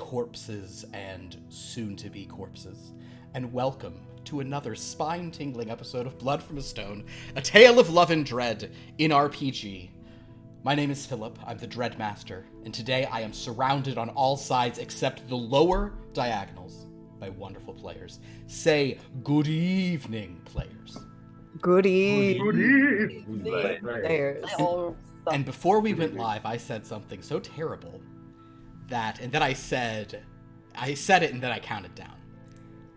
corpses and soon-to-be corpses, and welcome to another spine-tingling episode of Blood from a Stone, a tale of love and dread in RPG. My name is Philip, I'm the Dread Master, and today I am surrounded on all sides except the lower diagonals by wonderful players. Say good evening, players. Good evening. And before we went live, I said something so terrible that, and then I said it and then I counted down.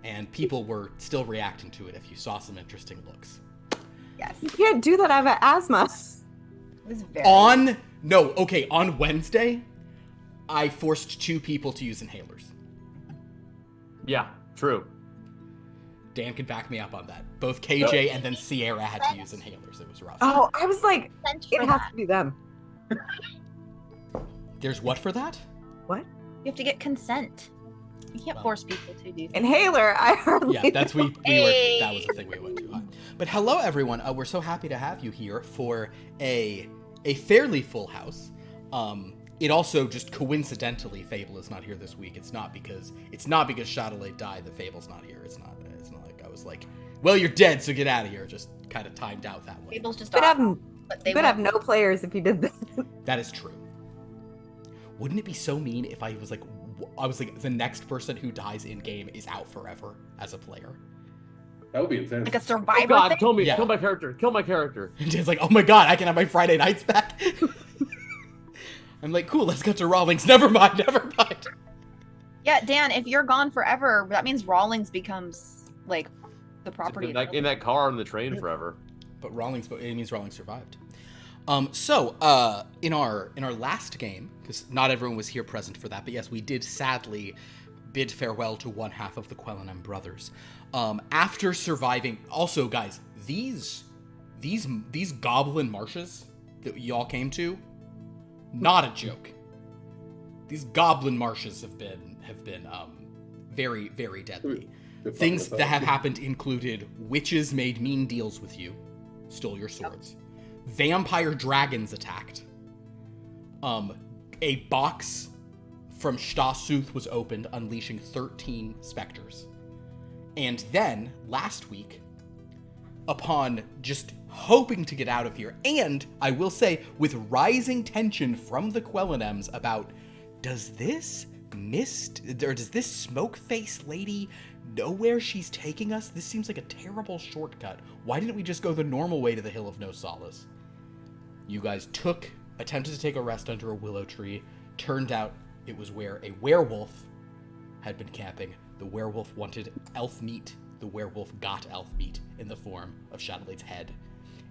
And people were still reacting to it if you saw some interesting looks. Yes. You can't do that, I have asthma. It was very... On Wednesday, I forced 2 people to use inhalers. Yeah, true. Dan can back me up on that. Both KJ and then Sierra had to use inhalers. It was rough. Oh, I was like, it has to be them. There's what for that? What? You have to get consent. You can't force people to do things. Inhaler, I heard. Yeah, that was the thing we went to. But hello, everyone. We're so happy to have you here for a fairly full house. It also just coincidentally, Fable is not here this week. It's not because Chatelet died that Fable's not here. It's not like I was like, well, you're dead, so get out of here. Just kind of timed out that way. Fable's just Could off, have, have no players if you did that. That is true. Wouldn't it be so mean if I was like the next person who dies in game is out forever as a player? That would be intense. like a survivor Oh God, thing? kill me! Yeah. Kill my character! Kill my character! And it's like, oh my god, I can have my Friday nights back. I'm like, cool, let's go to Rawlings. Never mind. Yeah, Dan, if you're gone forever, that means Rawlings becomes like the property. In that car on the train forever. But it means Rawlings survived. So in our last game, because not everyone was here present for that, but yes, we did sadly bid farewell to one half of the Quellenham brothers. After surviving, also guys, these goblin marshes that y'all came to, not a joke. These goblin marshes have been very, very deadly. Things that have happened included witches made mean deals with you, stole your swords. Vampire dragons attacked. A box from Shtasuth was opened, unleashing 13 specters. And then, last week, upon just hoping to get out of here, and, I will say, with rising tension from the Quellenhams about, does this smoke-faced lady know where she's taking us? This seems like a terrible shortcut. Why didn't we just go the normal way to the Hill of No Solace? You guys attempted to take a rest under a willow tree. Turned out it was where a werewolf had been camping. The werewolf wanted elf meat. The werewolf got elf meat in the form of Chatelet's head.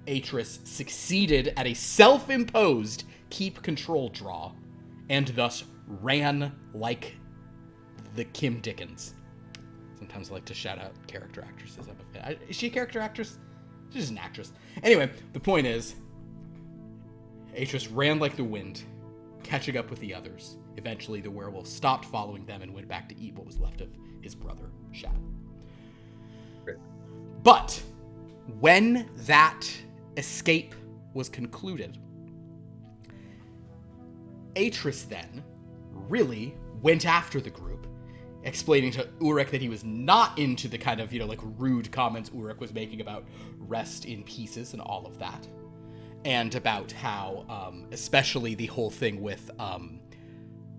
Atris succeeded at a self-imposed keep control draw, and thus ran like the Kim Dickens. Sometimes I like to shout out character actresses. Is she a character actress? She's just an actress. Anyway, the point is, Atris ran like the wind, catching up with the others. Eventually, the werewolf stopped following them and went back to eat what was left of his brother, Shat. But when that escape was concluded, Atris then really went after the group, explaining to Urrek that he was not into the kind of, rude comments Urrek was making about rest in pieces and all of that. And about how, especially the whole thing with,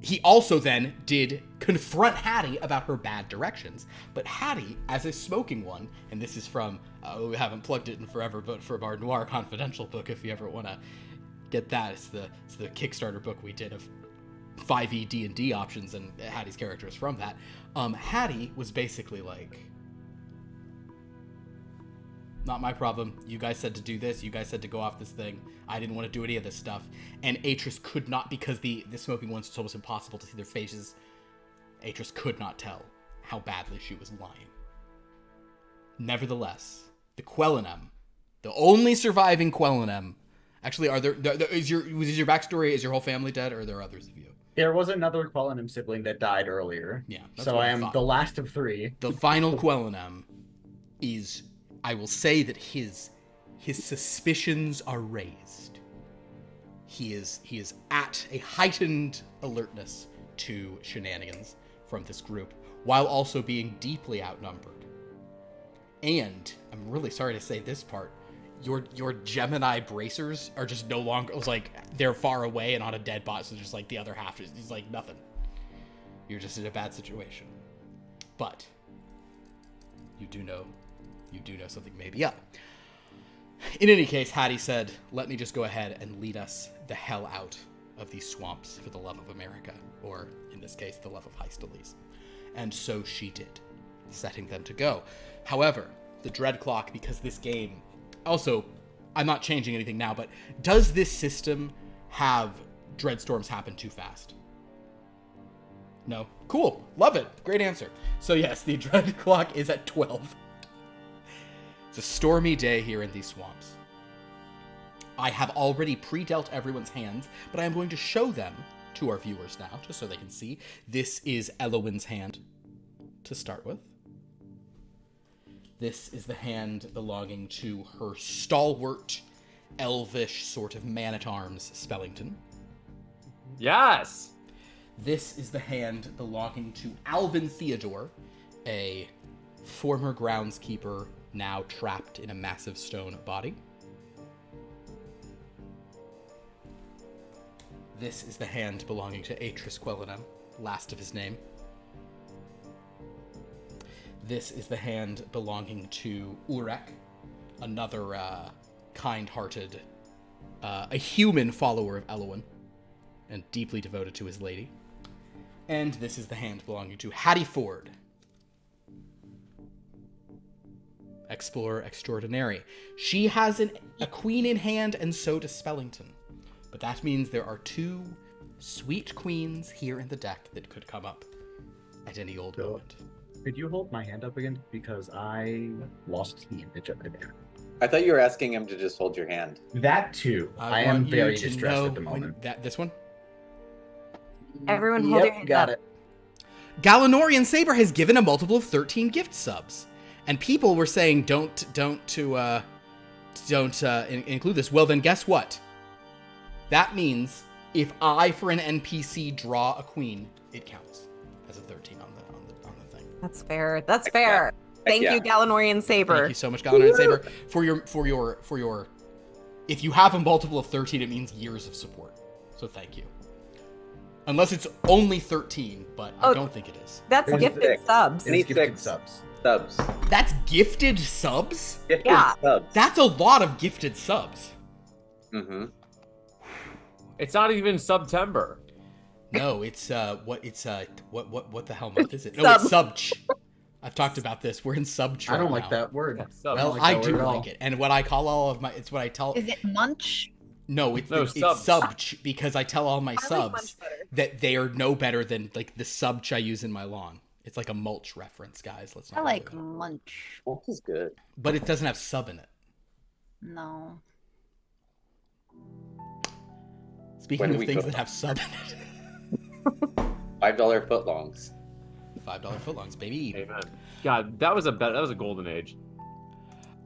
he also then did confront Hattie about her bad directions. But Hattie, as a smoking one, and this is from, we haven't plugged it in forever, but from our Noir Confidential book, if you ever want to get that, it's the Kickstarter book we did of 5e D&D options, and Hattie's character is from that. Hattie was basically like, not my problem. You guys said to do this. You guys said to go off this thing. I didn't want to do any of this stuff. And Atris could not, because the smoking ones, it's almost impossible to see their faces. Atris could not tell how badly she was lying. Nevertheless, the Quellenham, the only surviving Quellenham, actually, was your backstory, is your whole family dead, or are there others of you? There was another Quellenham sibling that died earlier. Yeah. So I am the last of 3. The final Quellenham is, I will say that his suspicions are raised. He is at a heightened alertness to shenanigans from this group, while also being deeply outnumbered. And I'm really sorry to say this part, your Gemini bracers are just no longer, it's like they're far away and on a dead bot, so just like the other half is like nothing. You're just in a bad situation. But you do know something may be up. In any case, Hattie said, let me just go ahead and lead us the hell out of these swamps for the love of America, or in this case, the love of Hysteles. And so she did, setting them to go. However, the Dread Clock, because this game, also, I'm not changing anything now, but does this system have Dreadstorms happen too fast? No? Cool. Love it. Great answer. So yes, the Dread Clock is at 12. It's a stormy day here in these swamps. I have already pre-dealt everyone's hands, but I am going to show them to our viewers now, just so they can see. This is Elowin's hand to start with. This is the hand belonging to her stalwart, elvish sort of man-at-arms, Spellington. Yes! This is the hand belonging to Alvin Theodore, a former groundskeeper now trapped in a massive stone body. This is the hand belonging to Atris Quellinum, last of his name. This is the hand belonging to Urrek, another kind-hearted, a human follower of Elowin, and deeply devoted to his lady. And this is the hand belonging to Hattie Ford, explorer extraordinary. She has a queen in hand, and so does Spellington. But that means there are 2 sweet queens here in the deck that could come up at any old moment. Could you hold my hand up again? Because I lost the image of it. I thought you were asking him to just hold your hand. That too. I am very distressed at the moment. This one? Everyone hold your hand got up. it. Galanorian Saber has given a multiple of 13 gift subs. And people were saying don't include this. Well, then guess what? That means if I, for an NPC, draw a queen, it counts as a 13 on the thing. That's fair. That's fair. Thank yeah. you, Galanorian Saber. Thank you so much, Galanorian Saber, for your. If you have a multiple of 13, it means years of support. So thank you. Unless it's only 13, but I don't think it is. That's There's gifted 6. subs. Any Gifted 6 subs. subs. That's gifted subs? Gifted Yeah. subs. That's a lot of gifted subs. Mm-hmm. It's not even September. No, it's what the hell month is it? No, it's Subch. I've talked about this. We're in Subch. I don't right like now. that word. Well, like I that do word at all. like it, and what I call all of my, it's what I tell. Is it munch? No, it's No, it's subs. Subch because I tell all my I like subs much better. that they are no better than like the Subch I use in my lawn. It's like a mulch reference, guys. Let's not. I like do that. munch. That is good. But it doesn't have sub in it. No. Speaking When of we things go- that have sub in it, $5 footlongs. $5 footlongs, baby. Amen. God, that was a golden age.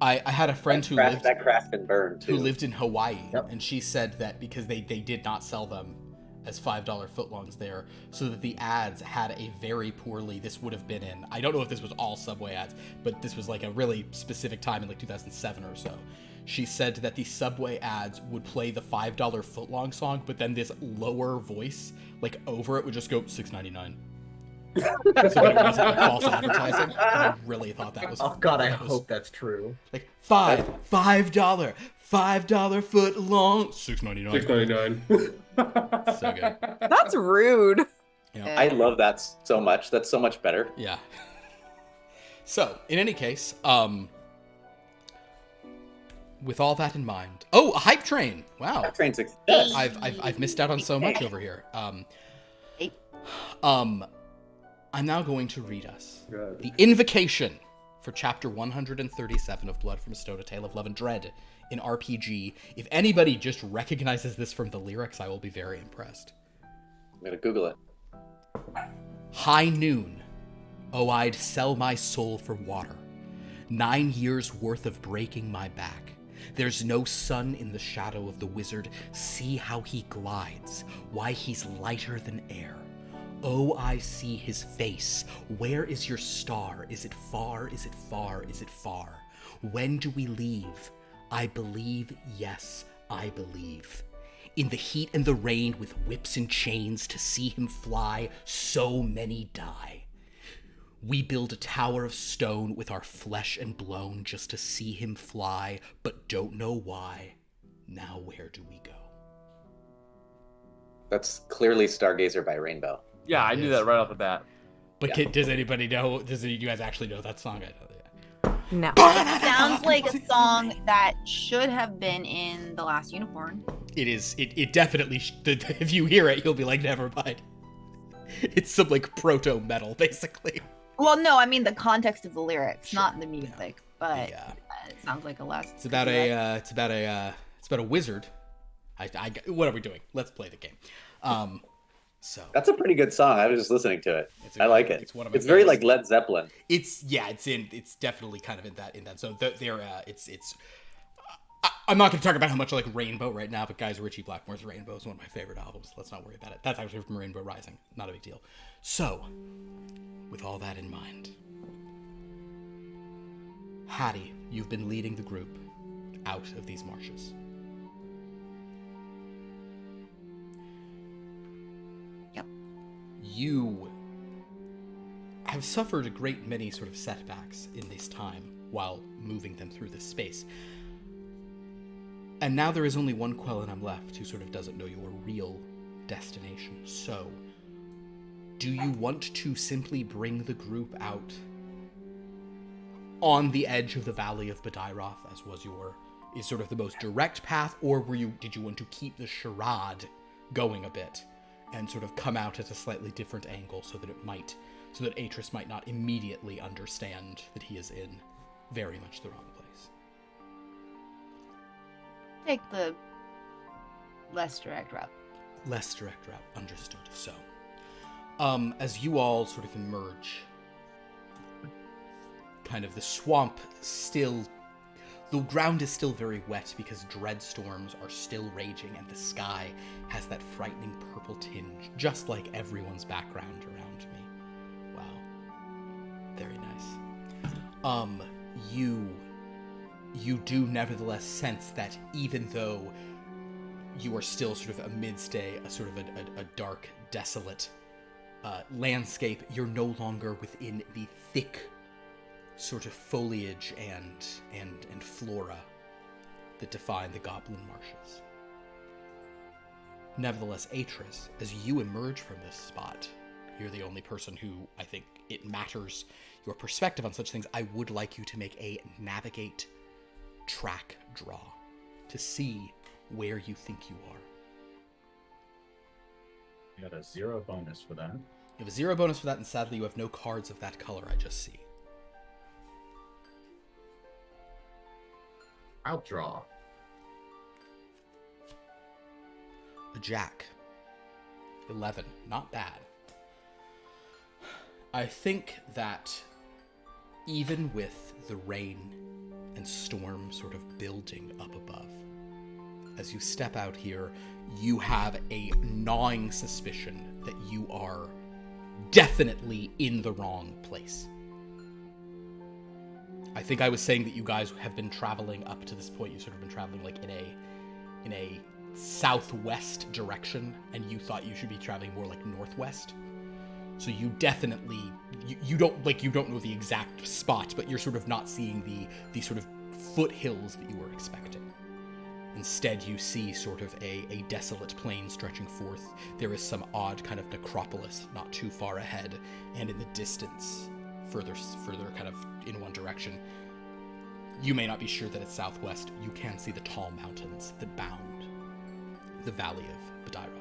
I had a friend who lived That crashed and burned too. who lived in Hawaii, Yep. and she said that because they did not sell them as $5 footlongs there, so that the ads had a very poorly, this would have been in, I don't know if this was all Subway ads, but this was like a really specific time in like 2007 or so. She said that the Subway ads would play the $5 footlong song, but then this lower voice, like over it, would just go $6.99. So it wasn't false advertising. And I really thought that was. Oh god, I that was- hope that's true. Like $5 foot long, $6.99. $6.99. So good. That's rude. Yeah. I love that so much. That's so much better. Yeah. So, in any case, with all that in mind, a hype train. Wow, That train's success. I've missed out on so much over here. I'm now going to read us God. the invocation for chapter 137 of Blood from Stone, A Tale of Love and Dread in RPG. If anybody just recognizes this from the lyrics, I will be very impressed. I'm gonna Google it. High noon, oh, I'd sell my soul for water. 9 years worth of breaking my back. There's no sun in the shadow of the wizard. See how he glides, why he's lighter than air. Oh, I see his face. Where is your star? Is it far? Is it far? Is it far? When do we leave? I believe, yes, I believe. In the heat and the rain, with whips and chains, to see him fly, so many die. We build a tower of stone with our flesh and blown just to see him fly, but don't know why. Now where do we go? That's clearly Stargazer by Rainbow. Yeah, I knew that right off the bat. But Yeah. does anybody know? You guys actually know that song? I know that. No. It sounds like a song that should have been in The Last Unicorn. It is. It definitely. If you hear it, you'll be like, never mind. It's some like proto metal, basically. Well, no, I mean the context of the lyrics, Sure, not the music. But Yeah. it sounds like a last. It's about a. It's about a wizard. What are we doing? Let's play the game. So That's a pretty good song. I was just listening to it. I like it. It's one of my It's very favorites. like Led Zeppelin. It's definitely kind of in that zone. I'm not going to talk about how much I like Rainbow right now, but guys, Richie Blackmore's Rainbow is one of my favorite albums. Let's not worry about it. That's actually from Rainbow Rising. Not a big deal. So, with all that in mind, Hattie, you've been leading the group out of these marshes. Yep. You have suffered a great many sort of setbacks in this time while moving them through this space. And now there is only one Quellenham left who sort of doesn't know your real destination. So, do you want to simply bring the group out on the edge of the Valley of Badairoth, as was is sort of the most direct path, or did you want to keep the charade going a bit and sort of come out at a slightly different angle so that Atris might not immediately understand that he is in very much the wrong place? Take the less direct route. Less direct route, understood. So, as you all sort of emerge, kind of the ground is still very wet because dread storms are still raging and the sky has that frightening purple tinge, just like everyone's background around me. Wow. Very nice. You do nevertheless sense that even though you are still sort of amidst a dark, desolate landscape, you're no longer within the thick sort of foliage and flora that define the Goblin Marshes. Nevertheless, Atris, as you emerge from this spot, you're the only person who I think it matters your perspective on such things. I would like you to make a navigate track draw to see where you think you are. You got a 0 bonus for that. You have a 0 bonus for that, and sadly you have no cards of that color I just see. I'll draw. A jack. 11. Not bad. I think that even with the rain and storm sort of building up above, as you step out here, you have a gnawing suspicion that you are definitely in the wrong place. I think I was saying that you guys have been traveling up to this point. You sort of been traveling like in a southwest direction, and you thought you should be traveling more like northwest. So you definitely you don't know the exact spot, but you're sort of not seeing the sort of foothills that you were expecting. Instead, you see sort of a desolate plain stretching forth. There is some odd kind of necropolis not too far ahead, and in the distance, further kind of in one direction, you may not be sure that it's southwest. You can see the tall mountains that bound the Valley of Badairoth.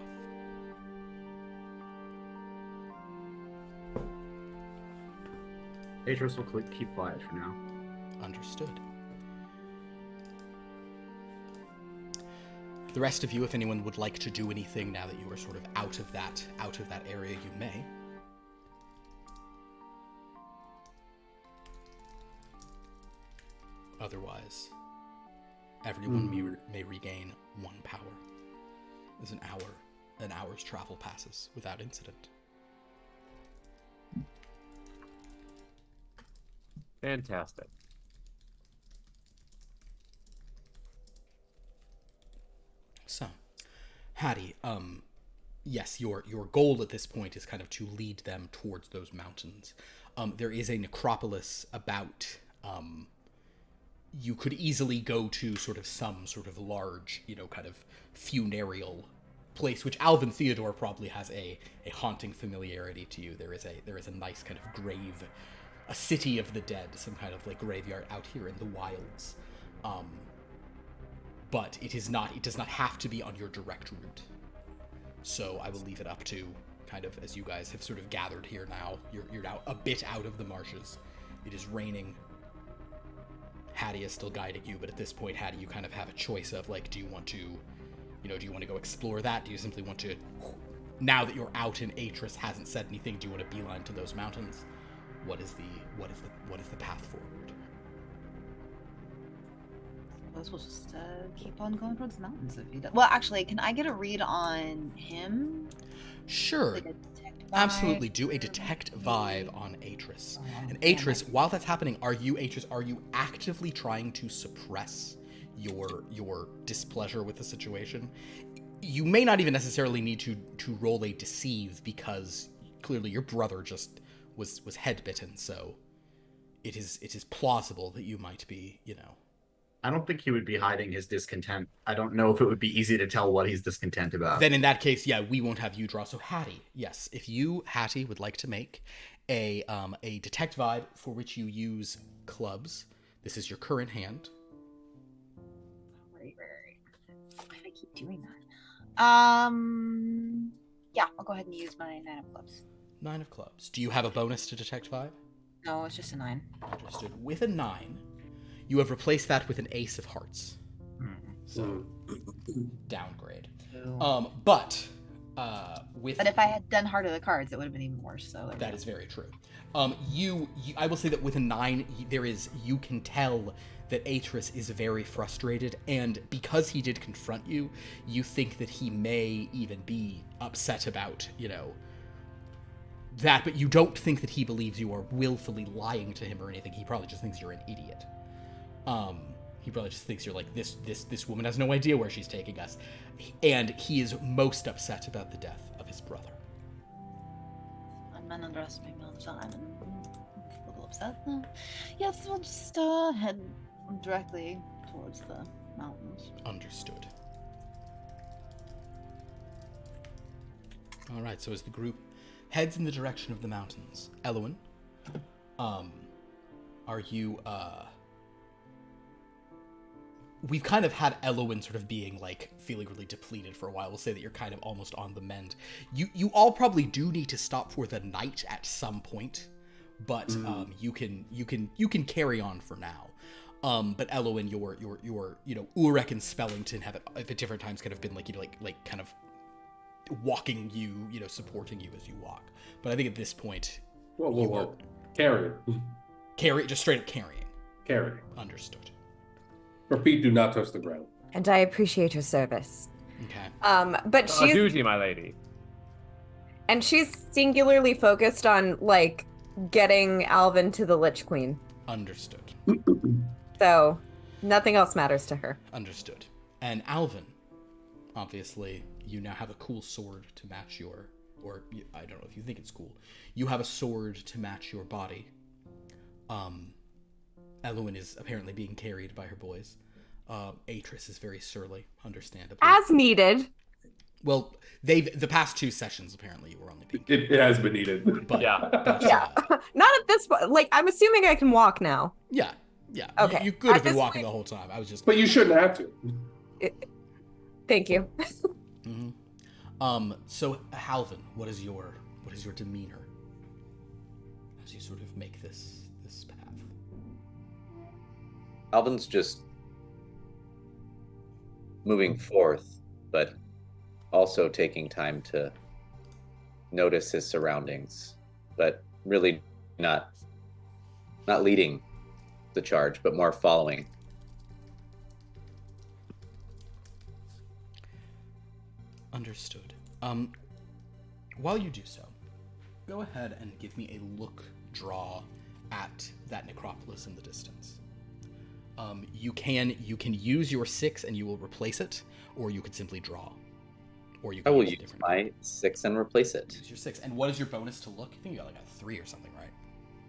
Atris will keep quiet for now. Understood. The rest of you, if anyone would like to do anything now that you are sort of out of that area, you may. Otherwise, everyone may regain 1 power as an hour's travel passes without incident. Fantastic. So, Hattie, yes, your goal at this point is kind of to lead them towards those mountains. There is a necropolis about. You could easily go to some sort of large, kind of funereal place, which Alvin Theodore probably has a haunting familiarity to you. There is a nice kind of grave, a city of the dead, some kind of like graveyard out here in the wilds. But it does not have to be on your direct route. So I will leave it up to kind of, as you guys have sort of gathered here now. You're now a bit out of the marshes. It is raining. Hattie is still guiding you, but at this point, Hattie, you kind of have a choice of like, do you want to go explore that? Do you simply want to, now that you're out and Atris hasn't said anything, do you want to beeline to those mountains? What is the path forward? I suppose we'll just keep on going towards the mountains if he does. Well, actually, can I get a read on him? Sure. Like a detect vibe? Absolutely. Do a detect vibe on Atris. And Atris, while that's happening, are you actively trying to suppress your displeasure with the situation? You may not even necessarily need to roll a deceive, because clearly your brother just was head bitten, so it is plausible that you might be, I don't think he would be hiding his discontent. I don't know if it would be easy to tell what he's discontent about. Then in that case, yeah, we won't have you draw. So Hattie, yes, if you, Hattie, would like to make a detect vibe for which you use clubs, this is your current hand. Right. Why do I keep doing that? Yeah, I'll go ahead and use my 9 of clubs. 9 of clubs. Do you have a bonus to detect vibe? No, it's just a 9. Understood. With a 9, you have replaced that with an ace of hearts. So, downgrade. But if I had done Heart of the Cards, it would have been even worse. So that is very true. You I will say that with a 9, you can tell that Atris is very frustrated, and because he did confront you, you think that he may even be upset about, that, but you don't think that he believes you are willfully lying to him or anything. He probably just thinks you're an idiot. He probably just thinks you're like, this woman has no idea where she's taking us. And he is most upset about the death of his brother. I'm not underestimating me all the time. I'm a little upset. Yes, we'll just head directly towards the mountains. Understood. Alright, so as the group heads in the direction of the mountains, Elowen, are you, we've kind of had Elowen sort of being, like, feeling really depleted for a while. We'll say that you're kind of almost on the mend. You all probably do need to stop for the night at some point, but you can carry on for now. But Elowen, your Urrek and Spellington have at different times kind of been like kind of walking you, supporting you as you walk. But I think at this point, Whoa. Carry. Just straight up carrying. Carry. Understood. Her feet do not touch the ground. And I appreciate her service. Okay. But she's duty, my lady. And she's singularly focused on like getting Alvin to the Lich Queen. Understood. So nothing else matters to her. Understood. And Alvin, obviously, you now have a cool sword to match your, I don't know if you think it's cool. You have a sword to match your body. Elowen is apparently being carried by her boys. Atris is very surly, understandably. As needed. Well, the past 2 sessions apparently you were only being carried. It has been needed. But, Yeah. Yeah. Not at this point. Like, I'm assuming I can walk now. Yeah. Okay. You could have At been this walking point- the whole time. I was just. But you shouldn't have to. Thank you. So Halvin, what is your demeanor as you sort of make this path? Alvin's just moving forth, but also taking time to notice his surroundings, but really not leading the charge, but more following. Understood. While you do so, go ahead and give me a look, draw, at that necropolis in the distance. You can use your 6 and you will replace it, or you could simply draw. Or you I can will use a use different my 6 and replace it. Use your 6. And what is your bonus to look? I think you got like a 3 or something, right?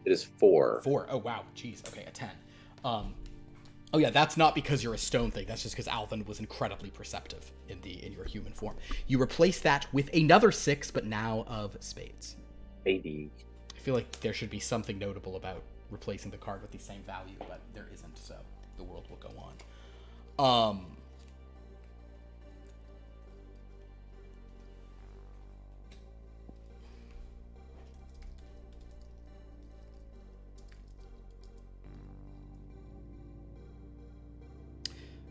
It is 4. 4. Oh wow, jeez. Okay, a 10. Oh yeah, that's not because you're a stone thing. That's just because Alvin was incredibly perceptive in your human form. You replace that with another 6, but now of spades. Baby. I feel like there should be something notable about replacing the card with the same value, but there isn't, so the world will go on.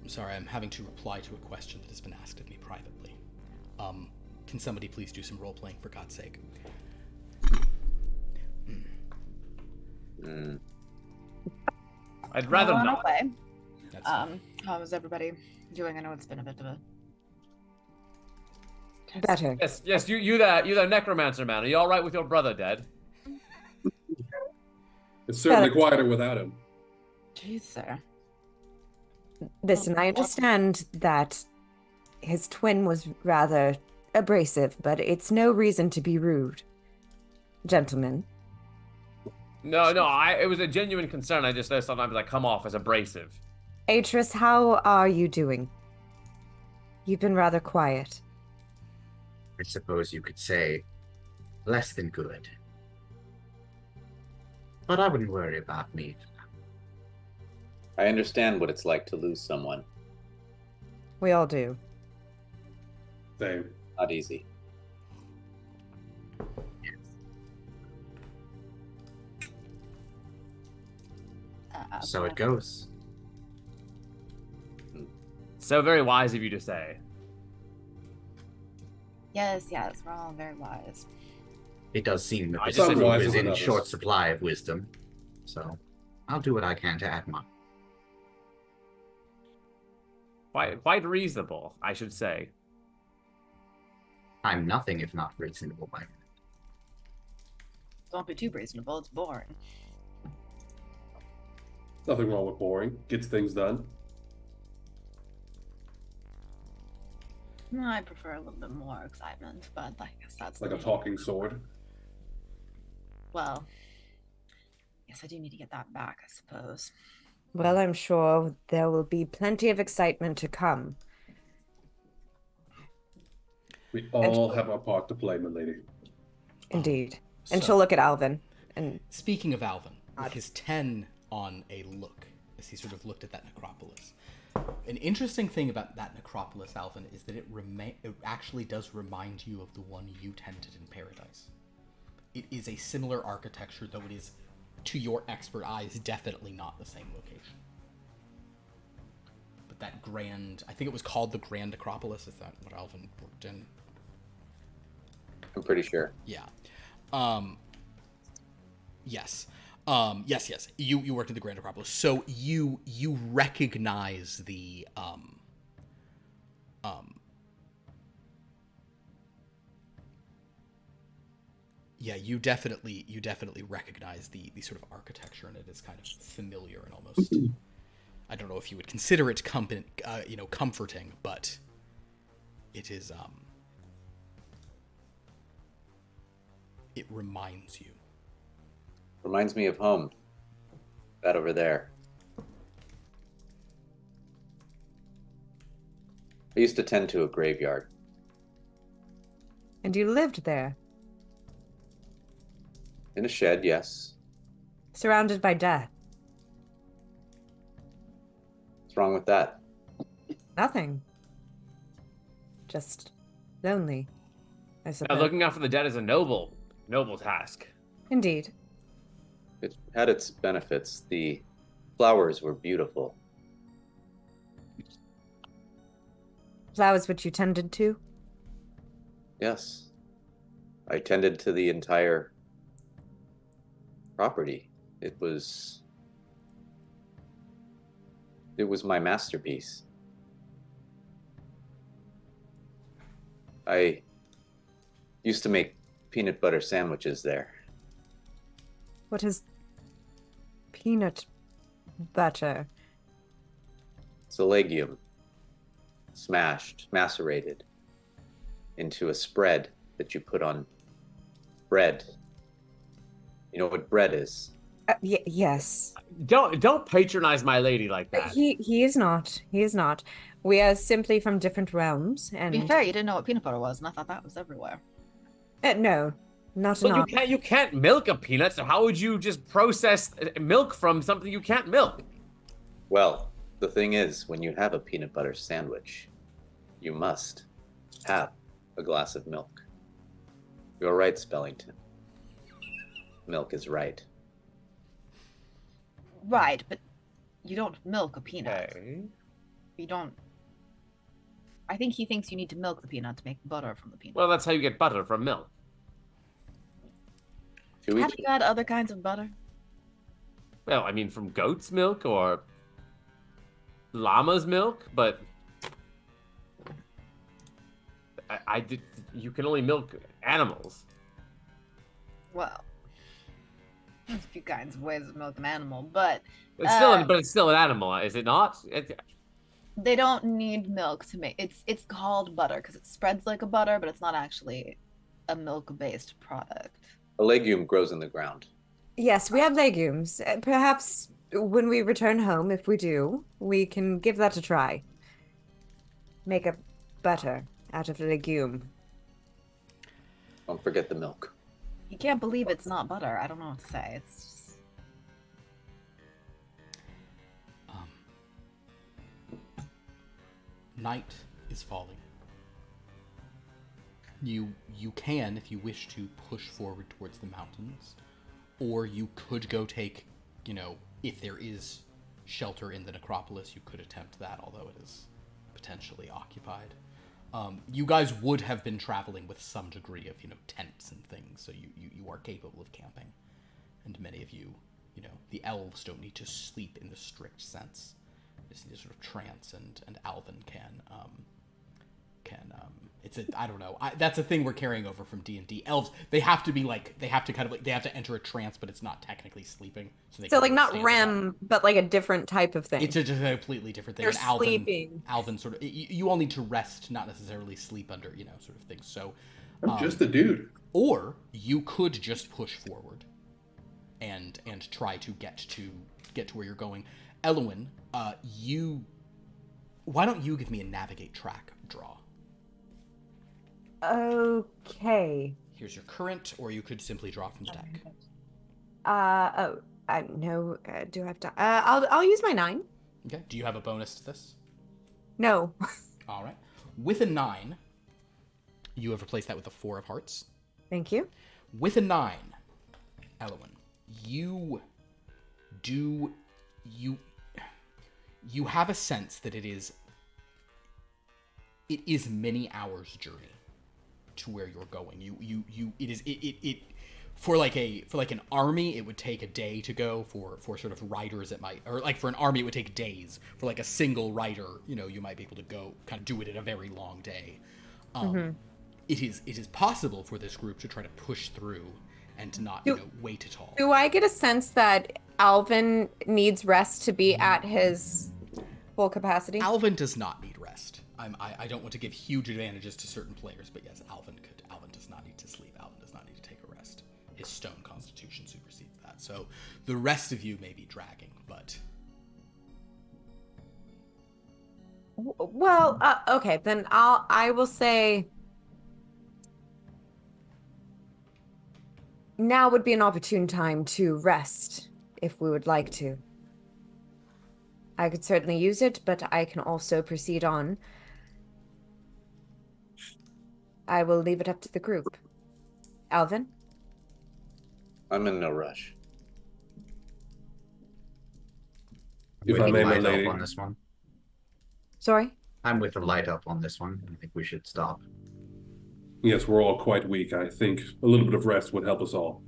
I'm sorry, I'm having to reply to a question that has been asked of me privately. Can somebody please do some role-playing, for God's sake? I'd rather Well, not. away. That's fine. How is everybody doing? I know it's been a bit of a Better. Yes, you that necromancer man. Are you all right with your brother dead? It's certainly quieter without him. Jeez, sir. Listen, I understand that his twin was rather abrasive, but it's no reason to be rude. Gentlemen. No, it was a genuine concern. I just know sometimes I come off as abrasive. Atris, how are you doing? You've been rather quiet. I suppose you could say less than good. But I wouldn't worry about me. I understand what it's like to lose someone. We all do. Same. Not easy. So it goes. So very wise of you to say. Yes, we're all very wise. It does seem that I the just said city wiser is than in others. short supply of wisdom. So I'll do what I can to add mine. Quite reasonable, I should say. I'm nothing if not reasonable, my friend. Don't be too reasonable. It's boring. Nothing wrong with boring. Gets things done. I prefer a little bit more excitement, but I guess that's Like the a name. talking sword. Well, yes, I do need to get that back, I suppose. Well, I'm sure there will be plenty of excitement to come. We all have our part to play, milady. Indeed. And So- she'll look at Alvin. And Speaking of Alvin, with his 10 on a look, as he sort of looked at that necropolis. An interesting thing about that necropolis, Alvin, is that it actually does remind you of the one you tended in Paradise. It is a similar architecture, though it is, to your expert eyes, definitely not the same location. But that grand, I think it was called the Grand Necropolis, is that what Alvin worked in? I'm pretty sure. Yeah. Yes. Yes. You worked at the Grand Acropolis, so you recognize the yeah, you definitely recognize the sort of architecture, and it is kind of familiar and almost I don't know if you would consider it comforting, but it is it reminds you. Reminds me of home. That over there. I used to tend to a graveyard. you lived there, In a shed, yes. surrounded by death. What's wrong with that? Nothing. Just lonely, I Now, suppose. looking out for the dead is a noble task. Indeed. It had its benefits. The flowers were beautiful. Flowers which you tended to? Yes. I tended to the entire property. It was my masterpiece. I used to make peanut butter sandwiches there. What has peanut butter? It's a legume, smashed, macerated into a spread that you put on bread. You know what bread is? Yes. Don't patronize my lady like But that. he is not. He is not. We are simply from different realms, To and be fair, you didn't know what peanut butter was, and I thought that was everywhere. No, not Well, enough. you can't milk a peanut, so how would you just process milk from something you can't milk? Well, the thing is, when you have a peanut butter sandwich, you must have a glass of milk. You're right, Spellington. Milk is right. Right, but you don't milk a peanut. Okay. You don't. I think he thinks you need to milk the peanut to make butter from the peanut. Well, that's how you get butter from milk. To Have each you had other kinds of butter? Well, I mean, from goat's milk or llama's milk, but I did. You can only milk animals. Well, there's a few kinds of ways of milking an animal, but It's still an animal, is it not? they don't need milk to make it's called butter because it spreads like a butter, but it's not actually a milk-based product. a legume grows in the ground. Yes, we have legumes. Perhaps when we return home, if we do, we can give that a try. Make a butter out of a legume. Don't forget the milk. You can't believe it's not butter. I don't know what to say. It's just... Night is falling. You can, if you wish to, push forward towards the mountains, or you could go take, if there is shelter in the necropolis, you could attempt that, although it is potentially occupied. You guys would have been traveling with some degree of, tents and things, so you are capable of camping. And many of you, the elves don't need to sleep in the strict sense. They just need to sort of trance, and Alvin can I don't know. That's a thing we're carrying over from D&D. Elves, they have to enter a trance, but it's not technically sleeping. So like not stand REM, up. but like a different type of thing. It's just a completely different thing. They're And Alvin, sleeping. Alvin sort of, you all need to rest, not necessarily sleep under, sort of things. So, I'm just a dude. or you could just push forward and try to get to where you're going. Elwyn, why don't you give me a navigate track draw? Okay. Here's your current, or you could simply draw from the deck. No. Do I have to? I'll use my 9. Okay. Do you have a bonus to this? No. All right. With a 9, you have replaced that with a 4 of hearts. Thank you. With a 9, Elwyn, you have a sense that it is many hours journey to where you're going. For an army, it would take a day to go. For sort of riders, it might, or like for an army, it would take days. For like a single rider, you might be able to go kind of do it in a very long day. It is possible for this group to try to push through and to not wait at all. Do I get a sense that Alvin needs rest to be at his full capacity? Alvin does not need rest. I don't want to give huge advantages to certain players, but yes, Alvin could. Alvin does not need to sleep. Alvin does not need to take a rest. His stone constitution supersedes that. So the rest of you may be dragging, but... Well, okay, then I will say now would be an opportune time to rest if we would like to. I could certainly use it, but I can also proceed on. I will leave it up to the group. Alvin? I'm in no rush. If I With may, the my light lady. up on this one. Sorry? I'm with the light up on this one. I think we should stop. Yes, we're all quite weak. I think a little bit of rest would help us all.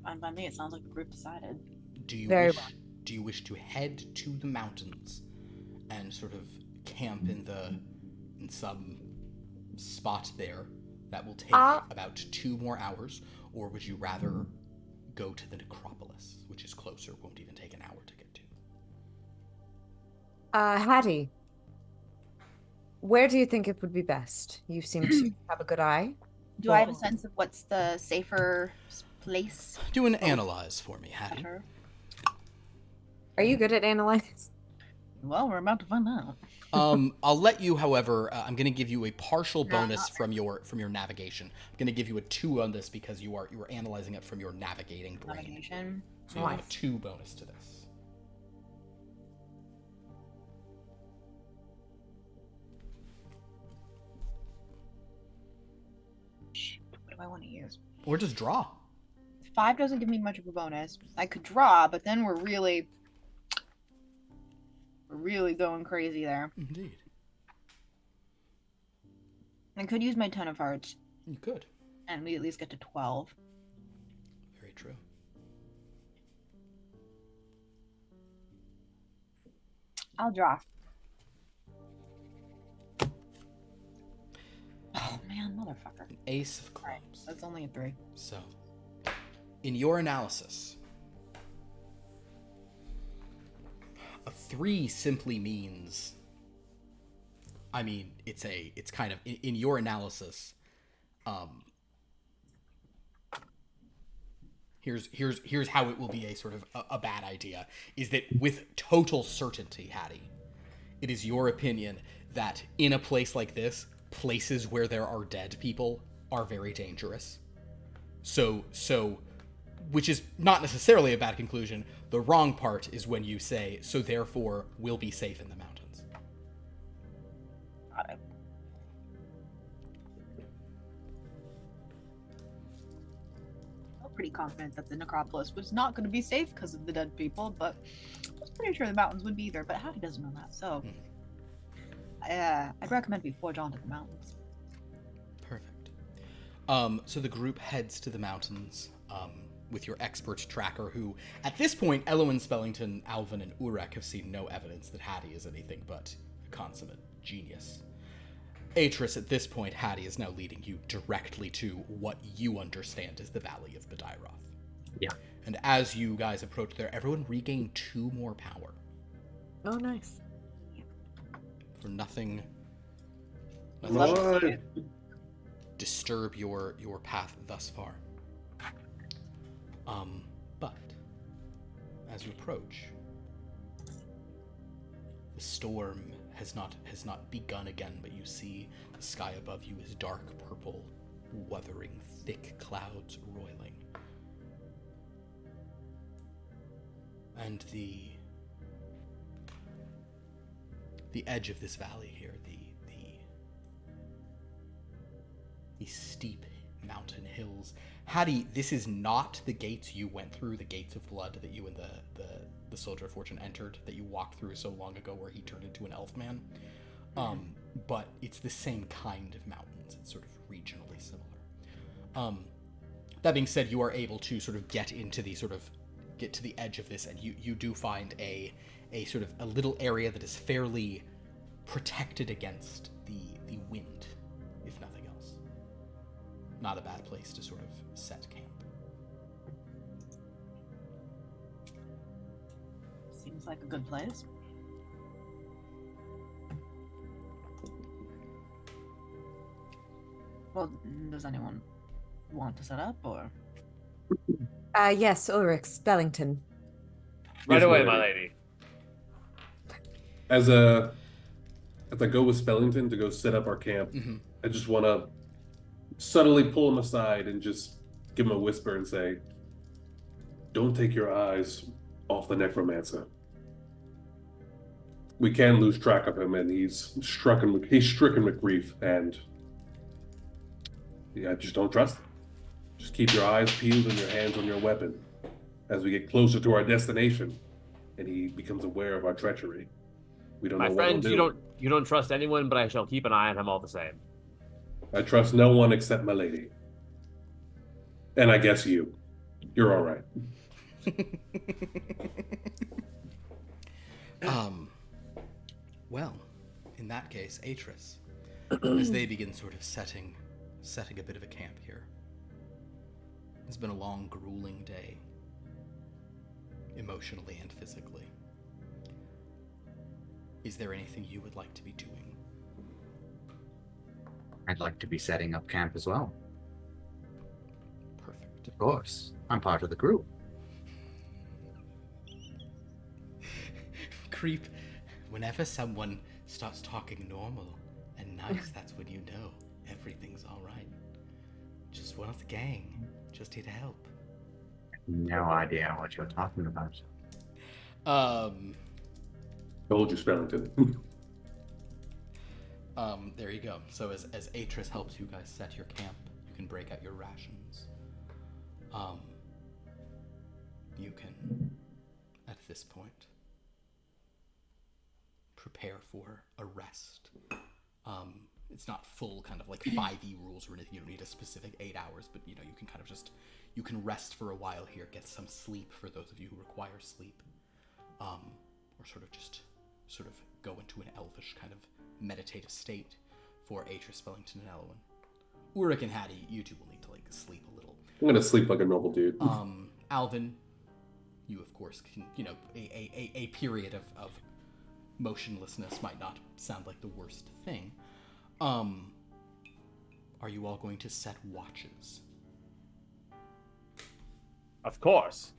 Fine by me. It sounds like the group decided. Do you Very wish, well. do you wish to head to the mountains and sort of camp in some spot there that will take about 2 more hours, or would you rather go to the necropolis, which is closer, won't even take an hour to get to. Hattie, where do you think it would be best? You seem to have a good eye. Do I have a sense of what's the safer place? Do an analyze for me, Hattie. Better? Are you good at analyze? Well, we're about to find out. I'll let you, however, I'm going to give you a partial bonus from your navigation. I'm going to give you a 2 on this because you are analyzing it from your navigating brain. Navigation. So you have a 2 bonus to this. What do I want to use? Or just draw. 5 doesn't give me much of a bonus. I could draw, but then we're really going crazy there. Indeed. I could use my 10 of hearts, You could. and we at least get to 12. Very true. I'll draw. Oh man, motherfucker. An ace of Right, clubs. that's only a 3. So, in your analysis, a 3 simply means, I mean, it's kind of, in your analysis, here's how it will be a sort of a bad idea, is that with total certainty, Hattie, it is your opinion that in a place like this, places where there are dead people are very dangerous. So, which is not necessarily a bad conclusion. The wrong part is when you say, so therefore, we'll be safe in the mountains. Got it. I'm pretty confident that the necropolis was not going to be safe because of the dead people, but I was pretty sure the mountains would be either, but Hattie doesn't know that, so I'd recommend we forge on to the mountains. Perfect. So the group heads to the mountains with your expert tracker, who, at this point, Elowen, Spellington, Alvin, and Urrek have seen no evidence that Hattie is anything but a consummate genius. Atris, at this point, Hattie is now leading you directly to what you understand is the Valley of Badiroth. Yeah. And as you guys approach there, everyone regain 2 more power. Oh, nice. For nothing Right. disturb your path thus far. But as you approach, the storm has not begun again, but you see the sky above you is dark purple, wuthering, thick clouds roiling. And the edge of this valley here, the steep mountain hills. Hattie, this is not the gates you went through, the gates of blood that you and the Soldier of Fortune entered, that you walked through so long ago where he turned into an elf man. But it's the same kind of mountains. It's sort of regionally similar. That being said, you are able to sort of get to the edge of this, and you do find a sort of a little area that is fairly protected against the wind, if nothing else. Not a bad place to sort of set camp. Seems like a good place. Well, does anyone want to set up, or? Yes, Ulrich, Spellington. Right Yes, away, my my lady. lady. As I go with Spellington to go set up our camp, I just want to subtly pull him aside and just give him a whisper and say, "Don't take your eyes off the necromancer. We can lose track of him, and he's stricken with grief, and yeah, just don't trust him. Just keep your eyes peeled and your hands on your weapon as we get closer to our destination, and he becomes aware of our treachery. We don't My know friend, what we'll do. you don't trust anyone, but I shall keep an eye on him all the same. I trust no one except my lady. And I guess you. You're all right." Well, in that case, Atris, as they begin sort of setting a bit of a camp here, It's been a long, grueling day, emotionally and physically. Is there anything you would like to be doing? I'd like to be setting up camp as well. Perfect. Of course. I'm part of the group. Creep, whenever someone starts talking normal and nice, that's when you know everything's alright. Just one of the gang. Just here to help. No idea what you're talking about. Told you, Spellington. There you go. So as Atris helps you guys set your camp, you can break out your rations. You can, at this point, prepare for a rest. It's not full kind of like 5e rules or anything. You don't need a specific 8 hours, but you know, you can kind of just, you can rest for a while here, get some sleep for those of you who require sleep. Or sort of go into an elvish kind of meditative state for Atris, Spellington, and Elwyn. Urrek and Hattie, you two will need to like sleep a little. I'm gonna sleep like a normal dude. Alvin, you of course can, you know, a period of motionlessness might not sound like the worst thing. Are you all going to set watches? Of course.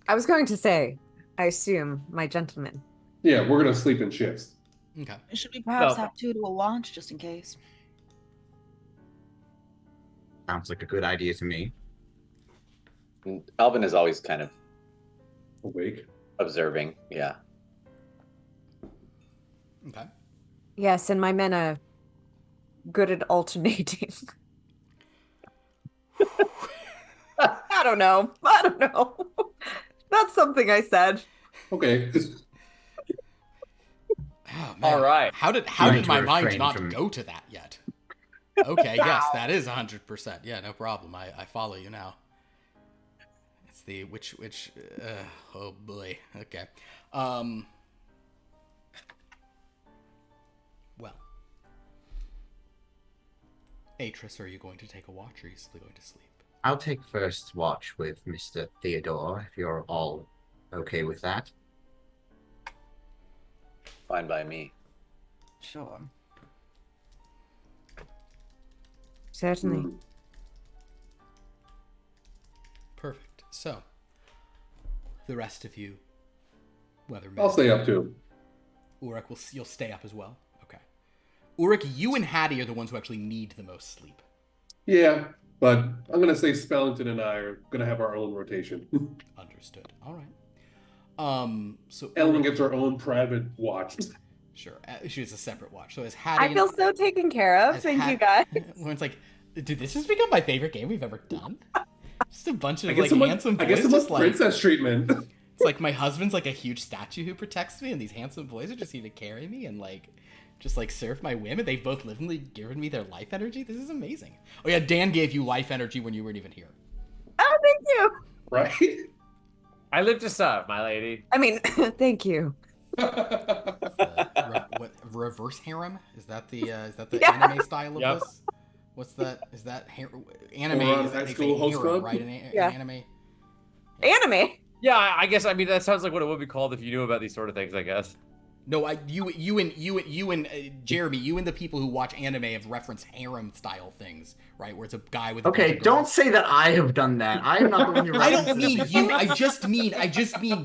I was going to say, I assume, my gentleman. Yeah, we're gonna sleep in shifts. Okay. Should we perhaps No. have two to a watch just in case? Sounds like a good idea to me. Alvin is always kind of Awake. observing. Yeah. Okay. Yes, and my men are good at alternating. I don't know. That's something I said. Okay. Oh, man. All right. How did Trying to my mind refrain not from- go to that yet? Okay, yes, that is 100%. Yeah, no problem. I follow you now. It's the which oh boy. Okay. Well. Atris, are you going to take a watch or are you still going to sleep? I'll take first watch with Mr. Theodore, if you're all okay with that. Fine by me. Sure. Certainly. Hmm. Perfect. So, the rest of you, whether I'll stay up too. Urrek, you'll stay up as well? Okay. Urrek, you and Hattie are the ones who actually need the most sleep. Yeah, but I'm gonna say Spellington and I are gonna have our own rotation. Understood. All right. So Ellen Urrek- gets her own private watch. Sure. She has a separate watch. So as Hattie, I feel so taken care of. as Thank you, guys. When it's like, dude, this has become my favorite game we've ever done. Just a bunch of I guess like someone, handsome I boys. guess someone Just like, princess treatment. it's like my husband's like a huge statue who protects me, and these handsome boys are just here to carry me and like just like serve my whim. And they've both literally given me their life energy. This is amazing. Oh yeah, Dan gave you life energy when you weren't even here. Oh, thank you. Right? I live to serve, my lady. I mean, thank you. What reverse harem? Is that the Yeah. anime style of Yep. this? What's that? Is that anime? Or on Is that High they School say Host harem, Club? right? Yeah. Anime. Anime. Yeah, I guess. I mean, that sounds like what it would be called if you knew about these sort of things. I guess. No, you and Jeremy, you and the people who watch anime have referenced harem style things, right? Where it's a guy with a bunch Okay, of don't girls. say that I have done that. I am not the one you're I don't referencing. mean you. I just mean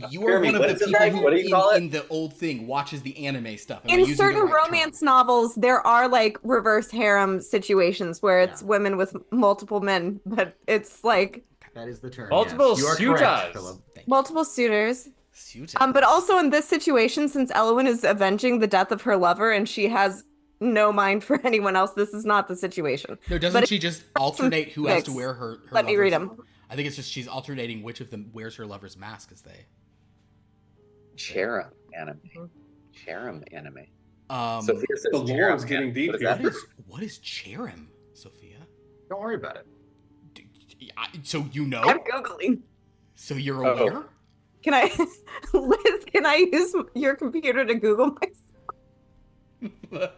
you are Jeremy, one of what the is it, people Meg? who What do you call it? in the old thing watches the anime stuff. Am I In using the certain right term? romance novels, there are like reverse harem situations where it's Yeah. women with multiple men, but it's like That is the term. Multiple yes. You are suitors. correct, Philip. Thank you. multiple suitors. Suit. But also in this situation, since Elwyn is avenging the death of her lover and she has no mind for anyone else, this is not the situation. No, doesn't But she just alternate who has to mix. wear her Let me read lover's- them. I think it's just she's alternating which of them wears her lover's mask as they. Cherem anime. Cherem anime. Um, Sophia says The lore is Cherem getting anime. deep What is here. that? what is Cherem, Sophia? Don't worry about it. So you know? I'm Googling. So you're Oh. aware? Can I, Liz, can I use your computer to Google myself?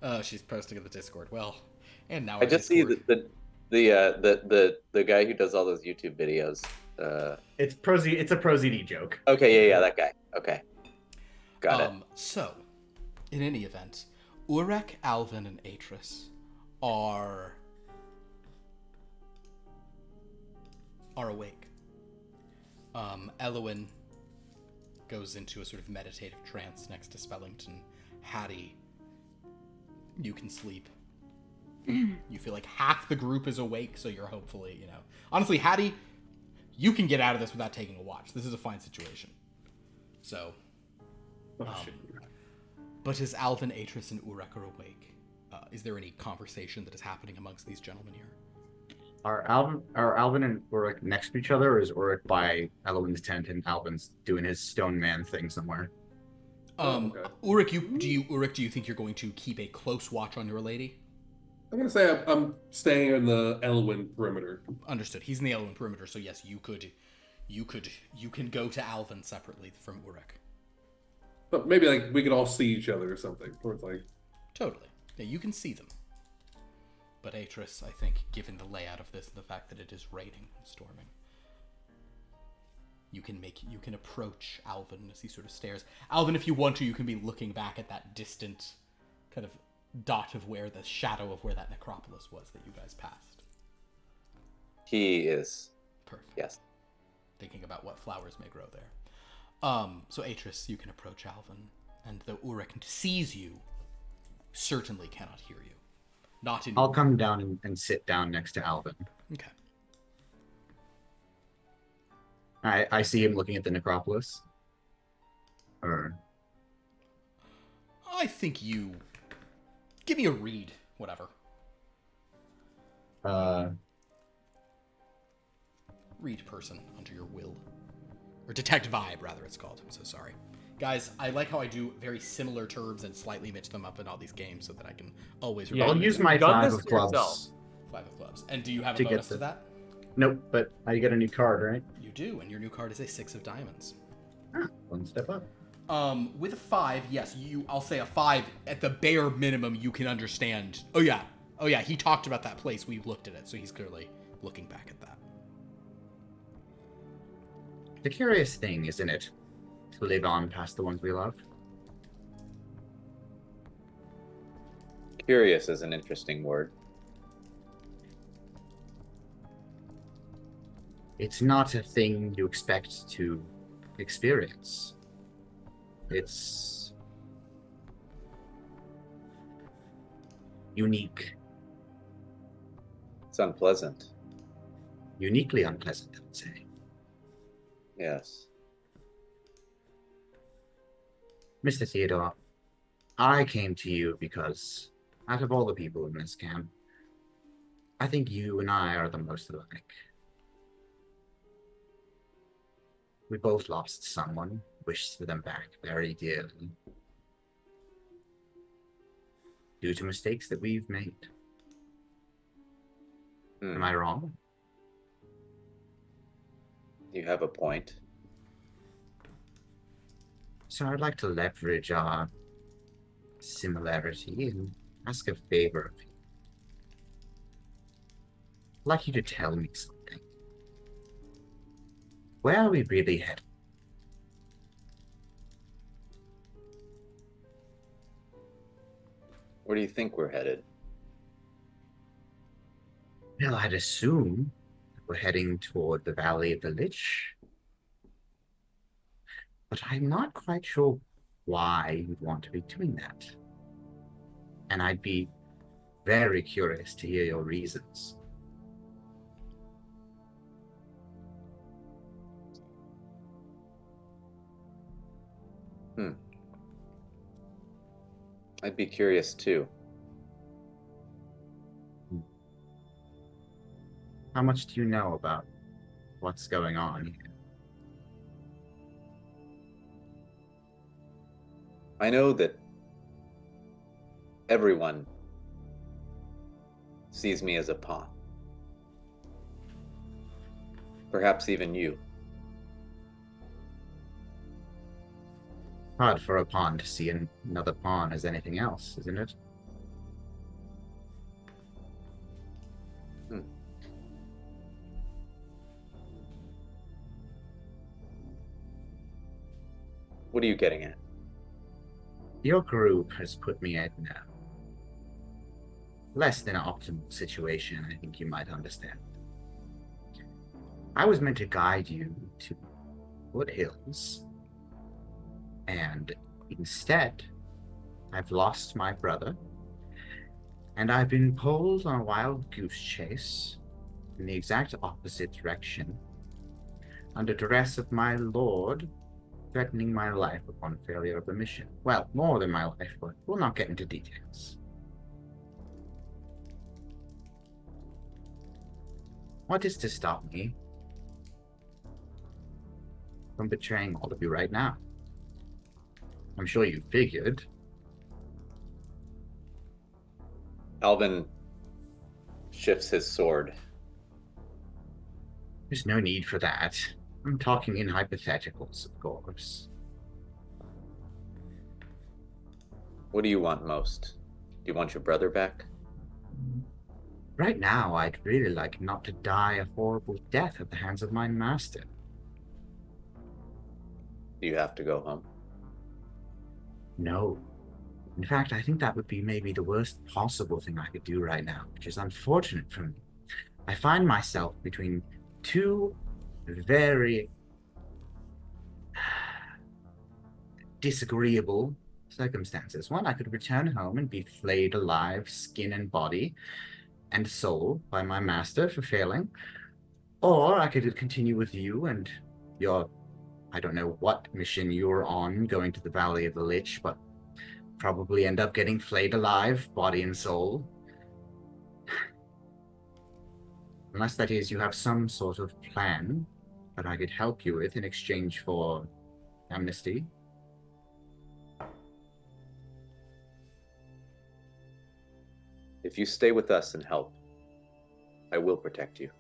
Oh, she's posting in the Discord. Well, and now I just see Discord. the The guy who does all those YouTube videos. It's a ProZD joke. Okay, yeah, that guy. Okay, got it. So, in any event, Urrek, Alvin, and Atris are awake. Elowin goes into a sort of meditative trance next to Spellington. Hattie, you can sleep. You feel like half the group is awake, so you're hopefully, Honestly, Hattie, you can get out of this without taking a watch. This is a fine situation. So, Shit. but as Alvin, Atris, and Urrek are awake, is there any conversation that is happening amongst these gentlemen here? Are Alvin and Urrek next to each other, or is Urrek by Elowin's tent and Alvin's doing his stone man thing somewhere? Okay. Urrek, do you think you're going to keep a close watch on your lady? I'm gonna say I'm staying in the Elwyn perimeter. Understood. He's in the Elwyn perimeter, so yes, you can go to Alvin separately from Urrek. But maybe like we could all see each other or something. Or it's like Totally. Yeah, you can see them. But Atris, I think, given the layout of this and the fact that it is raining and storming, you can approach Alvin as he sort of stares. Alvin, if you want to, you can be looking back at that distant kind of dot of where the shadow of where that necropolis was that you guys passed. He is. Perfect. Yes. Thinking about what flowers may grow there. So Atris, you can approach Alvin, and though Urrek sees you, certainly cannot hear you. Not in. I'll come down and sit down next to Alvin. Okay. I see him looking at the necropolis. Or I think you give me a read, whatever. Read person under your will. Or detect vibe, rather, it's called. I'm so sorry. Guys, I like how I do very similar terms and slightly mix them up in all these games so that I can always Yeah, I'll remember. use my done 5 this of to clubs. yourself. 5 of clubs. And do you have a To get bonus the- to that? Nope, but I get a new card, right? You do, and your new card is a 6 of diamonds. Ah, one step up. With a 5, yes, I'll say a 5, at the bare minimum, you can understand. Oh yeah, he talked about that place, we looked at it, so he's clearly looking back at that. The curious thing, isn't it, to live on past the ones we love? Curious is an interesting word. It's not a thing you expect to experience. It's unique, It's unpleasant. uniquely unpleasant, I would say. Yes. Mr. Theodore, I came to you because, out of all the people in this camp, I think you and I are the most alike. We both lost someone, wished for them back very dearly, due to mistakes that we've made. Hmm. Am I wrong? You have a point. So I'd like to leverage our similarity and ask a favor of you. I'd like you to tell me something. Where are we really headed? Where do you think we're headed? Well, I'd assume that we're heading toward the Valley of the Lich. But I'm not quite sure why you'd want to be doing that. And I'd be very curious to hear your reasons. I'd be curious too. How much do you know about what's going on here? I know that everyone sees me as a pawn. Perhaps even you. Hard for a pawn to see another pawn as anything else, isn't it? What are you getting at? Your group has put me in a less than optimal situation, I think you might understand. I was meant to guide you to foothills, and instead, I've lost my brother, and I've been pulled on a wild goose chase in the exact opposite direction, under duress of my lord threatening my life upon failure of the mission. Well, more than my life, but we'll not get into details. What is to stop me from betraying all of you right now? I'm sure you figured. Alvin shifts his sword. There's no need for that. I'm talking in hypotheticals, of course. What do you want most? Do you want your brother back? Right now, I'd really like not to die a horrible death at the hands of my master. Do you have to go home? No. In fact, I think that would be maybe the worst possible thing I could do right now, which is unfortunate for me. I find myself between two very disagreeable circumstances. One, I could return home and be flayed alive, skin and body and soul, by my master for failing. Or I could continue with you and your, I don't know what mission you're on, going to the Valley of the Lich, but probably end up getting flayed alive, body and soul. Unless, that is, you have some sort of plan that I could help you with in exchange for amnesty. If you stay with us and help, I will protect you.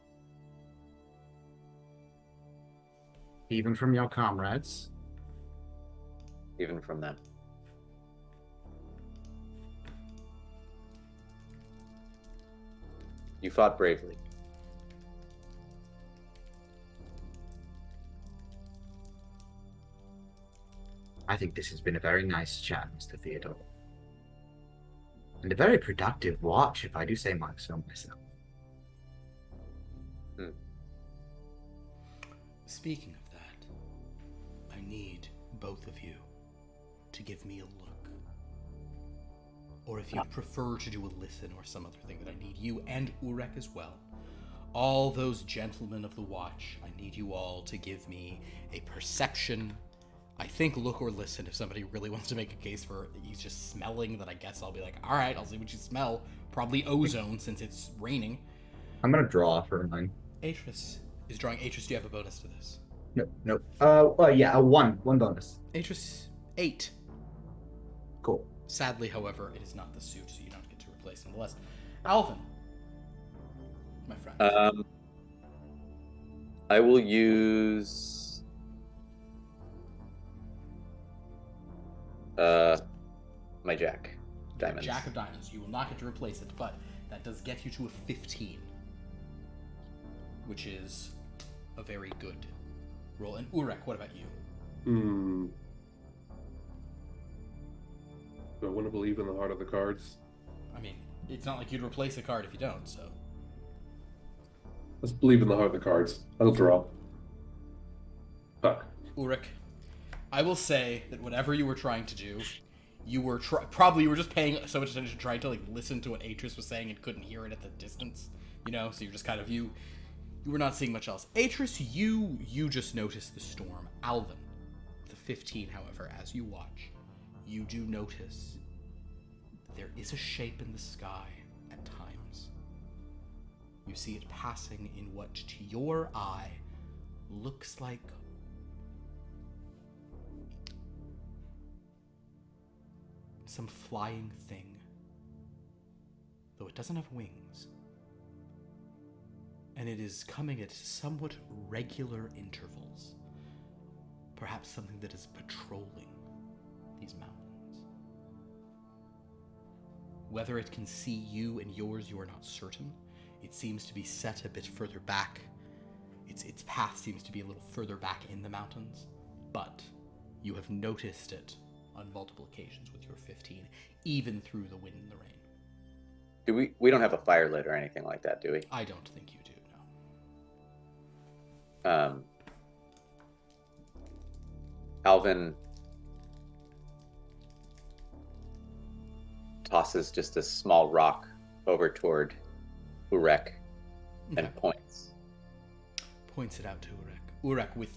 Even from your comrades? Even from them. You fought bravely. I think this has been a very nice chat, Mr. Theodore. And a very productive watch, if I do say so myself. Speaking of that, I need both of you to give me a look. Or if you'd prefer to do a listen or some other thing, that I need you and Urrek as well. All those gentlemen of the watch, I need you all to give me a perception. I think look or listen if somebody really wants to make a case for he's just smelling, then I guess I'll be like, all right, I'll see what you smell. Probably ozone since it's raining. I'm gonna draw for mine. Atris is drawing. Atris, do you have a bonus to this? No. Yeah, one bonus. Atris, 8. Cool. Sadly, however, it is not the suit, so you don't get to replace nonetheless. Alvin, my friend. I will use my Jack. Diamonds. Jack of Diamonds. You will not get to replace it, but that does get you to a 15, which is a very good roll. And Urrek, what about you? Do I want to believe in the heart of the cards? I mean, it's not like you'd replace a card if you don't, so. Let's believe in the heart of the cards. I'll draw. Fuck. Urrek, I will say that whatever you were trying to do, you were probably just paying so much attention trying to listen to what Atris was saying and couldn't hear it at the distance, so you're just kind of you were not seeing much else. Atris, you just noticed the storm. Alvin, the 15, however, as you watch, you do notice that there is a shape in the sky at times. You see it passing in what to your eye looks like some flying thing, though it doesn't have wings. And it is coming at somewhat regular intervals. Perhaps something that is patrolling these mountains. Whether it can see you and yours, you are not certain. It seems to be set a bit further back. Its path seems to be a little further back in the mountains, but You have noticed it on multiple occasions with your 15, even through the wind and the rain. We don't have a fire lit or anything like that, do we? I don't think you do, no. Alvin tosses just a small rock over toward Urrek and points. Points it out to Urrek. Urrek, with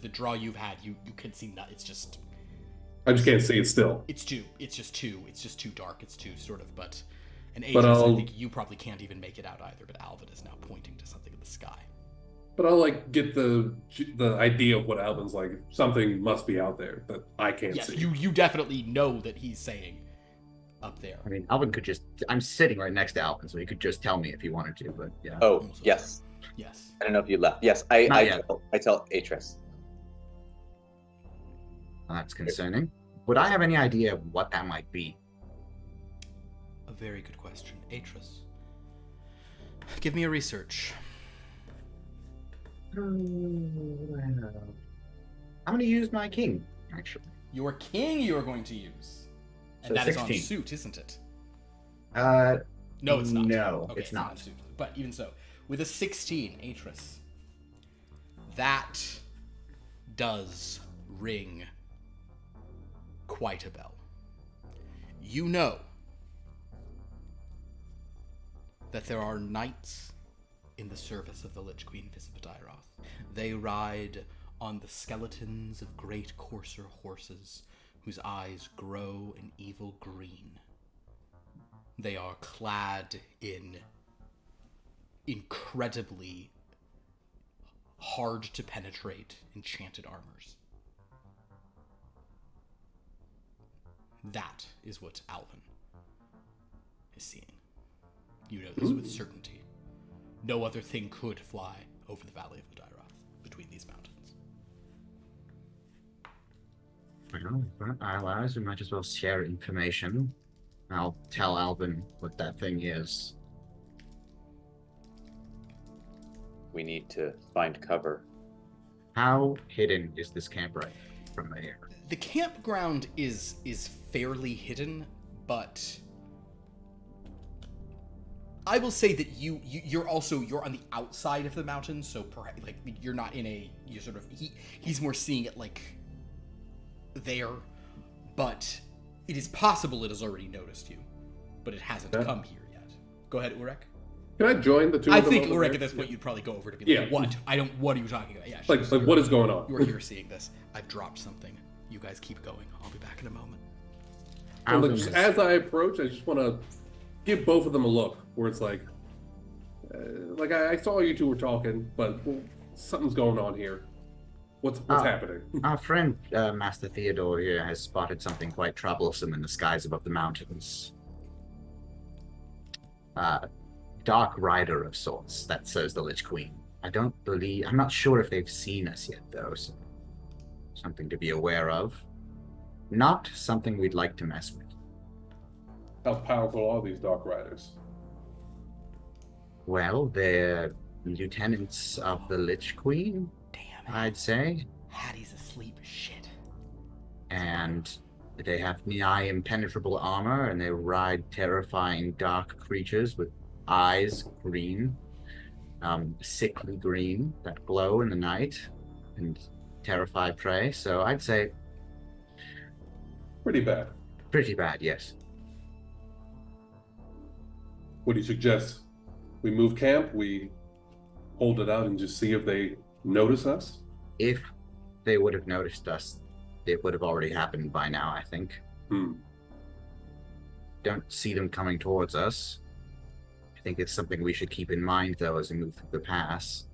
the draw you've had, you can see that it's just. I just can't see it still. It's too dark. It's too sort of, but. And But Aegis, I I'll- think you probably can't even make it out either. But Alvin is now pointing to something in the sky. But I'll like get the idea of what Alvin's like. Something must be out there that I can't Yes, see. you definitely know that he's saying up there. I mean, Alvin could just. I'm sitting right next to Alvin, so he could just tell me if he wanted to, but yeah. Oh, Also- yes. Yes. I don't know if you left. Yes, Not I yet. tell Atris. That's concerning. Would I have any idea what that might be? A very good question. Atris. Give me a research. I'm going to use my king, actually. Your king you are going to use. And So that is on 16. suit, isn't it? Uh, No, it's not. No, Okay, it's not not. on suit. But even so, with a 16, Atris, that does ring quite a bell. You know that there are knights in the service of the Lich Queen Visipadiroth. They ride on the skeletons of great courser horses whose eyes grow an evil green. They are clad in incredibly hard to penetrate enchanted armors. That is what Alvin is seeing. You know this with certainty. No other thing could fly over the Valley of the Dyroth between these mountains. Well, allies, we might as well share information. I'll tell Alvin what that thing is. We need to find cover. How hidden is this camp right from the air? The campground is fairly hidden, but I will say that you're on the outside of the mountain, so perhaps like you're not in a he's more seeing it like there, but it is possible it has already noticed you, but it hasn't come here yet. Go ahead, Urrek. Can I join the two? I of them think over Urrek there? at this point you'd probably go over to be like, Yeah. what? What are you talking about? Yeah, Like what is going on? You are here seeing this. I've dropped something. You guys keep going. I'll be back in a moment. And Alvin look, just is- as I approach, I just want to give both of them a look where it's like I saw you two were talking, but something's going on here. What's happening? Our friend, Master Theodore here, has spotted something quite troublesome in the skies above the mountains. Dark rider of sorts, that says the Lich Queen. I'm not sure if they've seen us yet, though, so something to be aware of. Not something we'd like to mess with. How powerful are these Dark Riders? Well, they're lieutenants of the Lich Queen, Damn it. I'd say. Hattie's asleep. Shit. And they have nigh impenetrable armor, and they ride terrifying dark creatures with eyes green, sickly green, that glow in the night and terrify prey. So I'd say Pretty bad. pretty bad, yes. What do you suggest? We move camp, we hold it out and just see if they notice us? If they would have noticed us, it would have already happened by now, I think. Don't see them coming towards us. I think it's something we should keep in mind, though, as we move through the pass.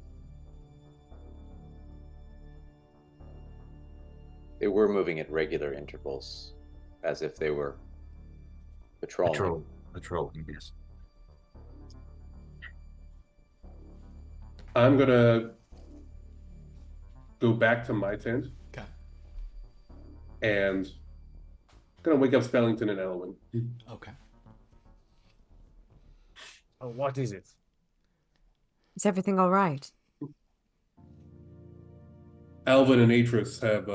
They were moving at regular intervals, as if they were patrolling. Patrolling, yes. I'm gonna go back to my tent Okay. and gonna wake up Spellington and Elwyn. Okay. Oh, what is it? Is everything all right? Alvin and Atris have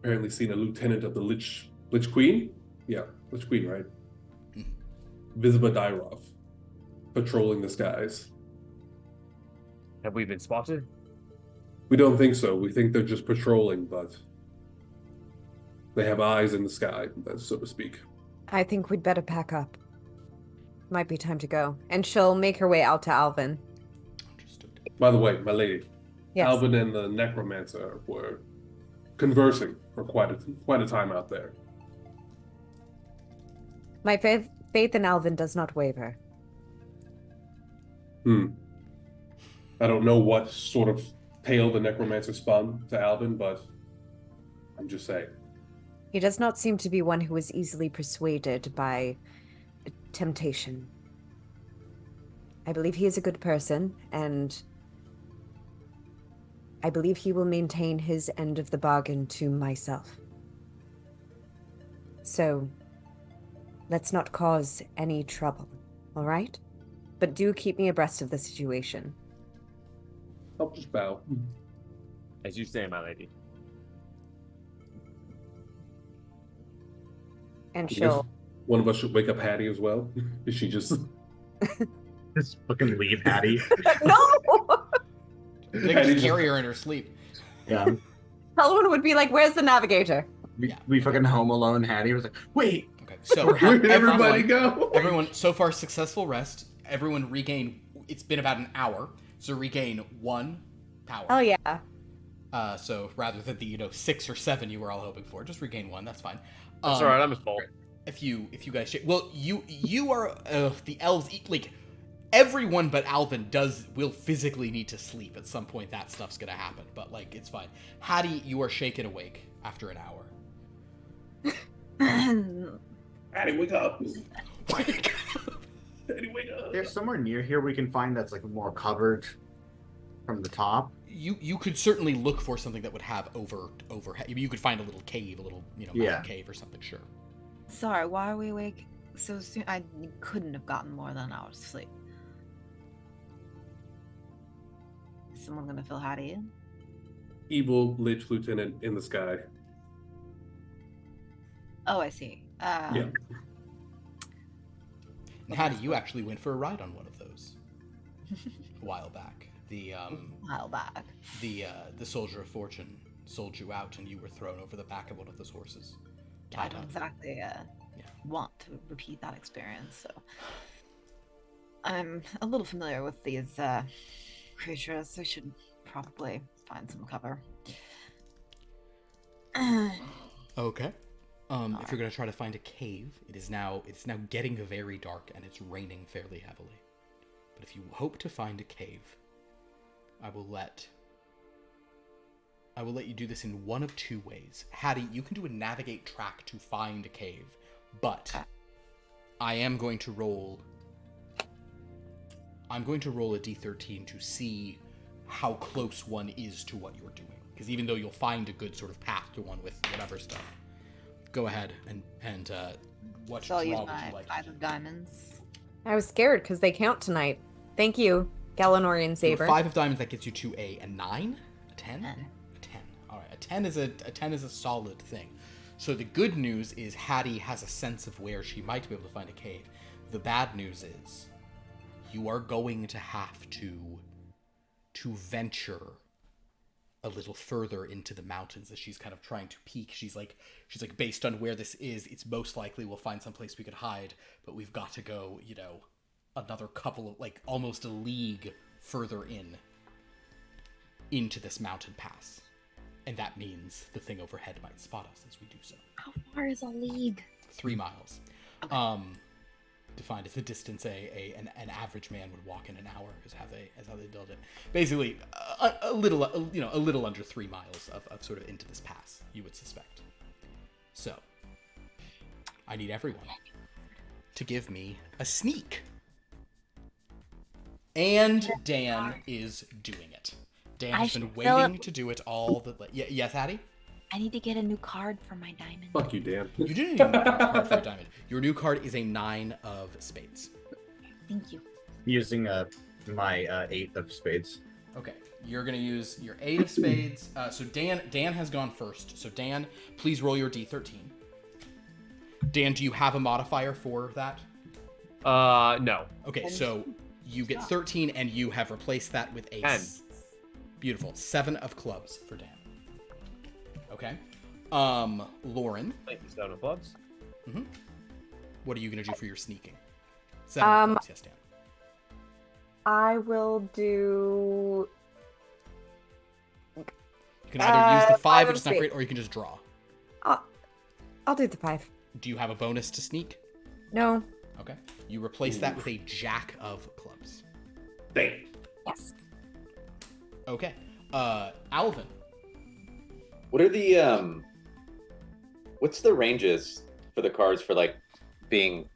apparently seen a lieutenant of the Lich Queen? Yeah, Lich Queen, right? Visiba Dyrov, patrolling the skies. Have we been spotted? We don't think so. We think they're just patrolling, but they have eyes in the sky, so to speak. I think we'd better pack up. Might be time to go. And she'll make her way out to Alvin. Understood. By the way, my lady, Yes. Alvin and the necromancer were conversing for quite a time out there. My faith in Alvin does not waver. I don't know what sort of tale the necromancer spun to Alvin, but I'm just saying. He does not seem to be one who is easily persuaded by temptation. I believe he is a good person, and I believe he will maintain his end of the bargain to myself. So, let's not cause any trouble, all right? But do keep me abreast of the situation. I'll just bow. As you say, my lady. And I guess she'll... one of us should wake up Hattie as well. Is she just... Just fucking leave Hattie. No! They can just carry her in her sleep. Yeah. Someone would be like, where's the navigator? We fucking Home Alone Hattie was like, wait. Okay, so Where did everybody go? Everyone, so far, successful rest. Everyone regain. It's been about an hour, so regain 1 power. Oh, yeah. So rather than the 6 or 7 you were all hoping for, just regain 1. That's fine. That's all right. I'm his fault. If you guys, well, you are the elves. Like everyone but Alvin will physically need to sleep at some point. That stuff's gonna happen, but like it's fine. Hattie, you are shaken awake after an hour. Hattie, wake up. Wake up. Hattie, wake up. There's somewhere near here we can find that's like more covered from the top. You could certainly look for something that would have overhead. You could find a little cave, a little mountain cave or something. Sure. Sorry, why are we awake so soon? I couldn't have gotten more than an hour's sleep. Is someone gonna fill Hattie in? Evil Lich Lieutenant in the sky. Oh, I see. Yeah. And Hattie, you actually went for a ride on one of those a while back. The Soldier of Fortune sold you out, and you were thrown over the back of one of those horses. I don't exactly want to repeat that experience, so I'm a little familiar with these creatures. So I should probably find some cover. Okay. If you're gonna try to find a cave, it's now getting very dark and it's raining fairly heavily. But if you hope to find a cave, I will let you do this in one of 2 ways. Hattie, you can do a navigate track to find a cave, but I am going to roll a D13 to see how close one is to what you're doing. Because even though you'll find a good sort of path to one with whatever stuff, go ahead and what So I'll use draw would my you like 5 to of do? diamonds. I was scared because they count tonight. Thank you, Galanorian Saber. 5 of diamonds, that gets you to a 9? A 10? 10. A 10. Alright, a 10 is a solid thing. So the good news is Hattie has a sense of where she might be able to find a cave. The bad news is you are going to have to venture a little further into the mountains as she's kind of trying to peek. She's like, based on where this is, it's most likely we'll find some place we could hide, but we've got to go, another couple of, like, almost a league further into this mountain pass. And that means the thing overhead might spot us as we do so. How far is a league? 3 miles. Okay. Defined as the distance an average man would walk in an hour is how they build it. Basically, a little under 3 miles of sort of into this pass, you would suspect. So, I need everyone to give me a sneak. And Dan is doing it. Dan has been waiting to do it all the... Yes, Hattie? I need to get a new card for my diamond. Fuck you, Dan. You didn't need a new card for your diamond. Your new card is a 9 of spades. Thank you. Using my 8 of spades. Okay, you're gonna use your 8 of spades. So Dan has gone first. So Dan, please roll your d13. Dan, do you have a modifier for that? No. Okay, so you get 13, and you have replaced that with a 10. Beautiful 7 of clubs for Dan. Okay, Lauren, Thank you, 7 of clubs. what are you gonna do for your sneaking? 7 of clubs, yes, Dan. I will do. You can either use the 5, five which of is not great, or you can just draw. I'll do the 5. Do you have a bonus to sneak? No. Okay. You replace that with a jack of clubs. Dang. Yes. Okay. Alvin. What are the what's the ranges for the cards for like being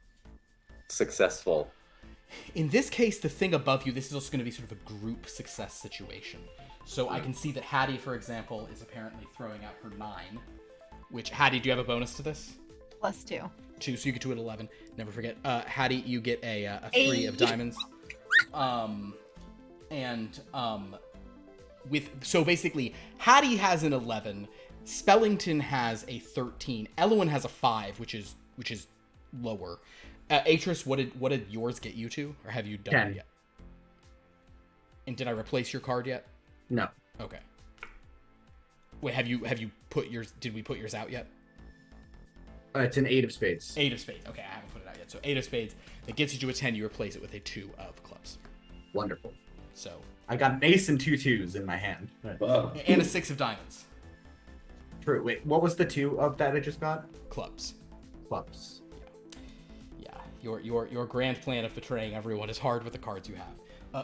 successful? In this case, the thing above you, this is also going to be sort of a group success situation. So I can see that Hattie, for example, is apparently throwing out her 9. Which, Hattie, do you have a bonus to this? +2. 2, so you get to it 11. Never forget. Hattie, you get a 3 of diamonds. So basically, Hattie has an 11. Spellington has a 13. Elwyn has a 5, which is lower. Atris, what did yours get you to, or have you done 10. it yet? And did I replace your card yet? No. Okay. Wait, have you put yours? Did we put yours out yet? It's an 8 of spades. 8 of spades. Okay, I haven't put it out yet. So 8 of spades. That gets you to a 10. You replace it with a 2 of clubs. Wonderful. So. I got an ace and 2 2s in my hand. Fuck. And a 6 of diamonds. True. Wait, what was the 2 of that I just got? Clubs. Clubs. Yeah. Your grand plan of betraying everyone is hard with the cards you have.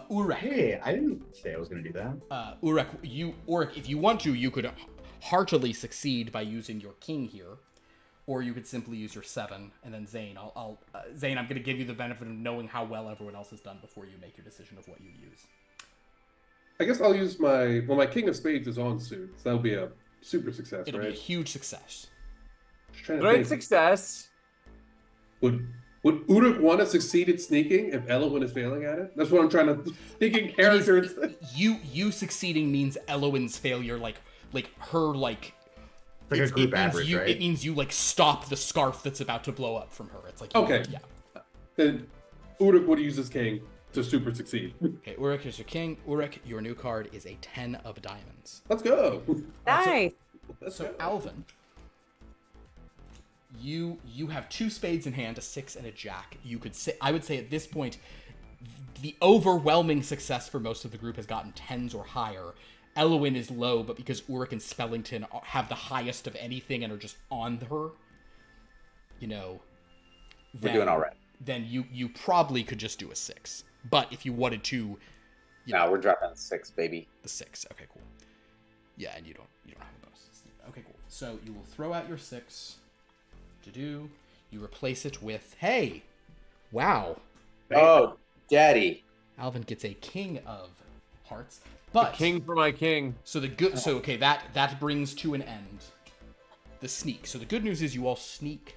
Urrek. Hey, I didn't say I was going to do that. Urrek, if you want to, you could heartily succeed by using your king here. Or you could simply use your 7, and then Zane. Zane, I'm going to give you the benefit of knowing how well everyone else has done before you make your decision of what you use. I guess I'll use my King of Spades is on soon, so that'll be a super success, It'll right? be a huge success. Just trying to Great think. success. Would Urrek want to succeed at sneaking if Elwyn is failing at it? That's what I'm trying to sneaking characters. You succeeding means Elowyn's failure, like her Like a group average, right? It means you like stop the scarf that's about to blow up from her. It's like Okay. yeah. Then Urrek would use his king to super succeed. Okay, Urrek is your king. Urrek, your new card is a 10 of diamonds. Let's go. Nice. So Alvin, you have 2 spades in hand, a 6 and a jack. I would say at this point, the overwhelming success for most of the group has gotten 10s or higher. Elwyn is low, but because Urrek and Spellington have the highest of anything and are just on her, We're doing all right. Then you probably could just do a 6. But if you wanted to, No, we're dropping 6, baby. the 6. Okay, cool. Yeah, and you don't have a bonus. Okay, cool. So you will throw out your 6. You replace it with, hey, wow. Oh, daddy. Alvin gets a king of hearts. But King for my king. So okay, that brings to an end the sneak. So the good news is you all sneak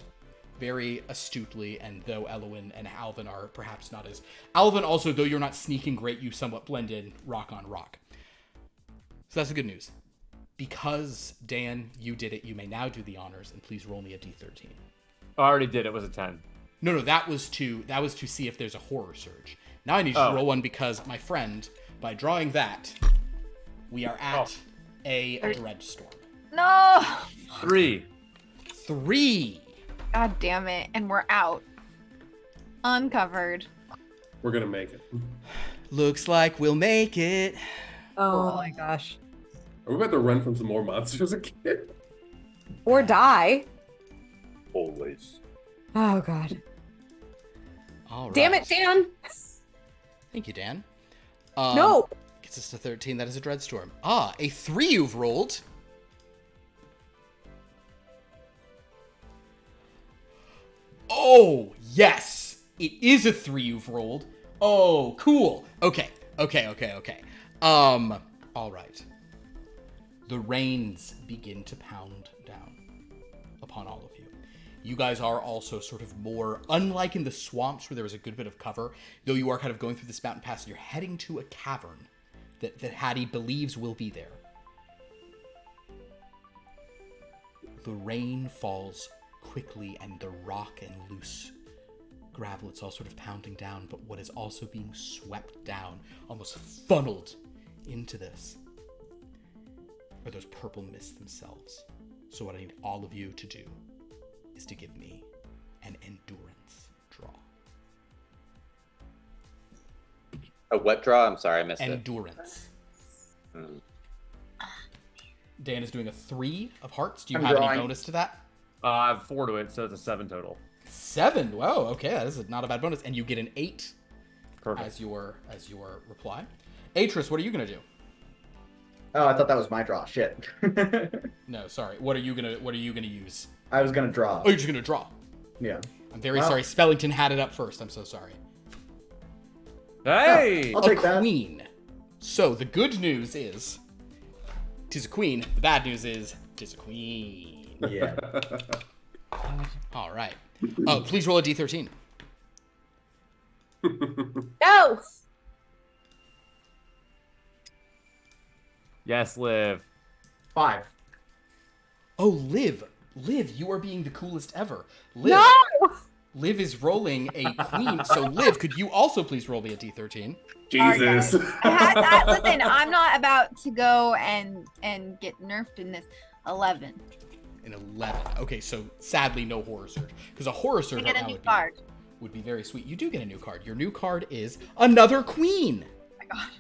very astutely, and though Elwyn and Alvin are perhaps not as... Alvin also, though you're not sneaking great, you somewhat blend in rock on rock. So that's the good news. Because, Dan, you did it, you may now do the honors, and please roll me a d13. I already did. It was a 10. No, that was to see if there's a horror surge. Now I need you to roll one because, my friend, by drawing that, we are at a dreadstorm. No! 3. 3. God damn it. And we're out. Uncovered. We're gonna make it. Looks like we'll make it. Oh my gosh. Are we about to run from some more monsters again? Or die. Always. Oh god. All right. Damn it, Dan. Thank you, Dan. No. Gets us to 13. That is a dreadstorm. A 3 you've rolled. Oh, yes. It is a 3 you've rolled. Oh, cool. Okay. All right. The rains begin to pound down upon all of you. You guys are also sort of more, unlike in the swamps where there was a good bit of cover, though you are kind of going through this mountain pass and you're heading to a cavern that Hattie believes will be there. The rain falls quickly, and the rock and loose gravel, it's all sort of pounding down, but what is also being swept down, almost funneled into this, are those purple mists themselves. So what I need all of you to do is to give me an endurance draw. A what draw? I'm sorry, I missed it. Endurance. Hmm. Dan is doing a 3 of hearts. Do you I'm have any drawing. bonus to that? I have 4 to it, so it's a 7 total. 7. Whoa, okay, this is not a bad bonus. And you get an 8 Perfect. as your reply. Atris, what are you gonna do? Oh, I thought that was my draw. Shit. No, sorry. What are you gonna use? I was gonna draw. Oh, you're just gonna draw. Yeah. I'm very Wow. sorry. Spellington had it up first. I'm so sorry. Hey! I'll A take that. queen. So the good news is, 'tis a queen. The bad news is, 'tis a queen. Yeah. All right. Oh, please roll a d13. No! Yes, Liv. 5. Oh, Liv, you are being the coolest ever. Liv, No! Liv is rolling a queen. So Liv, could you also please roll me a d13? Jesus. Listen, I'm not about to go and get nerfed in this. 11. An 11. Okay, so sadly no horror surge, because a horror surge I get right a now new card. would be very sweet. You do get a new card. Your new card is another queen. Oh my god.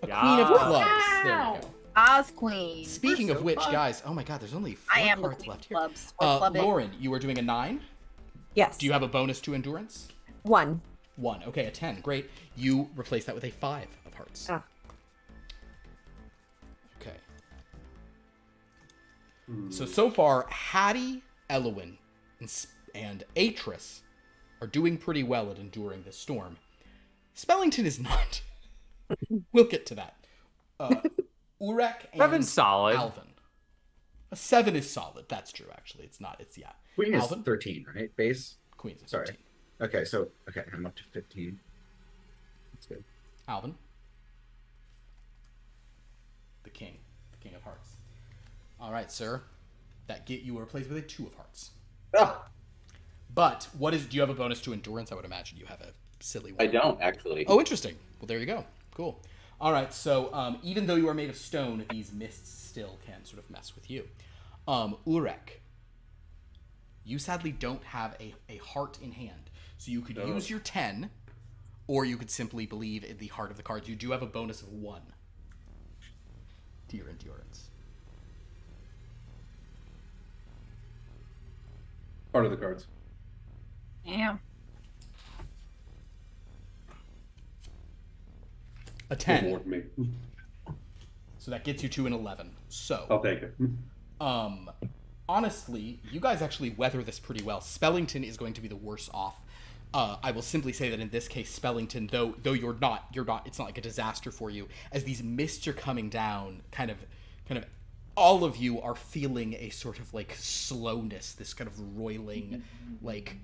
A queen of Yeah. clubs. There we go. Oz Queen. Speaking of so which, fun. guys, oh my god, there's only 4 I am the cards queen left of here. clubs. Or club it. Lauren, you are doing a 9. Yes. Do you have a bonus to endurance? 1. 1. Okay, a 10. Great. You replace that with a 5 of hearts. Ah. Okay. So far, Hattie, Elowin, and Atris are doing pretty well at enduring this storm. Spellington is not. We'll get to that. Urrek and 7's solid. Alvin. A 7 is solid. That's true, actually. It's not. It's, yeah. Queen is Alvin? 13, right? Base? Queen's a Sorry. 13. Okay, I'm up to 15. That's good. Alvin. The king of hearts. All right, sir. That get you replaced with a 2 of hearts. Ah! But do you have a bonus to endurance? I would imagine you have a silly one. I don't actually. Oh, interesting. Well, there you go. Cool. All right, so even though you are made of stone, these mists still can sort of mess with you. Urrek, you sadly don't have a heart in hand. So you could use your 10, or you could simply believe in the heart of the cards. You do have a bonus of 1 to your endurance. Part of the cards. Damn. A 10. Reward me. So that gets you to an 11. So, I'll take it. honestly, you guys actually weather this pretty well. Spellington is going to be the worse off. I will simply say that in this case, Spellington, though you're not, it's not like a disaster for you. As these mists are coming down, kind of, all of you are feeling a sort of like slowness, this kind of roiling, like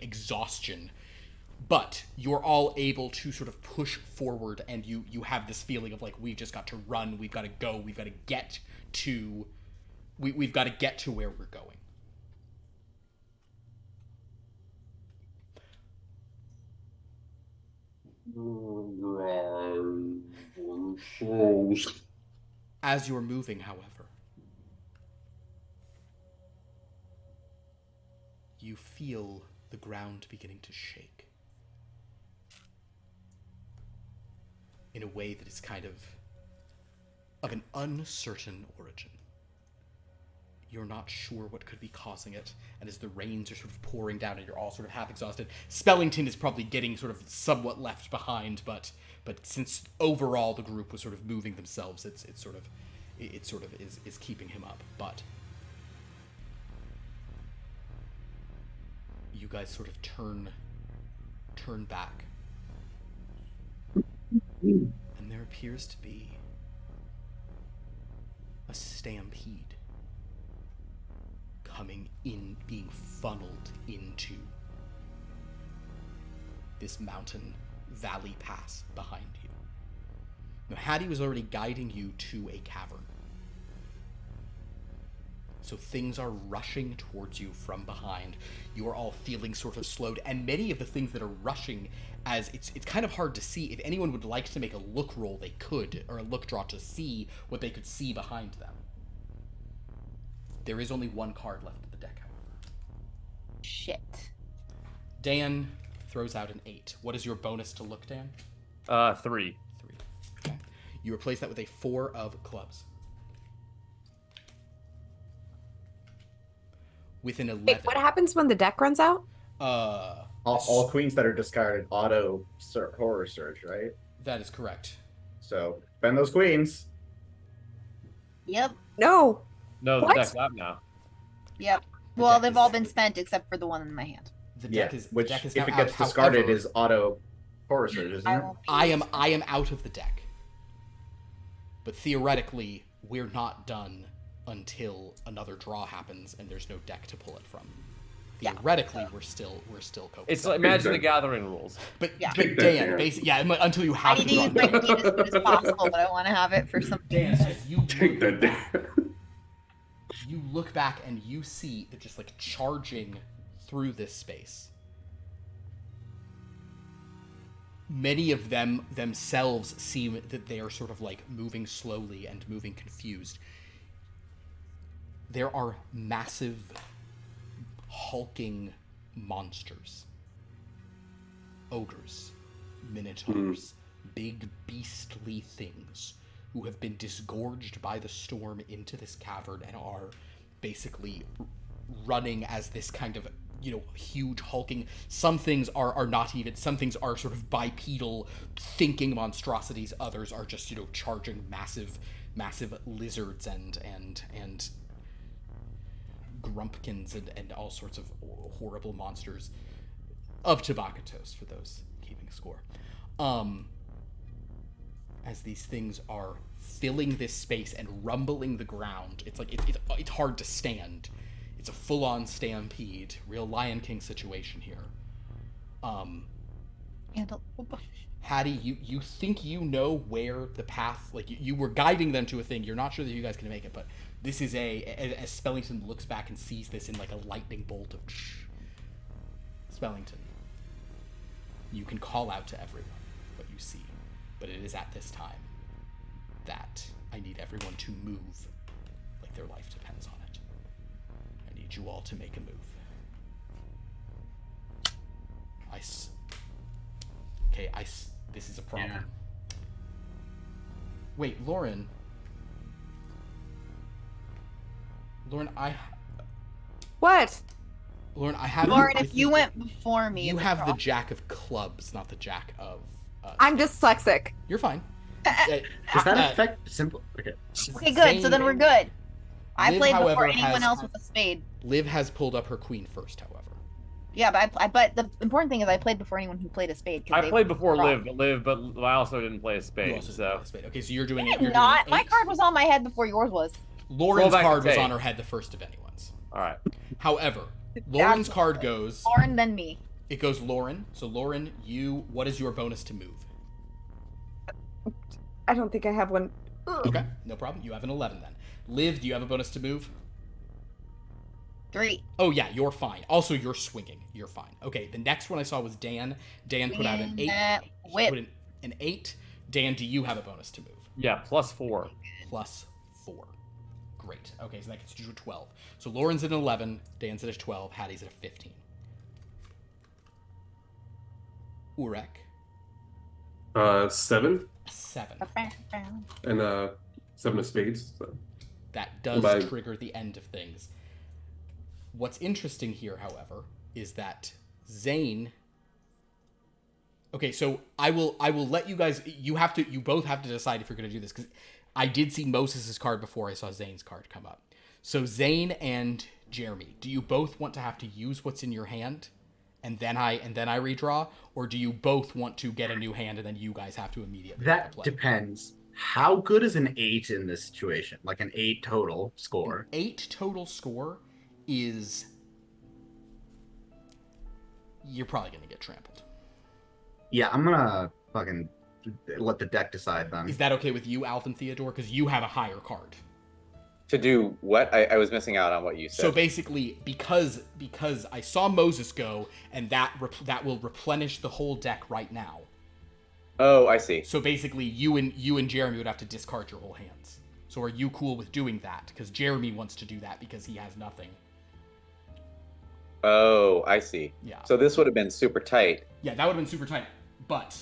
exhaustion. But you're all able to sort of push forward, and you have this feeling of like, we've just got to run, we've got to go, we've got to get to, we've got to get to where we're going. As you're moving, however, you feel the ground beginning to shake in a way that is kind of an uncertain origin. You're not sure what could be causing it, and as the rains are sort of pouring down and you're all sort of half exhausted, Spellington is probably getting sort of somewhat left behind, but since overall the group was sort of moving themselves, it sort of is keeping him up. But you guys sort of turn back, and there appears to be a stampede being funneled into this mountain valley pass behind you. Now, Hattie was already guiding you to a cavern. So things are rushing towards you from behind. You are all feeling sort of slowed, and many of the things that are rushing, as it's kind of hard to see. If anyone would like to make a look roll, they could, or a look draw to see what they could see behind them. There is only one card left in the deck, however. Shit. Dan throws out an 8. What is your bonus to look, Dan? 3. 3. Okay. You replace that with a 4 of clubs. With an 11. Wait, what happens when the deck runs out? All queens that are discarded auto horror surge, right? That is correct. So spend those queens. Yep. No. No, the What? deck's out now. Yep. The Well, deck they've is- all been spent except for the one in my hand. The Yeah, deck is which the deck is if now it gets out. discarded However, is auto horror surge, isn't I it? won't be I using am out of the deck. But theoretically, we're not done until another draw happens and there's no deck to pull it from. Yeah. Theoretically, we're still copacetic. It's like Magic the Gathering rules. But, Yeah. but Take that, Dan, Dan. basically, yeah, until you I have need to to draw. use my key as soon as possible, but I want to have it for some. Dan, as you Take look that back, down. you look back and you see that just like charging through this space. Many of them themselves seem that they are sort of like moving slowly and moving confused. There are massive, hulking monsters. Ogres, minotaurs, big beastly things who have been disgorged by the storm into this cavern and are basically running as this kind of, huge hulking. Some things are not even, some things are sort of bipedal thinking monstrosities. Others are just, charging massive lizards and grumpkins and all sorts of horrible monsters of Tabakatos, for those keeping score. As these things are filling this space and rumbling the ground, it's like it's hard to stand. It's a full-on stampede, real Lion King situation here. Hattie, you think you know where the path, like you were guiding them to a thing. You're not sure that you guys can make it, but this is as Spellington looks back and sees this in like a lightning bolt of Spellington. You can call out to everyone what you see, but it is at this time that I need everyone to move like their life depends on it. I need you all to make a move. This is a problem. Yeah. Wait, Lauren, What? Lauren, I have. Lauren, if you went before me, you in the have the draw- jack of clubs, not the jack of. I'm dyslexic. You're fine. Does that affect simple? Okay. Okay, good. So then we're good. I Liv, played before however, anyone has- else with a spade. Liv has pulled up her queen first, however. Yeah, but the important thing is I played before anyone who played a spade. 'cause I they played before draw. Liv, but I also didn't play a You spade. also So play spade. Okay, so you're doing I it. did not. My card was on my head before yours was. Lauren's Roll back card the was tape. on her head the first of anyone's. all right. However, Lauren's card goes. Lauren, then me. It goes Lauren. So Lauren, what is your bonus to move? I don't think I have one. Okay, no problem. You have an 11 then. Liv, do you have a bonus to move? 3. Oh yeah, you're fine. Also, you're swinging. You're fine. Okay, the next one I saw was Dan. Dan put out an 8. That He whip. put in an 8. Dan, do you have a bonus to move? Yeah, +4. Plus 4. Great. Okay, so that gets you to a 12. So Lauren's at an 11, Dan's at a 12, Hattie's at a 15. Urrek, 7 a 7. and 7 of spades. So. That does Bye. trigger the end of things. What's interesting here, however, is that Zane. Okay, so I will let you guys. You both have to decide if you're going to do this, because I did see Moses' card before I saw Zane's card come up. So Zane and Jeremy, do you both want to have to use what's in your hand, and then I redraw, or do you both want to get a new hand and then you guys have to immediately That play? depends. How good is an 8 in this situation? Like an 8 total score? 8 total score is. You're probably going to get trampled. Yeah, I'm gonna fucking let the deck decide then. Is that okay with you, Alvin Theodore? Because you have a higher card. To do what? I was missing out on what you said. So basically, because I saw Moses go, and that will replenish the whole deck right now. Oh, I see. So basically, you and Jeremy would have to discard your whole hands. So are you cool with doing that? Because Jeremy wants to do that because he has nothing. Oh, I see. Yeah. So this would have been super tight. Yeah, that would have been super tight. But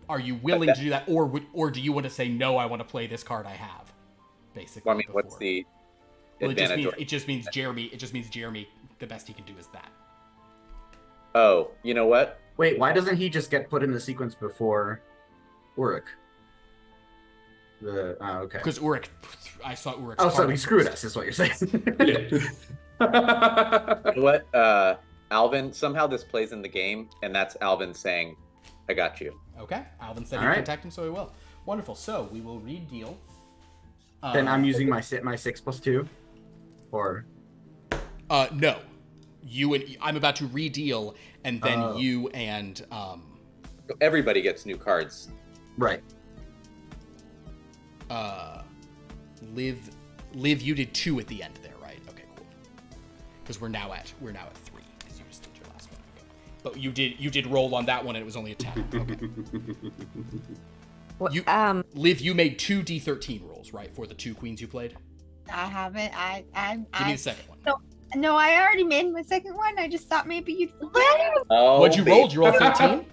are you willing to do that, or do you want to say no? I want to play this card I have. Basically. Well, I mean, what's the advantage? It just means Jeremy. The best he can do is that. Oh, you know what? Wait, why doesn't he just get put in the sequence before Urrek? Okay. Because Urrek, I saw Urrek's Oh, card so he up screwed first. us, is what you're saying. You know what? Alvin, somehow this plays in the game, and that's Alvin saying, I got you. Okay. Alvin said All he'd right. protect him, so he will. Wonderful. So we will read deal. Then I'm using my 6+2, or No. I'm about to redeal, and then you and Everybody gets new cards. right. Liv, you did 2 at the end there, right? Okay, cool. Because we're now at 3. Because you just did your last one. Okay. But you did roll on that one, and it was only a 10. Okay. Liv, you made 2 D13 rolls, right, for the 2 queens you played? I haven't. Give me the second one. No, I already made my second one. I just thought maybe you'd. Oh, What'd you roll? Did you roll 13?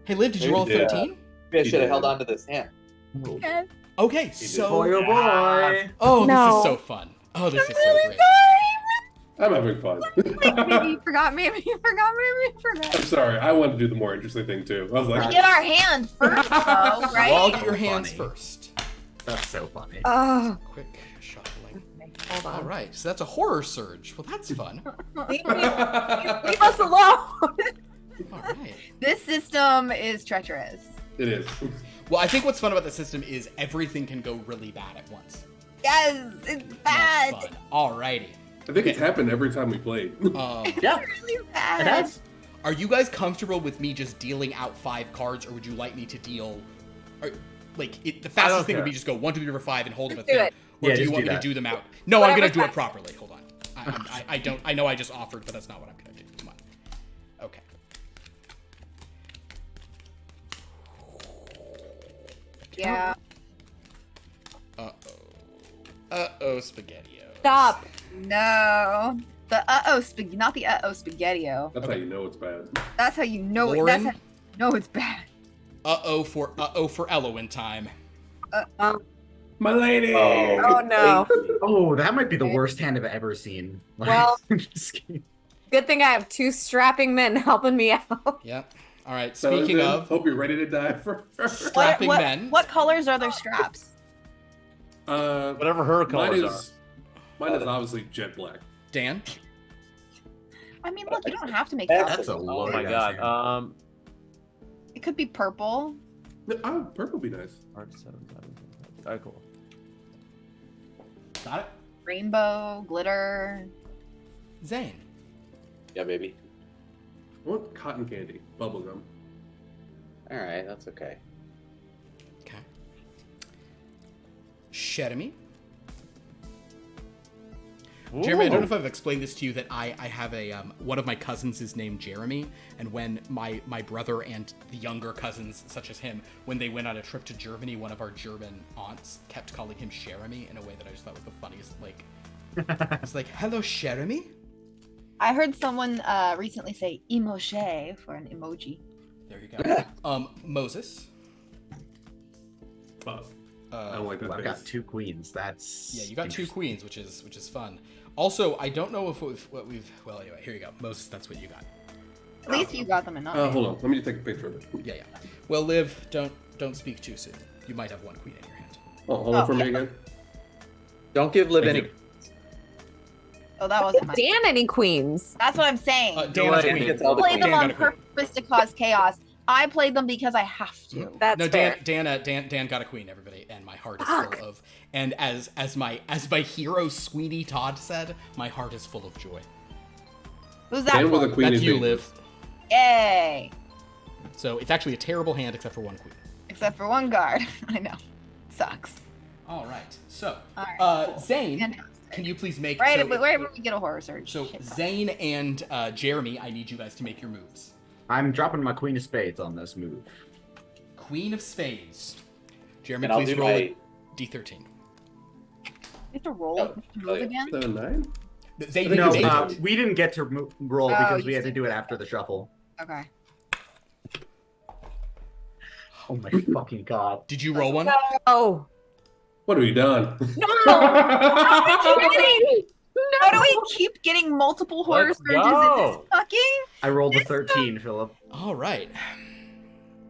Hey, Liv, did you roll 13? Maybe I should have held on to this hand. Yes. Okay, so... Boy, oh boy. Oh, No. this is so fun. Oh, this is so great. I'm having fun. Maybe you forgot. Maybe you forgot. I'm sorry. I wanted to do the more interesting thing too. I was We like, get our hand first, though, right? Well, get your hands Funny. first. That's so funny. Oh, Quick shuffling. hold All on. right, so that's a horror surge. Well, that's fun. Leave us alone. All right. This system is treacherous. it is. Well, I think what's fun about the system is everything can go really bad at once. Yes, it's And bad. that's fun. All righty. I think it's happened every time we played. Yeah, Really it bad. has. Are you guys comfortable with me just dealing out 5 cards, or would you like me to deal... the fastest thing would be care. just go 1, 2, 3, 4, 5 and hold up a Just do thing. it. Or Yeah, do you just want do me that. to do them out? No, I'm Whatever's going to do it fast. properly. Hold on. I know I just offered, but that's not what I'm going to do. Come on. Okay. Yeah. Uh-oh, Spaghetti-O. Stop. No. The not the spaghetti-o. That's how you know it's bad. That's how you know Lauren? That's how you know it's bad. Uh-oh for Elowen time. My lady. Oh no. Oh, that might be the worst hand I've ever seen. Well- Just kidding. Good thing I have 2 strapping men helping me out. Yep. All right, So speaking then, of hope you're ready to die for. strapping men. What colors are their straps? Whatever her colors Mine is obviously jet black. Dan? I mean, look, you don't have to make That's that. a Oh low my ass god. hand. It could be purple. Oh, purple would be nice. Alright, cool. Got it? Rainbow, glitter. Zane. Yeah, baby. I want cotton candy, bubblegum. All right, that's okay. Okay. Jeremy. Jeremy, I don't know if I've explained this to you, that I have a one of my cousins is named Jeremy, and when my brother and the younger cousins, such as him, when they went on a trip to Germany, one of our German aunts kept calling him Jeremy in a way that I just thought was the funniest. It's like, hello, Jeremy. I heard someone recently say emoji for an emoji. There you go. Moses. But I don't like that Ooh, I've face. got 2 queens. That's Yeah, you got 2 queens, which is fun. Also, I don't know if well, anyway, here you go. Moses, that's what you got. At least you got them and not me. Hold on. Let me just take a picture of it. Yeah. Well, Liv, don't speak too soon. You might have 1 queen in your hand. Oh, hold on for me again. Don't give Liv Thank any. you. Oh, that wasn't mine. Dan any queens? That's what I'm saying. Dan has a Dan queen. gets all the I played them Dan on got a queen. purpose to cause chaos. I played them because I have to. That's No, fair. Dan got a queen, everybody, and my heart is Fuck. full of. And as my hero Sweeney Todd said, my heart is full of joy. Who's that Dan with for? a queen That's is you, dangerous. Liv. Yay. So it's actually a terrible hand except for one queen. Except for one guard. I know. Sucks. All right. So, All right, cool. Zane, Fantastic. can you please make... Right, so but where would we get a horror surge? So Shit. Zane and Jeremy, I need you guys to make your moves. I'm dropping my Queen of Spades on this move. Queen of Spades. Jeremy, And I'll please do roll my- a D13. You have to roll Oh, to move oh, yeah. again? 7-9? Zane, No, you made it. we didn't get to roll Oh, because we you had to said do it that. after the shuffle. Okay. Oh my fucking god. Did you roll one? Oh. What have you done? No! How do we keep getting multiple horror Let's surges in this go. fucking? I rolled a 13, Philip. All right.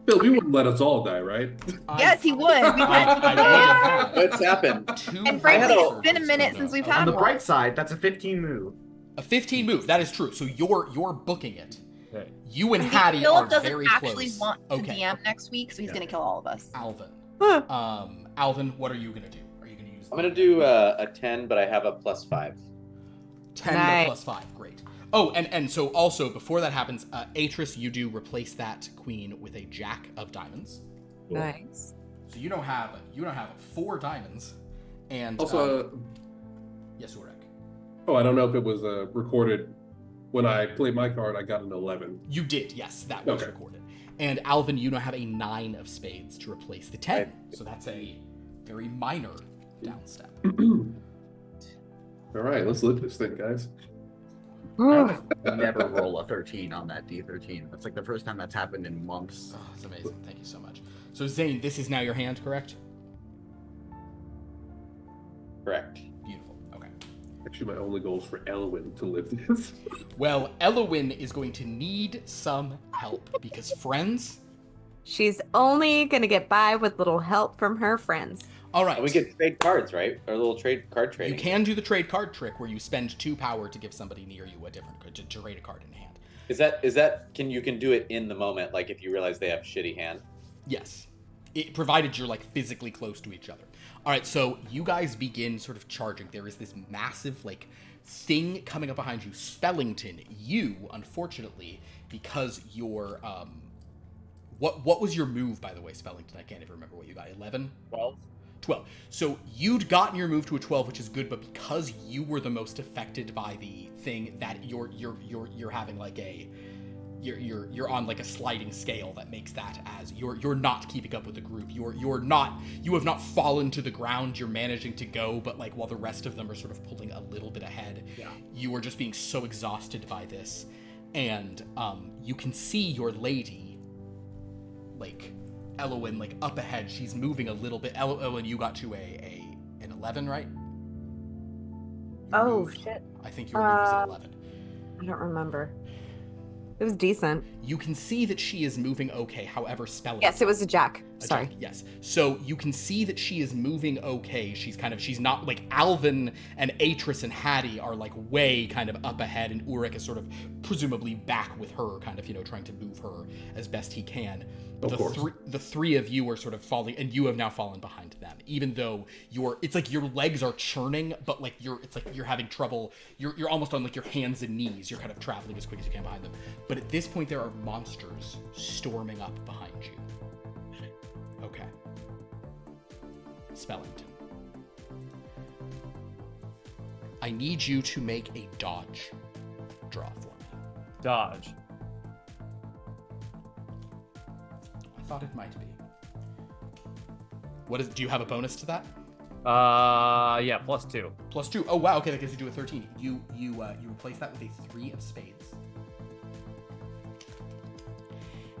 Bill, you wouldn't let us all die, right? Yes, he would. We went I would have What's happened? had two And frankly, horror it's been a surges minute going since on. we've Oh, had On the one. bright side, that's a 15 move. A 15 move. That is true. So you're booking it. Okay. You and Hattie are Philip doesn't very actually close. want to Okay. DM next week, so he's Yeah. gonna kill all of us. Alvin. Alvin, what are you gonna do? Are you gonna use? I'm gonna do a 10, but I have a +5. 10 Nice. plus 5. Great. Oh, and so also before that happens, Atris, you do replace that queen with a jack of diamonds. Nice. So you don't have 4 diamonds, and Also, yes, Urrek. I don't know if it was recorded. When I played my card, I got an 11. You did, yes, that was Okay. recorded. And Alvin, you now have a 9 of spades to replace the 10. Right. So that's a very minor downstep. All right, let's live this thing, guys. Never roll a 13 on that D13. That's like the first time that's happened in months. Oh, that's amazing. Thank you so much. So Zane, this is now your hand, correct? Correct. Beautiful. Okay. Actually, my only goal is for Elwyn to live this. Well, Elowin is going to need some help because friends. She's only gonna get by with little help from her friends. All right. And we get trade cards, right? Our little card You trading. can do the trade card trick where you spend 2 power to give somebody near you a different to trade a card in hand. Is that you can do it in the moment, like if you realize they have shitty hand? Yes. Provided you're like physically close to each other. All right, so you guys begin sort of charging. There is this massive like thing coming up behind you. Spellington, you unfortunately, because you're what was your move, by the way, Spellington? I can't even remember what you got. 11? 12. So you'd gotten your move to a 12, which is good, but because you were the most affected by the thing, that you're having like a you're on like a sliding scale that makes that as you're not keeping up with the group. You have not fallen to the ground. You're managing to go, but like while the rest of them are sort of pulling a little bit ahead, you are just being so exhausted by this, and you can see your lady, like Elowin, like up ahead. She's moving a little bit. Elowin, you got to an 11, right? Your Oh, move- shit. I think your move was an 11. I don't remember. It was decent. You can see that she is moving okay, however, spelling. Yes, it was a jack. A Sorry. jack, yes. So you can see that she is moving okay. She's not like Alvin and Atris and Hattie are like way kind of up ahead, and Urrek is sort of presumably back with her, kind of, trying to move her as best he can. Of course. The three of you are sort of falling, and you have now fallen behind them, even though it's like your legs are churning, but like it's like you're having trouble. You're almost on like your hands and knees. You're kind of traveling as quick as you can behind them. But at this point, there are monsters storming up behind you. Okay. Spellington. I need you to make a dodge draw for me. Dodge. I thought it might be. Do you have a bonus to that? Yeah, +2. +2. Oh wow, okay, that gives you a 13. You replace that with a 3 of spades.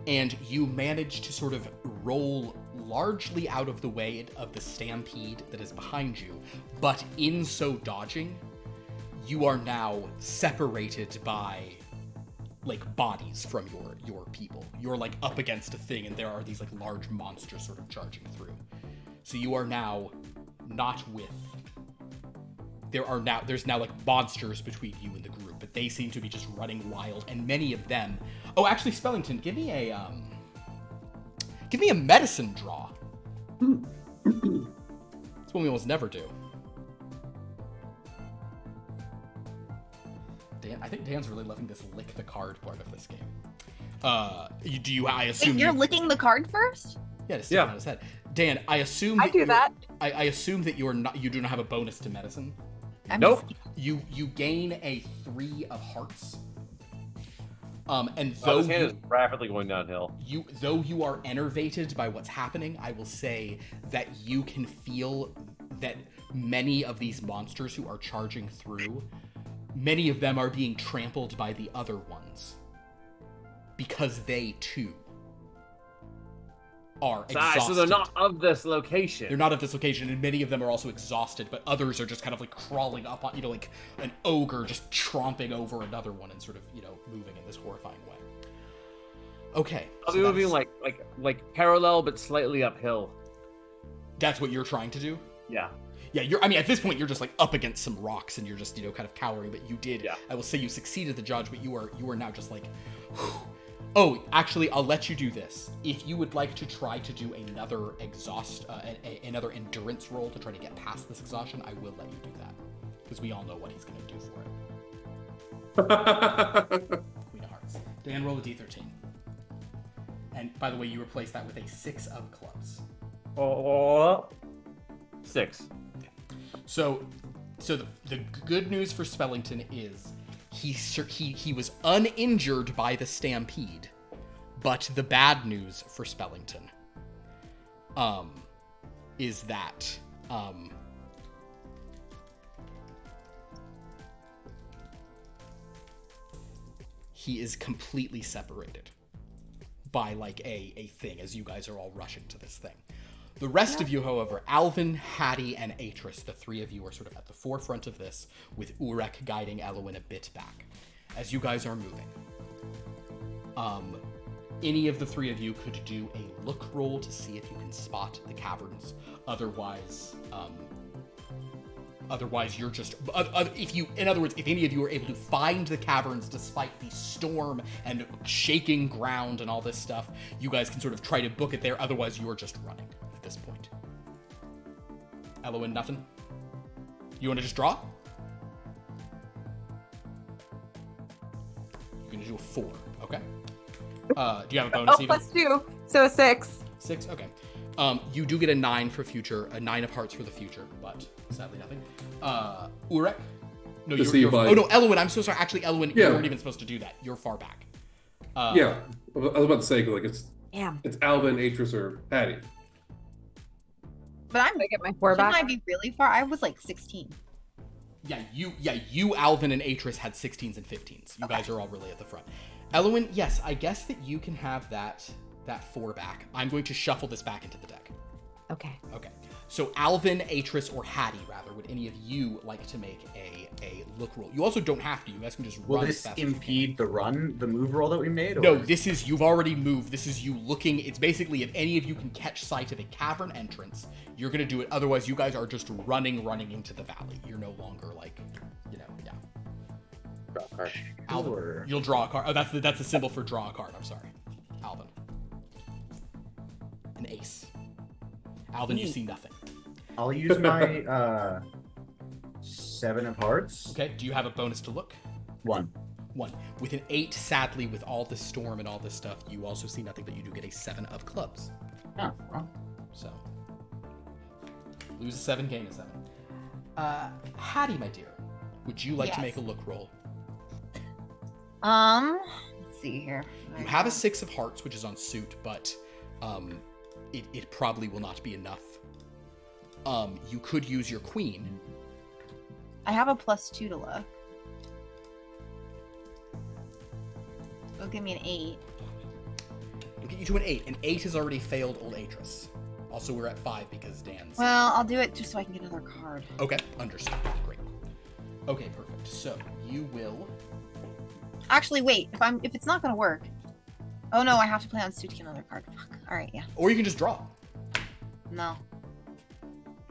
And you manage to sort of roll largely out of the way of the stampede that is behind you, but in so dodging, you are now separated by like bodies from your people. You're like up against a thing, and there are these like large monsters sort of charging through. So you are now not with. There's now like monsters between you and the group, but they seem to be just running wild, and many of them. Oh, actually, Spellington, give me a medicine draw. That's what we almost never do. Dan, I think Dan's really loving this lick the card part of this game. I assume Wait, you're licking the card first? Yeah, to stick it on his head. Dan, I assume I that do you're- that. I assume that you do not have a bonus to medicine. Nope. You gain a 3 of hearts. And Oh, though this hand is rapidly going downhill. though you are enervated by what's happening, I will say that you can feel that many of these monsters who are charging through, many of them are being trampled by the other ones. Because they too are exhausted. So they're not of this location. They're not of this location, and many of them are also exhausted, but others are just kind of like crawling up on, like an ogre just tromping over another one and sort of, moving in this horrifying way. Okay. I'll so be moving that's- like parallel but slightly uphill. That's what you're trying to do? Yeah. Yeah, at this point, you're just like up against some rocks and you're just, kind of cowering, but you did, I will say you succeeded the judge, but you are now just like, whew. Oh, actually, I'll let you do this. If you would like to try to do another another endurance roll to try to get past this exhaustion, I will let you do that. Because we all know what he's going to do for it. Queen of Hearts. Dan, roll a d13. And by the way, you replace that with a 6 of clubs. 6. So the good news for Spellington is he was uninjured by the stampede, but the bad news for Spellington is that he is completely separated by like a thing as you guys are all rushing to this thing. The rest of you, however, Alvin, Hattie, and Atris, the 3 of you are sort of at the forefront of this, with Urrek guiding Elwyn a bit back. As you guys are moving, any of the 3 of you could do a look roll to see if you can spot the caverns. Otherwise, you're just... in other words, if any of you are able to find the caverns despite the storm and shaking ground and all this stuff, you guys can sort of try to book it there. Otherwise, you're just running at this point. Elwyn, nothing? You want to just draw? You're going to do a 4, okay? Do you have a bonus even? +2, so a 6. 6, okay. You do get a 9 for future, a 9 of hearts for the future, but sadly nothing. Urrek? No, oh no, Elwyn, I'm so sorry. Actually, Elwyn, you weren't even supposed to do that. You're far back. Yeah, I was about to say, like, Damn. it's Alvin, Atris, or Patty. But I'm gonna get my 4 Shouldn't back. I be really far? I was like 16. You, Alvin, and Atris had 16s and 15s. You guys are all really at the front. Elwyn, yes, I guess that you can have that 4 back. I'm going to shuffle this back into the deck. Okay. Okay. So Alvin, Atris, or Hattie, rather, would any of you like to make a look roll? You also don't have to. You guys can just Will run this as fast as you can. impede the move roll that we made? Or? No, you've already moved. This is you looking. It's basically if any of you can catch sight of a cavern entrance, you're going to do it. Otherwise, you guys are just running into the valley. You're no longer like, yeah. Draw a card. Alvin, Sure. you'll draw a card. Oh, that's the symbol for draw a card. I'm sorry. Alvin. An ace. Alvin, you see nothing. I'll use my 7 of hearts. Okay, do you have a bonus to look? 1. 1. With an 8, sadly, with all this storm and all this stuff, you also see nothing, but you do get a 7 of clubs. Oh, well. So, lose a 7, gain a 7. Hattie, my dear, would you like to Yes. make a look roll? Let's see here. You have a 6 of hearts, which is on suit, but it probably will not be enough. You could use your queen. I have a +2 to look. It'll give me an 8. It'll get you to an 8. An 8 has already failed old Atris. Also, we're at 5 because Dan's... Well, I'll do it just so I can get another card. Okay, understood. Great. Okay, perfect. So, you will... Actually, wait. If it's not gonna work. Oh no, I have to play on suit to get another card. Fuck. All right, yeah. Or you can just draw. No.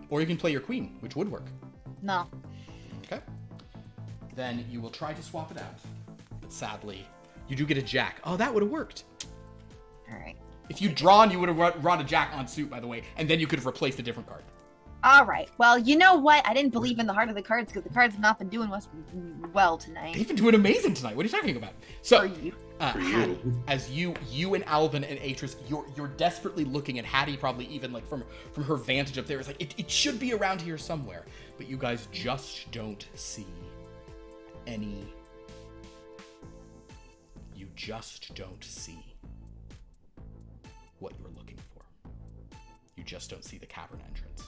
Or you can play your queen, which would work. No. Okay. Then you will try to swap it out. But sadly, you do get a jack. Oh, that would have worked. All right. If you'd drawn, you would have run a jack on suit, by the way, and then you could have replaced a different card. All right. Well, you know what? I didn't believe in the heart of the cards because the cards have not been doing us well tonight. They've been doing amazing tonight. What are you talking about? So, For you. Hattie, as you and Alvin and Atris, you're desperately looking at Hattie, probably even like from her vantage up there. It's like it should be around here somewhere, but you guys just don't see any. You just don't see what you're looking for. You just don't see the cavern entrance.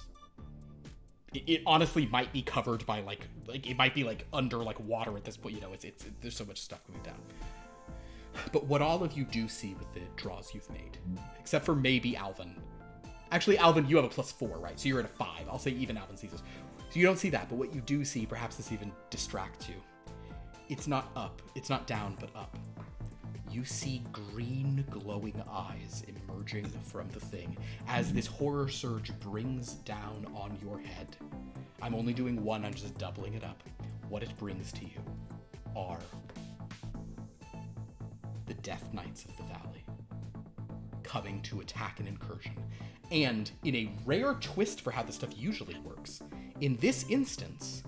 It honestly might be covered by like it might be like under like water at this point. You know, it's there's so much stuff going down. But what all of you do see with the draws you've made, except for maybe Alvin. Actually, Alvin, you have a +4, right? So you're at a 5. I'll say even Alvin sees this. So you don't see that, but what you do see, perhaps this even distracts you. It's not up. It's not down, but up. You see green glowing eyes emerging from the thing as this horror surge brings down on your head. I'm only doing one, I'm just doubling it up. What it brings to you are the Death Knights of the Valley coming to attack an incursion. And in a rare twist for how this stuff usually works, in this instance,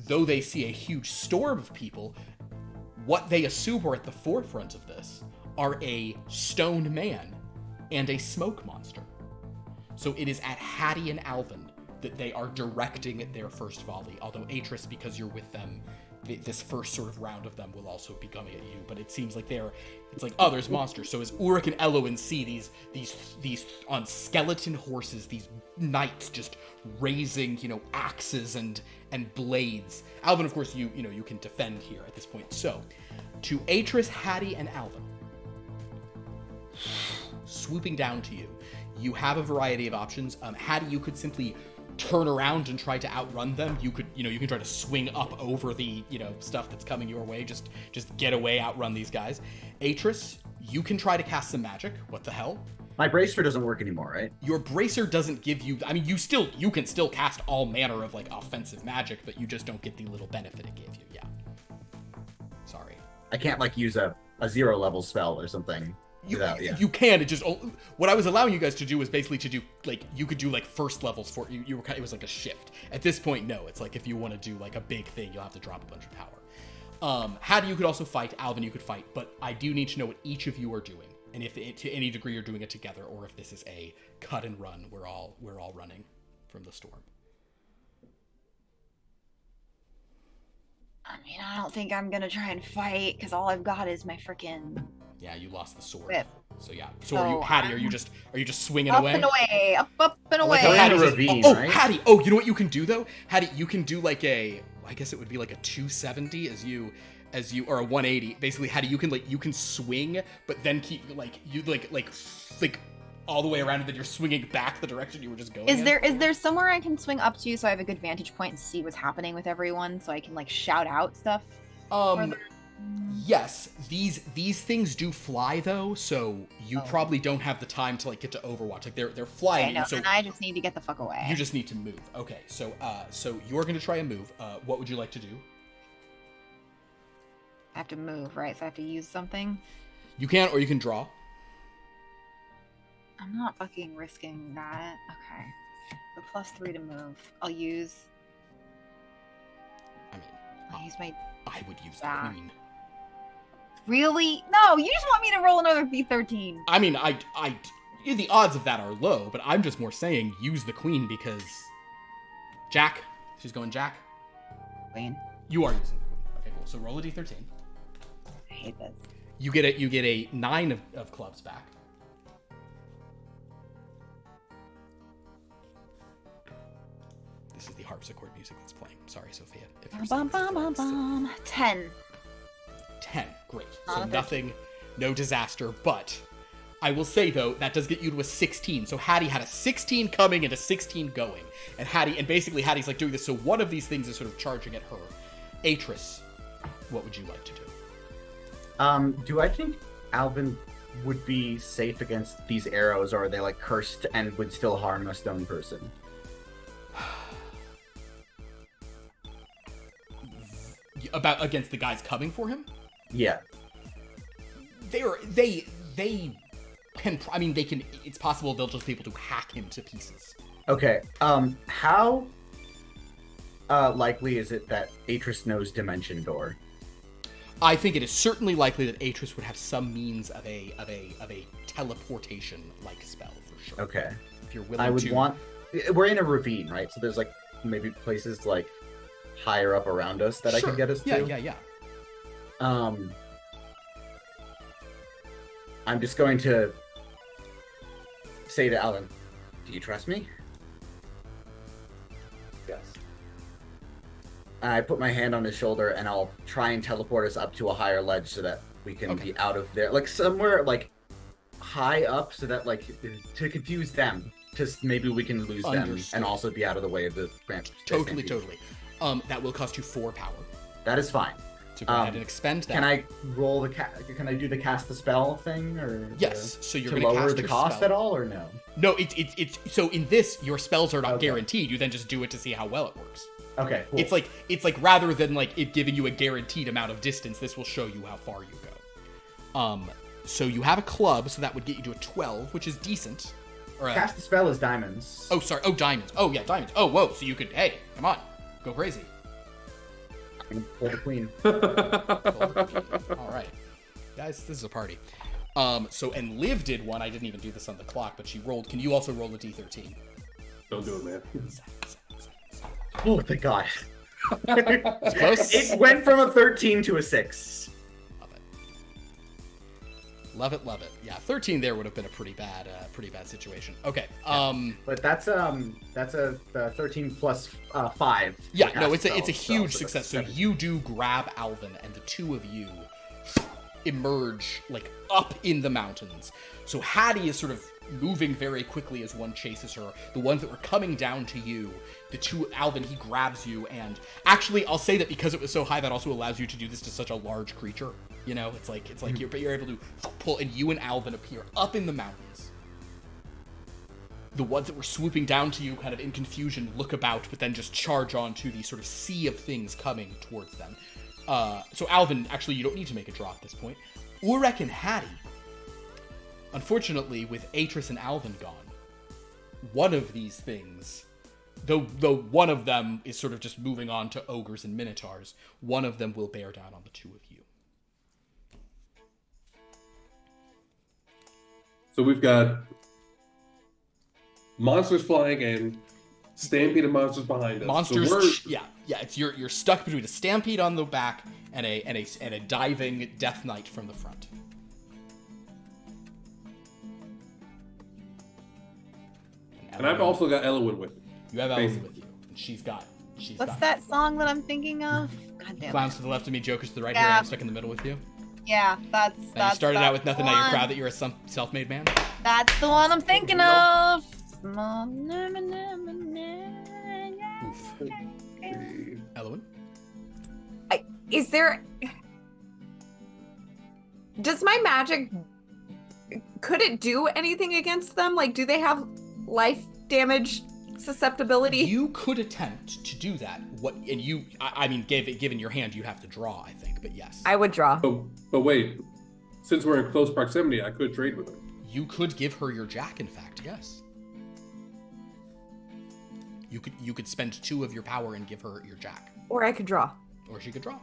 though they see a huge storm of people, what they assume are at the forefront of this are a stone man and a smoke monster. So it is at Hattie and Alvin that they are directing their first volley, although Atris, because you're with them, this first sort of round of them will also be coming at you, but it seems like it's like, oh, there's monsters. So as Urrek and Eloin see these on skeleton horses, these knights just raising, axes and blades. Alvin, of course, you can defend here at this point. So to Atris, Hattie, and Alvin, swooping down to you, you have a variety of options. Hattie, you could simply turn around and try to outrun them. You could, you can try to swing up over the, stuff that's coming your way. Just get away, outrun these guys. Atris, you can try to cast some magic. What the hell? My bracer doesn't work anymore, right? Your bracer doesn't give you, you can still cast all manner of like offensive magic, but you just don't get the little benefit it gave you. Yeah. Sorry. I can't like use a 0 level spell or something. You can. It just, what I was allowing you guys to do was basically to do like, you could do like first levels for you. It was like a shift. At this point, no. It's like if you want to do like a big thing, you'll have to drop a bunch of power. Hattie, you could also fight. Alvin, you could fight. But I do need to know what each of you are doing, and if to any degree you're doing it together, or if this is a cut and run. We're all running from the storm. I don't think I'm gonna try and fight because all I've got is my freaking. Yeah, you lost the sword. Whip. So yeah. So are you, Hattie? Are you just swinging Up away? and away, up and away. Like a ravine, right? Hattie. Oh, you know what you can do though? Hattie, you can do like I guess it would be like a 270 as you or a 180. Basically, Hattie, you can swing, but then keep like all the way around, and then you're swinging back the direction you were just going. Is there somewhere I can swing up to so I have a good vantage point and see what's happening with everyone, so I can like shout out stuff? Yes, these things do fly though, so you probably don't have the time to like get to Overwatch. Like they're flying. Okay, no, so then I just need to get the fuck away. You just need to move. Okay, so you're gonna try a move. What would you like to do? I have to move, right? So I have to use something. You can, or you can draw. I'm not fucking risking that. Okay, the +3 to move. I'll use my. I would use the queen. Really? No, you just want me to roll another B13. The odds of that are low, but I'm just more saying use the queen because Jack. She's going Jack. Queen. You are using the queen. Okay, cool. So roll a D13. I hate this. You get a 9 of clubs back. This is the harpsichord music that's playing. Sorry, Sophia. If you're Bum, bum, bum, bum. 10. 10. Great. So nothing, no disaster, but I will say though, that does get you to a 16. So Hattie had a 16 coming and a 16 going. And basically Hattie's like doing this, so one of these things is sort of charging at her. Atris, what would you like to do? Do I think Alvin would be safe against these arrows, or are they like cursed and would still harm a stone person? Against the guys coming for him? Yeah. They can, it's possible they'll just be able to hack him to pieces. Okay. How likely is it that Atris knows Dimension Door? I think it is certainly likely that Atris would have some means of a teleportation like spell for sure. Okay. If you're willing I would to. want. We're in a ravine, right? So there's like maybe places like higher up around us that I Sure. can get us Yeah, to. yeah. I'm just going to say to Alan, "Do you trust me?" Yes. I put my hand on his shoulder and I'll try and teleport us up to a higher ledge so that we can Okay. be out of there, like somewhere like high up, so that like to confuse them, just maybe we can lose them Understood. and also be out of the way of the ramp. Totally. That will cost you 4 power. That is fine. So go ahead and expend that. Can I roll the Can I do the cast the spell thing, or Yes. So you're to going to lower cast the your cost spell. at all, or no? No, it's so in this your spells are not Okay. guaranteed. You then just do it to see how well it works. Okay, cool. It's like rather than like it giving you a guaranteed amount of distance, this will show you how far you go. So you have a club, so that would get you to a 12, which is decent. Or cast the spell is diamonds. oh, sorry. Oh, diamonds. Oh, yeah, diamonds. Oh, whoa. So you could, hey, come on, go crazy. I'm gonna pull the queen. All right, guys, this is a party. So and Liv did one. I didn't even do this on the clock, but she rolled. Can you also roll a d13? Don't do it, man. Oh, thank God. Close. It went from a 13 to a 6. Love it. Love it. Yeah, 13 there would have been a pretty bad situation. Okay. But that's a 13 plus 5. Yeah, for no, cast it's a spell, huge so success. So that's you do grab Alvin, and the two of you emerge like up in the mountains. So Hattie is sort of moving very quickly as one chases her. The ones that were coming down to you, the two, Alvin, he grabs you, and actually, I'll say that because it was so high, that also allows you to do this to such a large creature. You know, it's like you're able to pull, and you and Alvin appear up in the mountains. The ones that were swooping down to you, kind of in confusion, look about, but then just charge on to the sort of sea of things coming towards them. So Alvin, actually, you don't need to make a draw at this point. Urrek and Hattie, unfortunately, with Atris and Alvin gone, one of these things, though one of them is sort of just moving on to ogres and minotaurs, one of them will bear down on the two of you. So we've got monsters flying in, stampede of monsters behind us. Monsters, So yeah, it's you're stuck between a stampede on the back and a diving death knight from the front. and I've also got Elwyn with me. You have Alvin with you, and she's got What's that song that I'm thinking of? God damn Clowns it. to the left of me, jokers to the right. Yeah. Here I am stuck in the middle with you. Yeah, that's And you started out with nothing. Now you're one. proud that you're a self-made man. That's the one I'm thinking of. Oof. Elwyn? Is there... Does my magic... Could it do anything against them? Like, do they have life damage susceptibility? You could attempt to do that. I mean, given your hand, you'd have to draw, I think, but yes. I would draw. But wait, since we're in close proximity, I could trade with her. You could give her your jack, in fact, yes. You could spend 2 of your power and give her your jack. Or I could draw. Or she could draw.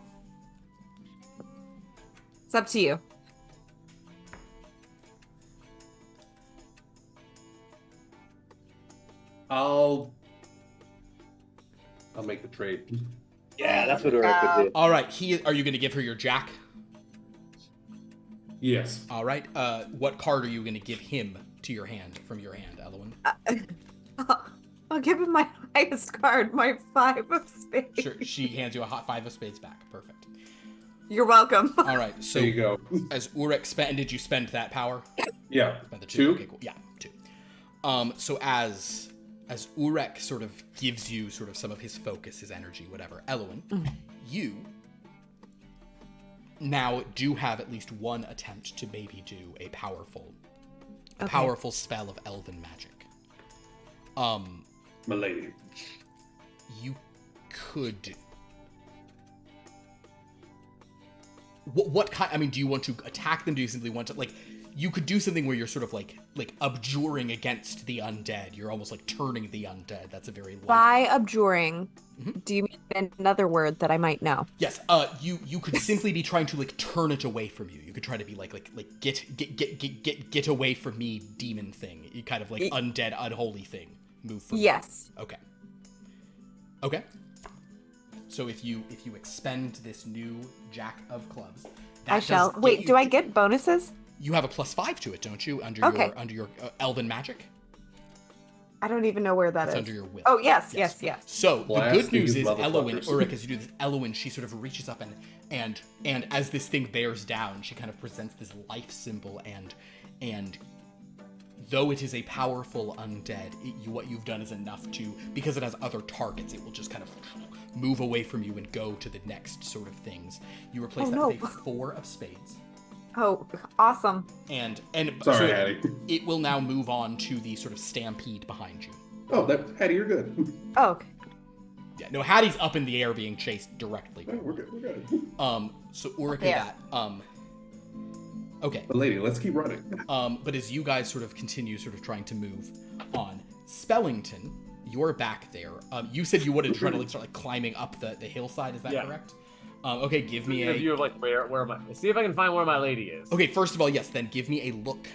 It's up to you. I'll make the trade. Yeah, that's what Urrek would do. All right, are you going to give her your jack? Yes. All right. What card are you going to give him to your hand, from your hand, Elwyn? I'll give him my highest card, my 5 of spades. Sure. She hands you a hot 5 of spades back. Perfect. You're welcome. All right. So There you go. as Urrek spent, did you spend that power? Yeah. Spend the 2. 2? Okay, cool. Yeah, 2. So as Urrek sort of gives you sort of some of his focus, his energy, whatever, Elwyn, you now do have at least one attempt to maybe do a powerful spell of elven magic. Milady. You could. What kind? I mean, do you want to attack them? Do you simply want to you could do something where you're sort of like abjuring against the undead. You're almost like turning the undead. That's a very By abjuring, do you mean another word that I might know? Yes. You could simply be trying to like turn it away from you. You could try to be like get away from me, demon thing. You kind of like undead, unholy thing. Move from Yes. me. Okay. So if you expend this new Jack of Clubs, I shall. Wait, do I get bonuses? You have a +5 to it, don't you? Under your elven magic. I don't even know where that is. It's under your will. Oh yes. So the good news is, motherfuckers. Elowin, Urrek, as you do this, Elowin, she sort of reaches up and as this thing bears down, she kind of presents this life symbol and though it is a powerful undead, what you've done is enough to, because it has other targets, it will just kind of move away from you and go to the next sort of things. You replace that with a 4 of spades. Oh, awesome. And Sorry, so Hattie. it will now move on to the sort of stampede behind you. Oh, Hattie, you're good. Oh, okay. Yeah, no, Hattie's up in the air being chased directly. Oh, we're good. So Urrek and that, okay. But lady, let's keep running. But as you guys sort of continue sort of trying to move on, Spellington, you're back there. You said you wanted to try to like start like climbing up the hillside, is that correct? Okay, give me a view of like where am I? See if I can find where my lady is. Okay, first of all, yes, then give me a look.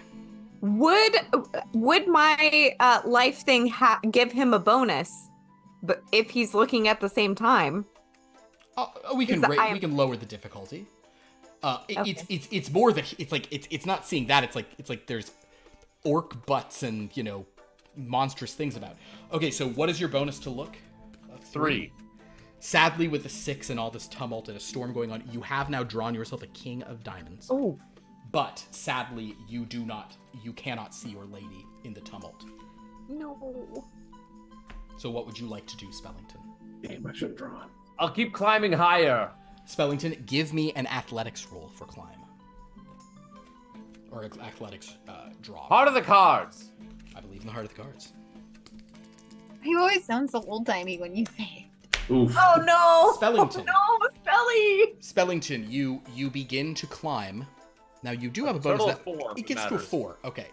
Would my life thing give him a bonus, but if he's looking at the same time? We can lower the difficulty. It's more that it's not seeing that. It's like there's orc butts and monstrous things about. Okay, so what is your bonus to look? 3. Sadly, with the 6 and all this tumult and a storm going on, you have now drawn yourself a king of diamonds. Oh. But sadly, you cannot see your lady in the tumult. No. So what would you like to do, Spellington? Damn, I should have drawn. I'll keep climbing higher. Spellington, give me an athletics roll for climb. Or athletics draw. Heart of the cards. I believe in the heart of the cards. You always sound so old-timey when you say it. Oof. Oh no! Spellington. Oh, no, Spelly! Spellington, you begin to climb. Now you do have a bonus. Total of 4. It gets to a 4. Okay.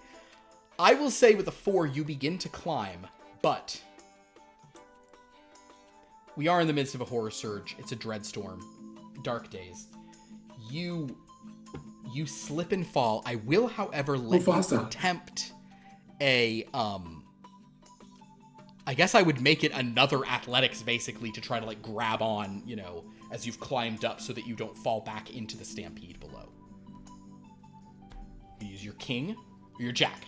I will say with a 4, you begin to climb, but we are in the midst of a horror surge. It's a dread storm. Dark days. You slip and fall. I will, however, let you attempt a I guess I would make it another athletics, basically, to try to, like, grab on, as you've climbed up so that you don't fall back into the stampede below. You use your king or your jack?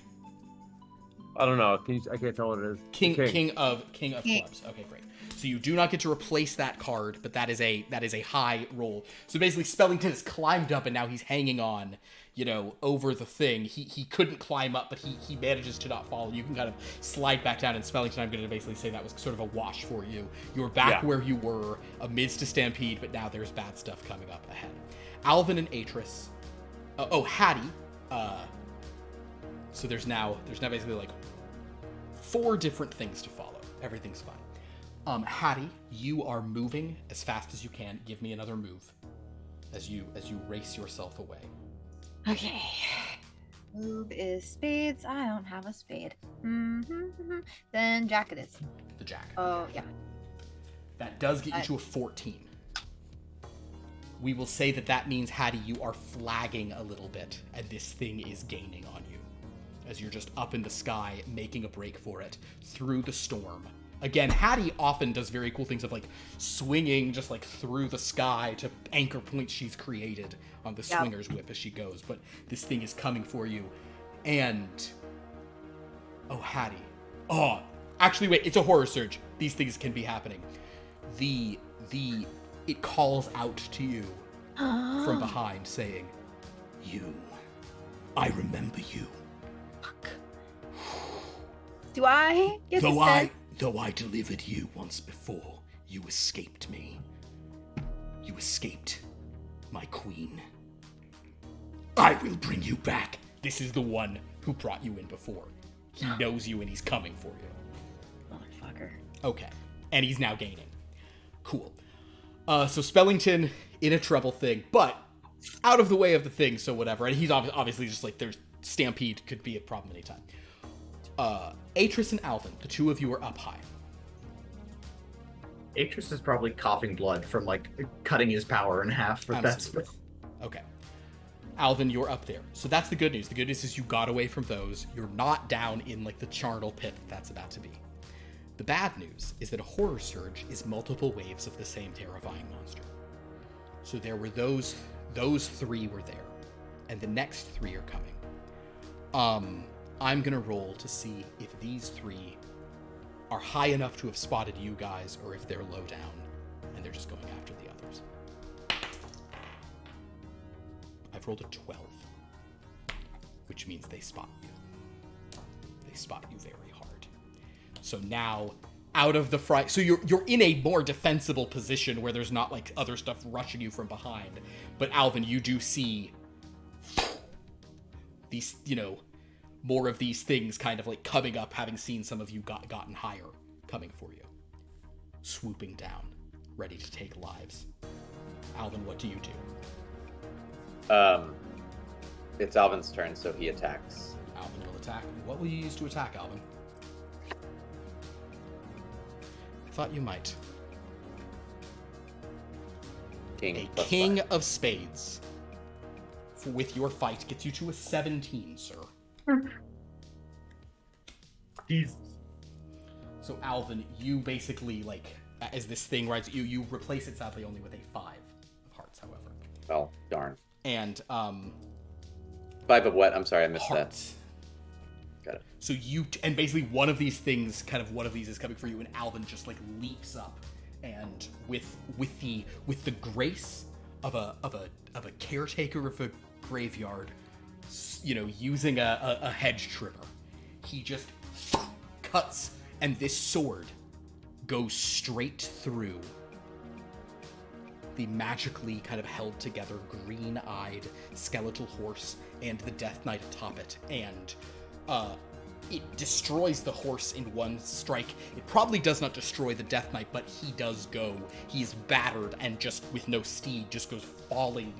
I don't know. I can't tell what it is. King of clubs. Okay, great. So you do not get to replace that card, but that is a high roll. So basically, Spellington has climbed up, and now he's hanging on, over the thing. He couldn't climb up, but he manages to not fall. You can kind of slide back down, and Spellington, I'm going to basically say that was sort of a wash for you. You were back where you were amidst a stampede, but now there's bad stuff coming up ahead. Alvin and Atris. Hattie. So there's now basically like 4 different things to follow. Everything's fine. Hattie, you are moving as fast as you can. Give me another move as you race yourself away. Okay. Move is spades. I don't have a spade. Then jack it is. The jack. Oh, yeah. That does get you to a 14. We will say that means, Hattie, you are flagging a little bit, and this thing is gaining on you. As you're just up in the sky, making a break for it, through the storm. Again, Hattie often does very cool things of, like, swinging just, like, through the sky to anchor points she's created on the swinger's whip as she goes. But this thing is coming for you. And... oh, Hattie. Oh, actually, wait, it's a horror surge. These things can be happening. It calls out to you from behind, saying, I remember you. Fuck. Do I get to say? Though I delivered you once before, you escaped me. You escaped my queen. I will bring you back. This is the one who brought you in before. He knows you and he's coming for you. Motherfucker. Okay. And he's now gaining. Cool. So Spellington in a trouble thing, but out of the way of the thing, so whatever. And he's obviously just like, stampede could be a problem anytime. Atris and Alvin, the two of you are up high. Atris is probably coughing blood from like cutting his power in half, but Absolutely. Okay. Alvin, you're up there. So that's the good news. The good news is you got away from those. You're not down in like the charnel pit that's about to be. The bad news is that a horror surge is multiple waves of the same terrifying monster. So there were those three were there, and the next three are coming. I'm gonna roll to see if these three are high enough to have spotted you guys, or if they're low down and they're just going after the others. I've rolled a 12, which means they spot you. They spot you very hard. So now, out of the front, so you're in a more defensible position where there's not like other stuff rushing you from behind. But Alvin, you do see these, more of these things kind of like coming up, having seen some of you gotten higher, coming for you, swooping down, ready to take lives. Alvin, what do you do? It's Alvin's turn, so he attacks. Alvin will attack. What will you use to attack, Alvin? I thought you might. King. A king of spades. With your fight gets you to a 17, sir. Jesus. So Alvin, you basically as this thing rides at you, you replace it sadly only with a 5 of hearts, however. Well, darn. And 5 of what? I'm sorry, I missed hearts. that. Got it. So and basically one of these things, one of these is coming for you, and Alvin just leaps up, and with the grace of a caretaker of a graveyard, using a hedge trimmer, he just cuts, and this sword goes straight through the magically kind of held together green-eyed skeletal horse and the Death Knight atop it, and it destroys the horse in one strike. It probably does not destroy the Death Knight, but he does go. He's battered and just with no steed just goes falling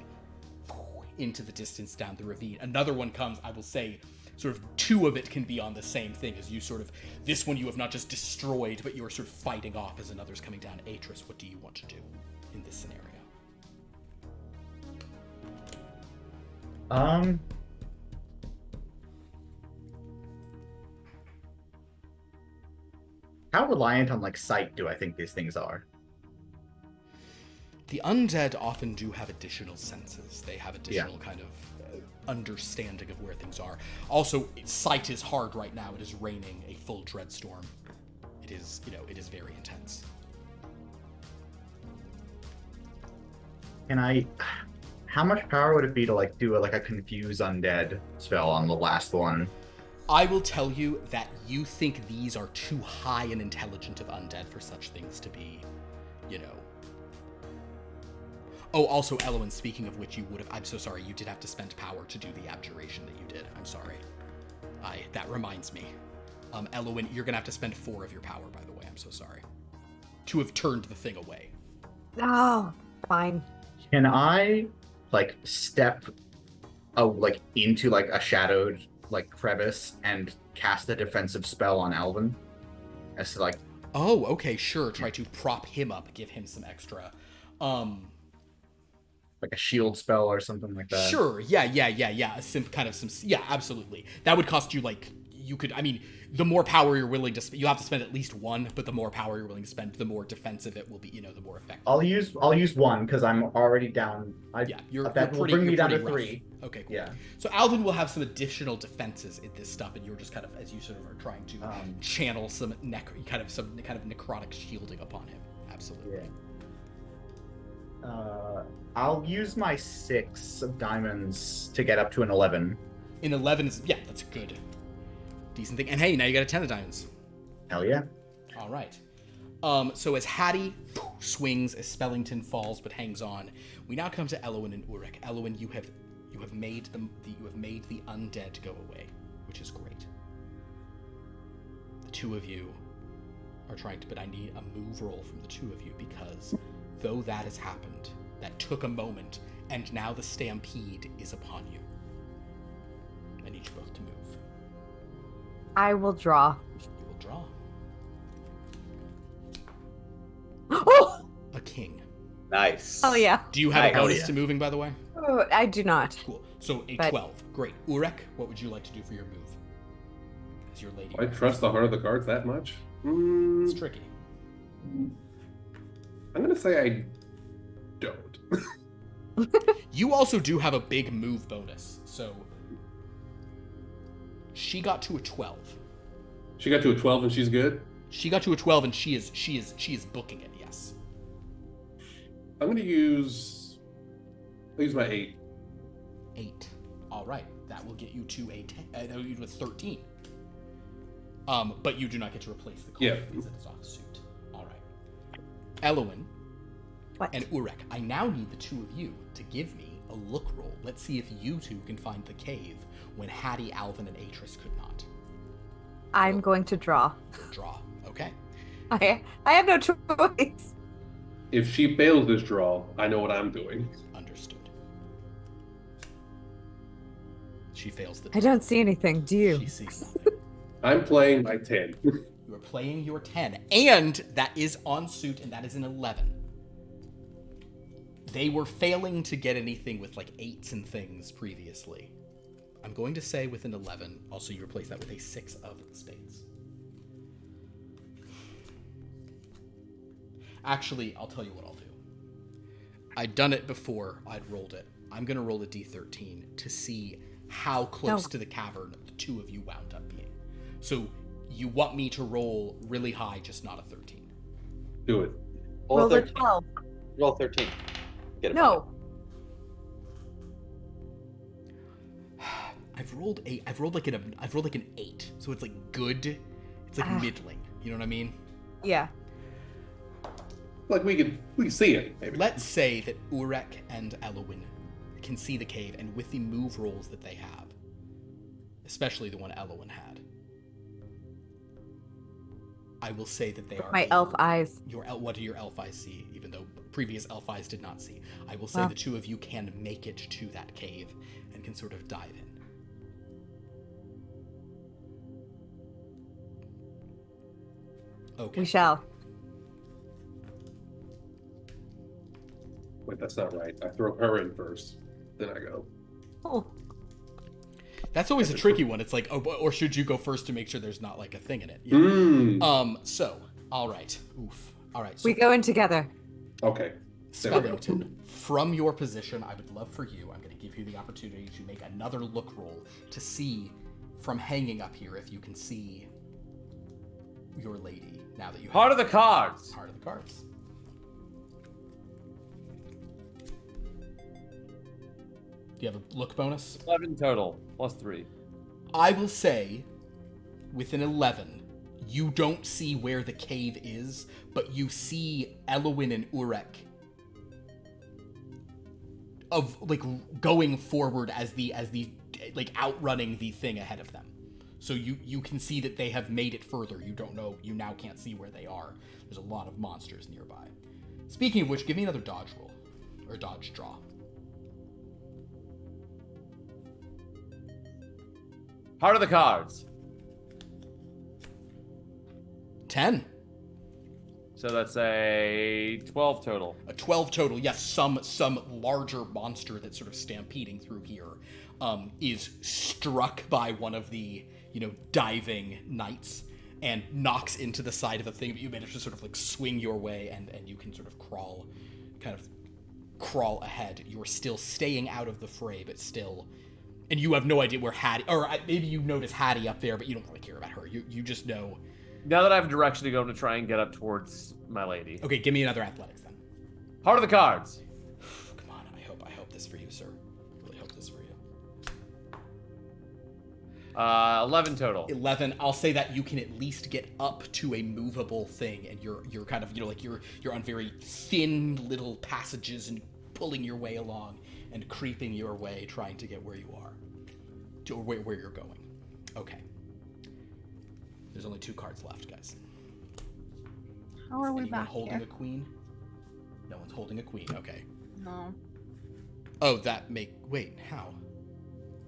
into the distance down the ravine. Another one comes, I will say, sort of 2 of it can be on the same thing as you sort of, this one you have not just destroyed, but you are sort of fighting off as another's coming down. Atris, what do you want to do in this scenario? How reliant on sight do I think these things are? The undead often do have additional senses. They have additional kind of understanding of where things are. Also, sight is hard right now. It is raining a full dreadstorm. It is, it is very intense. How much power would it be to do a confuse undead spell on the last one? I will tell you that you think these are too high and intelligent of undead for such things to be, Oh, also, Elowen, speaking of which, I'm so sorry, you did have to spend power to do the abjuration that you did. I'm sorry. That reminds me. Elowen, you're gonna have to spend 4 of your power, by the way. I'm so sorry. To have turned the thing away. Oh, fine. Can I, step, into, a shadowed, crevice and cast a defensive spell on Alvin? As to, Oh, okay, sure. Try to prop him up, give him some extra, a shield spell or something like that. Sure, yeah. Yeah, absolutely. That would cost you, the more power you're willing to spend, you have to spend at least 1, but the more power you're willing to spend, the more defensive it will be, the more effective. I'll use 1, because I'm already down. That will bring me down to 3. Okay, cool. Yeah. So Alvin will have some additional defenses in this stuff, and you're just kind of, as you sort of are trying to channel some kind of necrotic shielding upon him. Absolutely. Yeah. I'll use my 6 of diamonds to get up to an 11. In 11 is, that's a good, decent thing. And hey, now you got a 10 of diamonds. Hell yeah. All right. So as Hattie swings, as Spellington falls but hangs on, we now come to Elowen and Urrek. Elowen, you have made the undead go away, which is great. The 2 of you are trying to, but I need a move roll from the 2 of you, because though that has happened, that took a moment, and now the stampede is upon you. I need you both to move. I will draw. You will draw. Oh! A king. Nice. Oh yeah. Do you have a Nice. bonus yeah. to moving, by the way? Oh, I do not. Cool. So a But- 12. Great. Urrek, what would you like to do for your move? As your lady. I trust the heart of the cards that much. It's tricky. I'm gonna say I don't. You also do have a big move bonus, so she got to a 12. She got to a 12 and she's good. She got to a 12 and she is booking it, yes. I'm gonna use my 8. 8. All right. That will get you to a 10. That will get you to a 13. But you do not get to replace the card Yeah. because it is off suit. All right. Elowin What? and Urrek, I now need the two of you to give me a look roll. Let's see if you two can find the cave when Hattie, Alvin, and Atris could not. I'm going to draw. Draw. Okay. I have no choice. If she fails this draw, I know what I'm doing. Understood. She fails the I don't see anything. Do you? She sees nothing. I'm playing my 10. You are playing your 10, and that is on suit, and that is an 11. They were failing to get anything with like 8s and things previously. I'm going to say with an 11. Also, you replace that with a 6 of spades. Actually, I'll tell you what I'll do. I'd done it before I'd rolled it. I'm going to roll a d13 to see how close to the cavern the two of you wound up being. So you want me to roll really high, just not a 13. Do it. Roll Roll a 13. 12. Roll 13. Get it. No. I've rolled like an 8, so it's like good. It's like middling. You know what I mean? Yeah. Like we can see it. Maybe. Let's say that Urrek and Elowin can see the cave, and with the move rolls that they have, especially the one Elowin had, I will say that they are My elf eyes. What do your elf eyes see? Even though previous elf eyes did not see, I will say Wow. the two of you can make it to that cave and can sort of dive in. Okay. We shall. Wait, that's not right. I throw her in first, then I go. Oh. That's always a tricky one. It's like, oh, or should you go first to make sure there's not like a thing in it? Yeah. So, all right. Oof. All right. So We go in together. Okay. There we go. Spellington, from your position, I would love for you, I'm going to give you the opportunity to make another look roll to see from hanging up here if you can see your lady now that you have Heart of the cards. Heart of the cards. Do you have a look bonus? 11 total, plus 3. I will say, with an 11, you don't see where the cave is, but you see Elowin and Urrek of like going forward as the like outrunning the thing ahead of them. So you can see that they have made it further. You don't know. You now can't see where they are. There's a lot of monsters nearby. Speaking of which, give me another dodge roll or dodge draw. Heart of the cards. 10. So that's a 12 total. A 12 total. Yes, some larger monster that's sort of stampeding through here is struck by one of the, diving knights and knocks into the side of the thing, but you manage to sort of like swing your way and you can sort of crawl ahead. You're still staying out of the fray, but still, and you have no idea where Hattie, or maybe you notice Hattie up there, but you don't really care about her. You just know. Now that I have a direction to go, I'm going to try and get up towards my lady. Okay, give me another athletics then. Heart of the cards. Come on, I hope this for you, sir. I really hope this for you. 11 total. 11. I'll say that you can at least get up to a movable thing, and you're kind of you're on very thin little passages and pulling your way along and creeping your way, trying to get where you are, to where you're going. Okay. There's only 2 cards left, guys. How are we Anyone back holding here? a queen? No one's holding a queen. Okay. No. Oh, wait, how?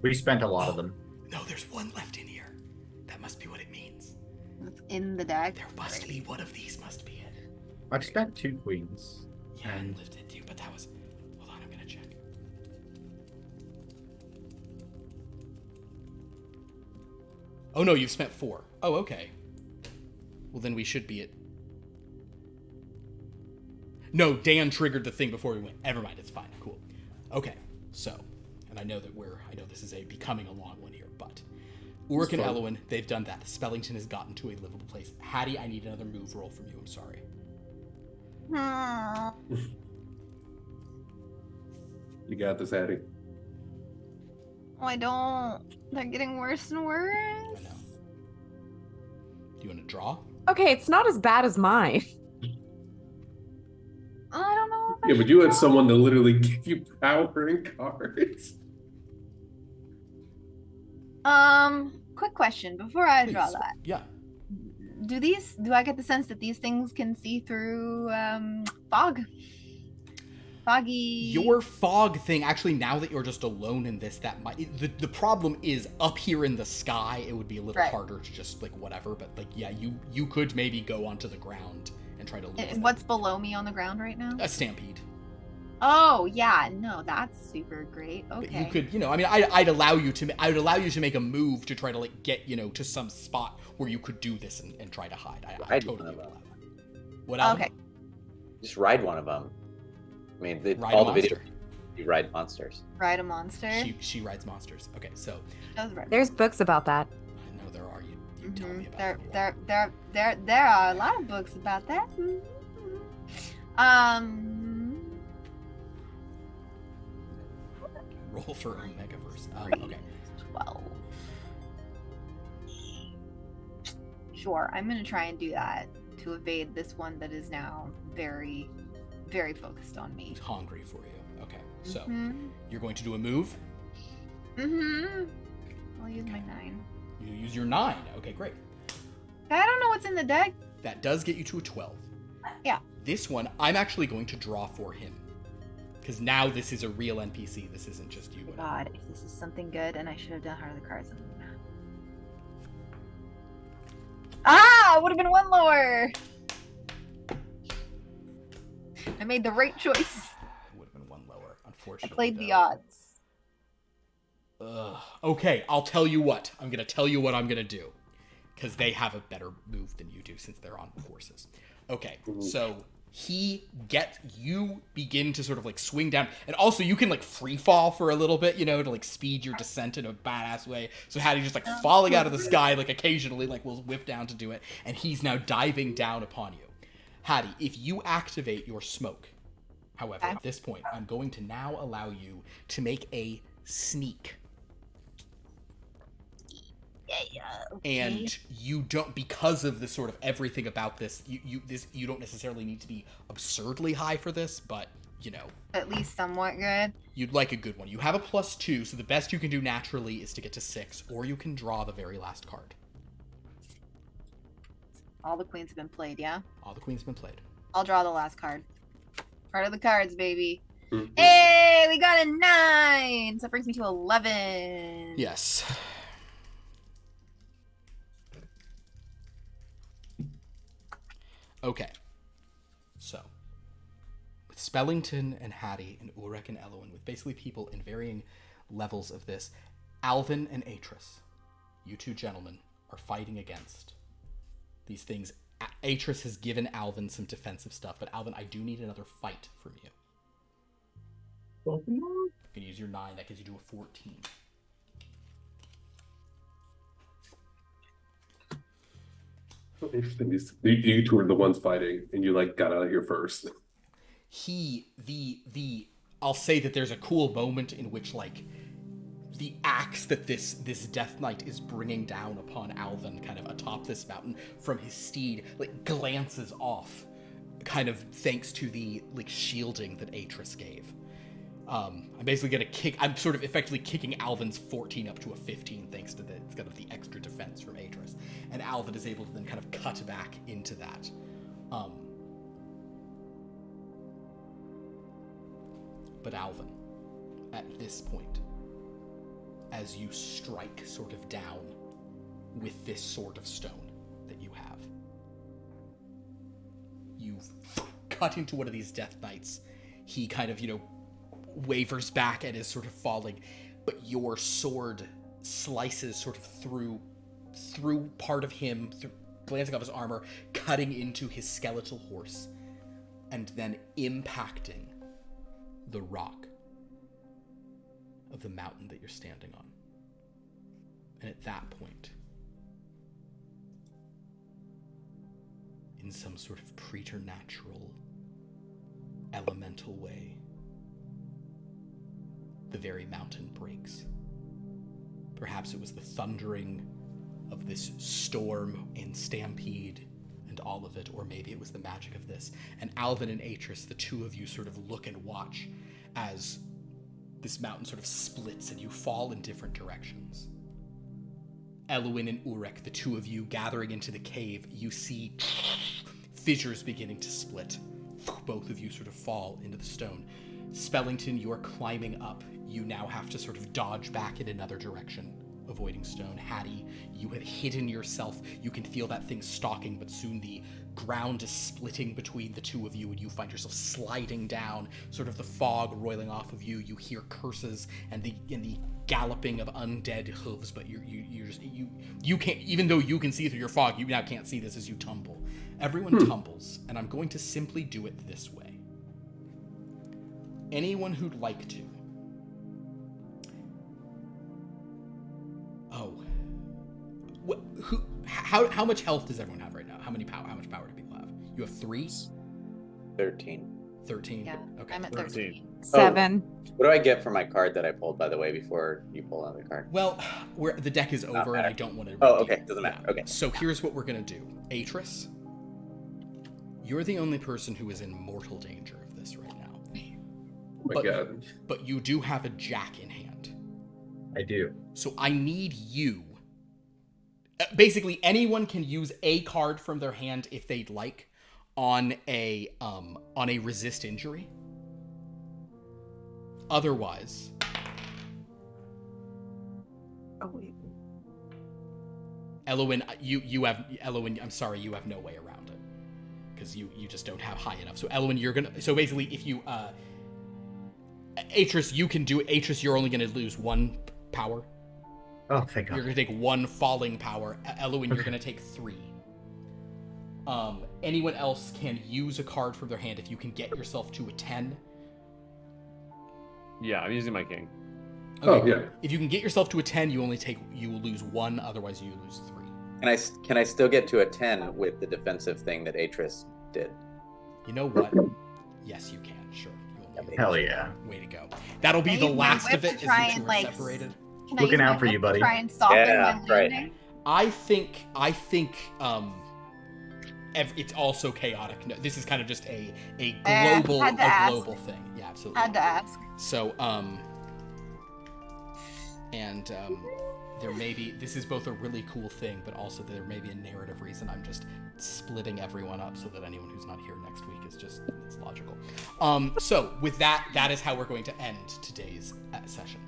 We spent a lot of them. No, there's one left in here. That must be what it means. It's in the deck. There must be one of these. Must be it. I've spent 2 queens. Yeah, I And lifted too, but that was. Hold on, I'm gonna check. Oh no, you've spent 4. Oh, okay. Well, then we should be at. No, Dan triggered the thing before we went. Never mind, it's fine. Cool. Okay, so, and I know this is a becoming a long one here, but Urrek and Elwyn, they've done that. Spellington has gotten to a livable place. Hattie, I need another move roll from you. I'm sorry. You got this, Hattie. Oh, I don't. They're getting worse and worse. I know. Do you want to draw? Okay, it's not as bad as mine. I don't know. If I Yeah, but should you had draw. someone to literally give you power and cards. Quick question before I draw Please. that. Yeah. Do I get the sense that these things can see through fog? Foggy. Your fog thing, actually, now that you're just alone in this, that might. The problem is up here in the sky, it would be a little Right. harder to just, like, whatever, but, like, yeah, you could maybe go onto the ground and try to lose And them. what's below me on the ground right now? A stampede. Oh yeah, no, that's super great. But Okay. you could, I mean, I'd allow you to make a move to try to, like, get, to some spot where you could do this and try to hide. I Ride totally one would of allow them. that. What else? Okay. Just ride one of them. I mean, Ride all a the videos, monster. you ride monsters. Ride a monster. She rides monsters. Okay, so Does ride. There's books about that. I know there are. You tell me about There, them. there are a lot of books about that. Roll for Omegaverse. Okay. 12. Sure, I'm gonna try and do that to evade this one that is now very, very focused on me. He's hungry for you. Okay, so Mhm. you're going to do a move. I'll use my 9. You use your 9. Okay, great. I don't know what's in the deck. That does get you to a 12. Yeah. This one, I'm actually going to draw for him. Because now this is a real NPC. This isn't just you. God, if this is something good, and I should have done Heart of the Cards. Ah, would have been 1 lower. I made the right choice. It would have been 1 lower, I unfortunately. played the though. odds. Ugh. Okay, I'll tell you what. I'm going to tell you what I'm going to do. Because they have a better move than you do since they're on horses. Okay, so you begin to sort of like swing down. And also you can like free fall for a little bit, to like speed your descent in a badass way. So Hattie's just like falling out of the sky, like occasionally like will whip down to do it. And he's now diving down upon you. Hattie, if you activate your smoke, however, at this point, I'm going to now allow you to make a sneak. Okay. And you don't, because of the sort of everything about this, you don't necessarily need to be absurdly high for this, but At least somewhat good. you'd like a good one. You have a +2, so the best you can do naturally is to get to 6, or you can draw the very last card. All the queens have been played, yeah? All the queens have been played. I'll draw the last card. Part of the cards, baby. Mhm. Hey, we got a 9! So that brings me to 11. Yes. Okay. So, with Spellington and Hattie and Urrek and Elwyn, with basically people in varying levels of this, Alvin and Atris, you two gentlemen, are fighting against these things. Atris has given Alvin some defensive stuff, but Alvin, I do need another fight from you. You can use your 9, that gives you to a 14. Interesting. You two were the ones fighting, and you like got out of here first. I'll say that there's a cool moment in which like the axe that this Death Knight is bringing down upon Alvin kind of atop this mountain from his steed like glances off, kind of thanks to the like shielding that Atris gave. I'm basically I'm sort of effectively kicking Alvin's 14 up to a 15 thanks to kind of the extra defense from Atris. And Alvin is able to then kind of cut back into that. But Alvin, at this point, as you strike sort of down with this sword of stone that you have. You cut into one of these Death Knights. He kind of, wavers back and is sort of falling, but your sword slices sort of through part of him, glancing off his armor, cutting into his skeletal horse, and then impacting the rock of the mountain that you're standing on. And at that point, in some sort of preternatural, elemental way, the very mountain breaks. Perhaps it was the thundering of this storm and stampede and all of it, or maybe it was the magic of this. And Alvin and Atris, the two of you sort of look and watch as this mountain sort of splits and you fall in different directions. Elwyn and Urrek, the two of you gathering into the cave, you see fissures beginning to split. Both of you sort of fall into the stone. Spellington, you're climbing up. You now have to sort of dodge back in another direction, avoiding stone. Hattie, you had hidden yourself. You can feel that thing stalking, but soon the ground is splitting between the two of you, and you find yourself sliding down, sort of the fog roiling off of you. You hear curses and the galloping of undead hooves, but you can't, even though you can see through your fog, you now can't see this as you tumble. Everyone tumbles, and I'm going to simply do it this way. Anyone who'd like to. How much health does everyone have right now? How much power do people have? You have 3? 13. 13? Yeah, Okay. I'm at 13. 7. What do I get for my card that I pulled, by the way, before you pull another card? Well, the deck is over, and I don't want to... Oh, okay. Doesn't matter. Yeah. Okay. So here's what we're going to do. Atris, you're the only person who is in mortal danger of this right now. Oh my God. But you do have a jack in hand. I do. So I need you... Basically, anyone can use a card from their hand if they'd like on a resist injury. Otherwise... Oh, wait. Elwyn, I'm sorry, you have no way around it. Because you just don't have high enough. So Elwyn, so basically if you, Atris, you can do it. Atris, you're only gonna lose 1 power. Oh, thank God. You're gonna take 1 falling power. Elwyn, you're gonna take 3. Anyone else can use a card from their hand if you can get yourself to a 10. Yeah, I'm using my king. Okay. Oh, yeah. If you can get yourself to a 10, you will lose 1, otherwise you lose 3. Can I still get to a 10 with the defensive thing that Atris did? You know what? Yes, you can. Sure. Hell yeah. Way to go. That'll be the last of it. Is that you are separated. Can Looking I use out my for you, whip buddy. to try and soften Yeah, my right. landing? I think it's also chaotic. No, this is kind of just a global had to ask. global thing. Yeah, absolutely. Had to ask. So there may be, this is both a really cool thing, but also there may be a narrative reason I'm just splitting everyone up so that anyone who's not here next week is just, it's logical. So with that is how we're going to end today's session.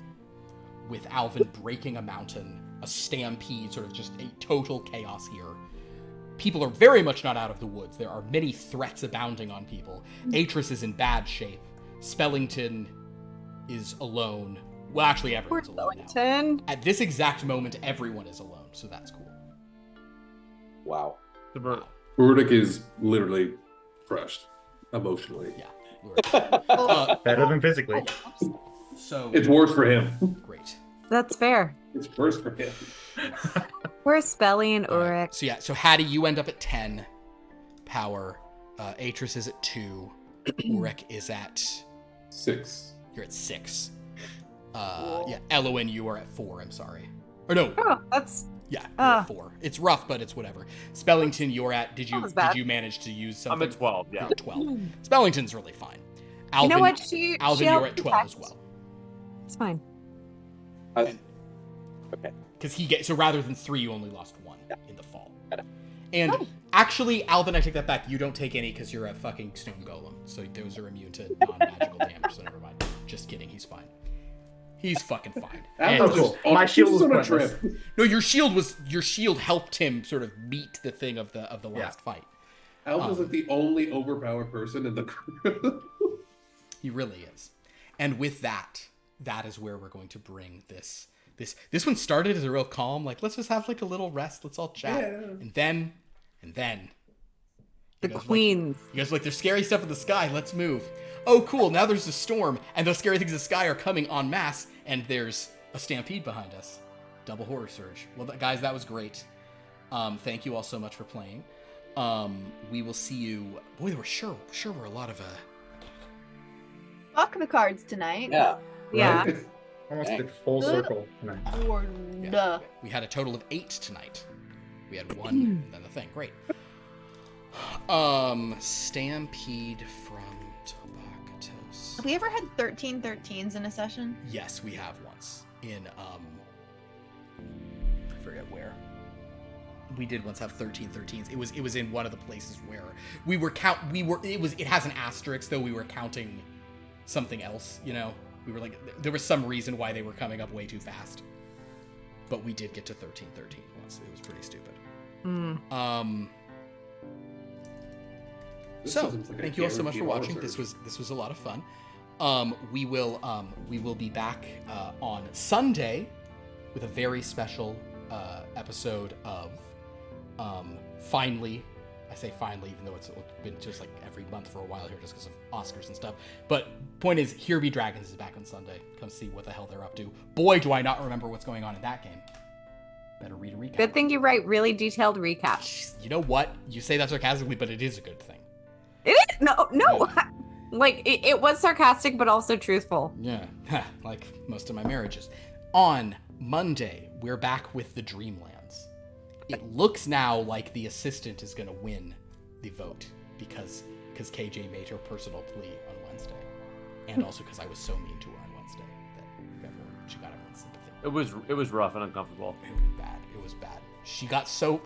With Alvin breaking a mountain, a stampede, sort of just a total chaos here. People are very much not out of the woods. There are many threats abounding on people. Atris is in bad shape. Spellington is alone. Well, actually, everyone's alone now. Spellington. At this exact moment, everyone is alone, so that's cool. Wow. Urrek is literally crushed emotionally. Yeah. Better than physically. So It's worse for him. great. That's fair. It's worse for him. We're Spelly and All right. Urrek. So yeah, so Hattie, you end up at 10 power. Atris is at 2. Urrek is at 6. You're at 6. Yeah, Elwyn, you are at 4. I'm sorry. Or no. Oh, that's Yeah, you're at 4. It's rough, but it's whatever. Spellington, you're at. Did you manage to use something? I'm at 12. Yeah. You're at 12. Spellington's really fine. Alvin, you know what? She Alvin, you're at 12 as well. It's fine. Okay. Because so rather than 3, you only lost 1 in the fall. Got it. And actually, Alvin, I take that back. You don't take any because you're a fucking stone golem. So those are immune to non-magical damage. So never mind. Just kidding. He's fine. He's fucking fine. Alvin's And- just, My shield he's was on a pointless. trip. no, your shield helped him sort of beat the thing of the last fight. Alvin's like the only overpowered person in the crew. He really is. And with that is where we're going to bring this one started as a real calm, like let's just have like a little rest, let's all chat. Yeah. And then The you guys queens. you guys are like, there's scary stuff in the sky, let's move. Oh cool, now there's a storm, and those scary things in the sky are coming en masse, and there's a stampede behind us. Double horror surge. Well guys, that was great. Thank you all so much for playing. We will see you. Boy, there were sure were a lot of Fuck the cards tonight. Yeah. Yeah. Right? Almost did full circle tonight. Or duh. we had a total of 8 tonight. We had 1 and then the thing. Great. Stampede from Tobaccatos. Have we ever had 13 13s in a session? Yes, we have once in I forget where. We did once have 13 13s. It was in one of the places where it has an asterisk though. We were counting something else, you know. We were like there was some reason why they were coming up way too fast. But we did get to 13 13 once. It was pretty stupid. This So seems like a thank you all so much for guaranteed watching. horror This was a lot of fun. We will be back on Sunday with a very special episode of finally. I say finally, even though it's been just like every month for a while here, just because of Oscars and stuff. But point is, Here Be Dragons is back on Sunday. Come see what the hell they're up to. Boy, do I not remember what's going on in that game. Better read a recap. Good thing you write really detailed recaps. You know what? You say that sarcastically, but it is a good thing. It is no. Like it was sarcastic, but also truthful. Yeah, like most of my marriages. On Monday, we're back with the Dreamlands. It looks now like the assistant is going to win the vote because KJ made her personal plea on Wednesday, and also because I was so mean to her on Wednesday that she got everyone's sympathy. It was rough and uncomfortable. It was bad. It was bad. She got so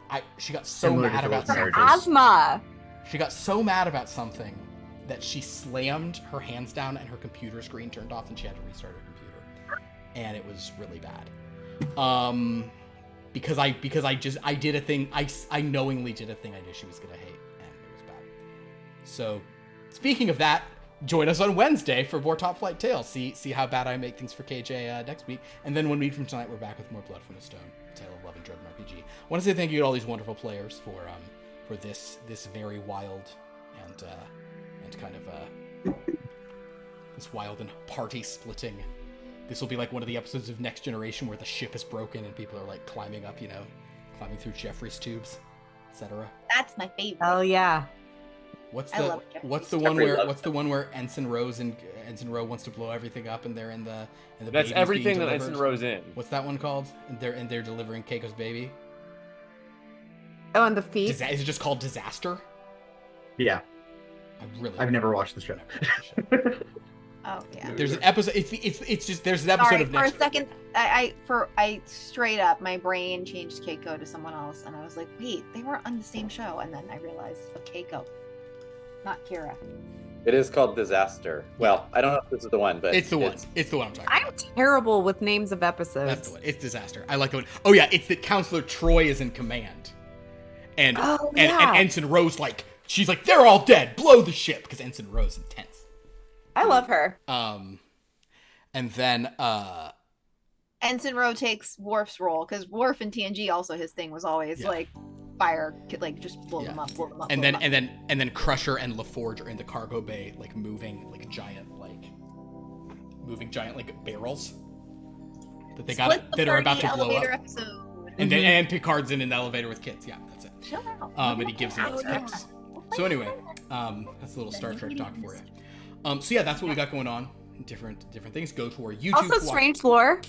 Similar to mad about Philip's something. marriages. Asthma. She got so mad about something that she slammed her hands down and her computer screen turned off and she had to restart her computer. And it was really bad. Because I did a thing, I knowingly did a thing I knew she was gonna hate, and it was bad. So, speaking of that, join us on Wednesday for more Top Flight Tales. See how bad I make things for KJ next week. And then 1 week from tonight, we're back with more Blood from a Stone, A Tale of Love and Dread and RPG. I want to say thank you to all these wonderful players for this very wild and kind of this wild and party splitting. This will be like one of the episodes of Next Generation where the ship is broken and people are like climbing up, climbing through Jeffrey's tubes, etc. That's my favorite. Oh yeah. What's I the love Jeffrey's. what's the one where Ensign Rowe wants to blow everything up and they're in the That's baby's everything being that delivered? Ensign Rowe's in. What's that one called? And they're delivering Keiko's baby. Oh, and the feet. Is it just called Disaster? Yeah, I've never watched the show. Oh yeah. There's an episode. It's just there's an episode Sorry, of for a Next. second, I straight up my brain changed Keiko to someone else, and I was like, wait, they were on the same show, and then I realized Keiko, not Kira. It is called Disaster. Well, I don't know if this is the one, but It's the one. It's the one I'm talking about. I'm terrible with names of That's the episodes. one. It's Disaster. I like the one. Oh yeah, it's that Counselor Troy is in command, and Oh, and yeah. Ensign Rowe's like she's like they're all dead. Blow the ship because Ensign Rowe's intense. I love her. And then Ensign Rowe takes Worf's role because Worf in TNG also his thing was always like fire, like just blow them up, blow them up. and blow then them up. and then Crusher and LaForge are in the cargo bay, like moving giant barrels that they got Split the that are about party to blow up. elevator episode. And then and Picard's in an elevator with kids. Yeah, that's it. Chill out. And he gives him his picks. So anyway, that's a little Star Trek talk for you. So yeah, that's what we got going on. Different things. Go to our YouTube. Also, to watch- Strange Lore.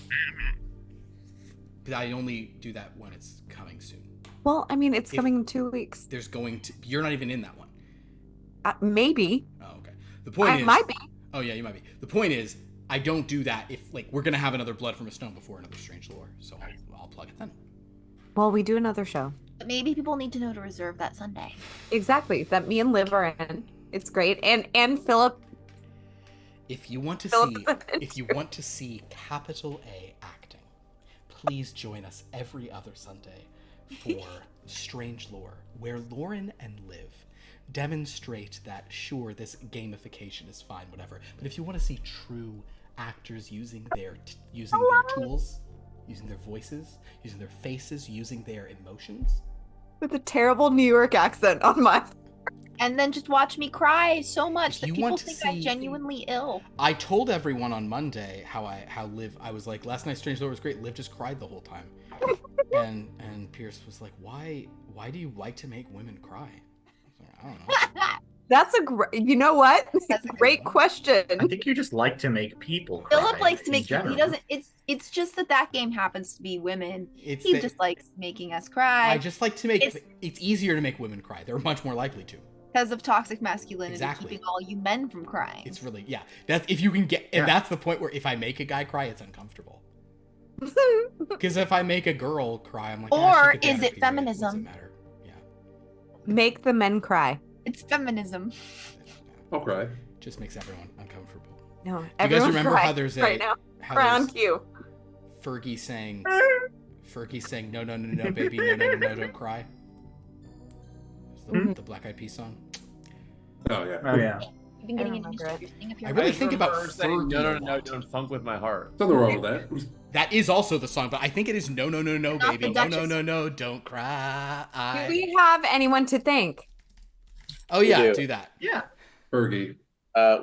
But I only do that when it's coming soon. Well, I mean, it's coming in 2 weeks. There's going to. You're not even in that one. Maybe. Oh, okay. The point I is. might be. Oh yeah, you might be. The point is, I don't do that if we're gonna have another Blood from a Stone before another Strange Lore, so I'll plug it then. Well, we do another show. But maybe people need to know to reserve that Sunday. Exactly. That me and Liv are in. It's great. And Philip If you want to Philip see, if you want to see capital A acting, please join us every other Sunday for Strange Lore, where Lauren and Liv demonstrate that sure, this gamification is fine, whatever. But if you want to see true actors using their tools, using their voices, using their faces, using their emotions, With a terrible New York accent on my. And then just watch me cry so much If that you people want to think I'm see- genuinely ill. I told everyone on Monday how Liv. I was like, last night Strange Lore was great. Liv just cried the whole time, and Pierce was like, why do you like to make women cry? I don't know. That's a great. You know what? That's a good Great one. question. I think you just like to make people cry. Philip likes to in make he general. doesn't it's just that game happens to be women. It's He that- just likes making us cry I just like to make. It's- It's easier to make women cry. They're much more likely to. because of toxic masculinity Exactly. keeping all you men from crying. It's really That's if you can get. Yeah. And that's the point where if I make a guy cry, it's uncomfortable. Because if I make a girl cry, I'm like. Or she could is dance, it be great. feminism? What's it matter? Yeah. Make the men cry. It's feminism. I'll cry. Just makes everyone uncomfortable. No, You guys everyone remember cry how there's a right now. how Cry on there's cue. Fergie saying no baby no don't cry. It's the Black Eyed Peas song. Oh yeah. Oh yeah. You've been getting I into remember music. it. You're singing up your I really heart. think about remember saying, Fergie no, a lot. don't funk with my heart. Nothing wrong with that. That is also the song, but I think it is no Not baby the Duchess. no don't cry. Do we have anyone to thank? Oh yeah, do. do that. Yeah. Fergie.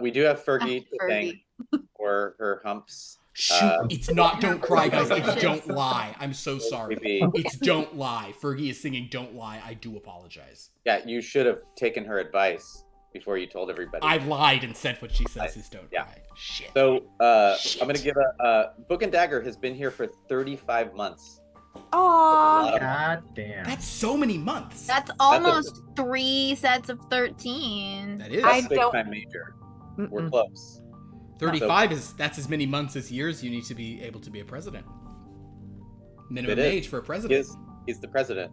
We do have Fergie to thank Fergie. for her humps. Shoot, it's not Don't Cry, guys. It's Delicious. Don't Lie. I'm so sorry. Maybe- It's Don't Lie. Fergie is singing Don't Lie. I do apologize. Yeah, you should have taken her advice before you told everybody. I lied and said what she says is Don't yeah. Cry. Shit. So Shit. I'm gonna give a Book and Dagger has been here for 35 months. Aww. God damn. That's so many months. That's almost 3 sets of 13. That is. I That's big don't- time major. We're Mm-mm. close. 35 that's as many months as years you need to be able to be a president. Minimum It is. age for a president. He's the president.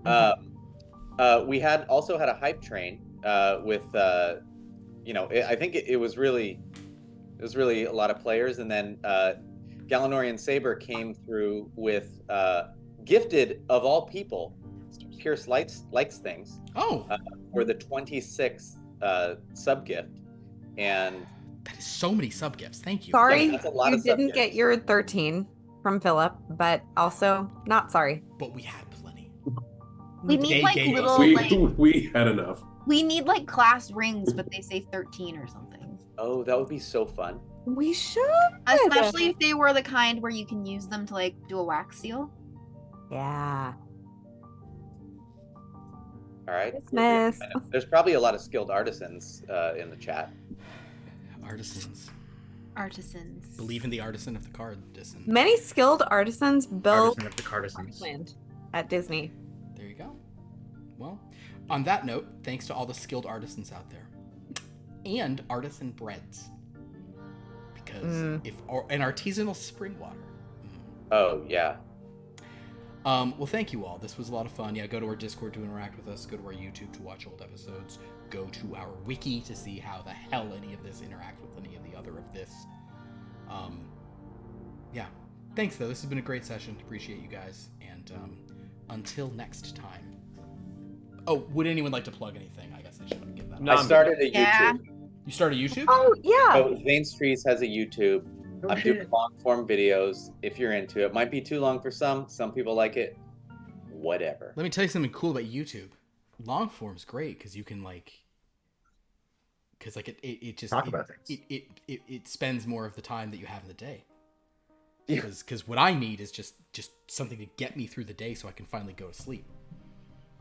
Mm-hmm. We also had a hype train with I think it was really a lot of players, and then Galanorian Saber came through with gifted of all people. Pierce likes things Oh, for the 26th sub gift, and that is so many sub gifts. Thank you. Sorry, that's a lot you of didn't subjects. get your 13 from Philip, but also not sorry. But we had plenty. We They need like gave us- little We had enough. we need like class rings, but they say 13 or something. oh, that would be so fun. We should. Especially if they were the kind where you can use them to like do a wax seal. Yeah. All right. Christmas. I know. There's probably a lot of skilled artisans in the chat. Artisans. Artisans. Believe in the artisan of the card, Artisan. Many skilled artisans build Artisan of the Cartisans. land at Disney. There you go. Well, on that note, thanks to all the skilled artisans out there. And artisan breads. Because an artisanal spring water. Oh yeah. Well, thank you all. This was a lot of fun. Yeah, go to our Discord to interact with us. Go to our YouTube to watch old episodes. Go to our wiki to see how the hell any of this interacts with any of the other of this. Yeah. Thanks, though. This has been a great session. Appreciate you guys. And until next time. Oh, would anyone like to plug anything? I guess I should give that. No, I I'm started a Yeah. YouTube. You started YouTube? Oh yeah. So Zane's Trees has a YouTube. Oh, I'm doing long form videos if you're into it. Might be too long for some. Some people like it. Whatever. Let me tell you something cool about YouTube. Long form's great because you can it just Talk about things. It spends more of the time that you have in the day. Yeah. Because what I need is just something to get me through the day so I can finally go to sleep.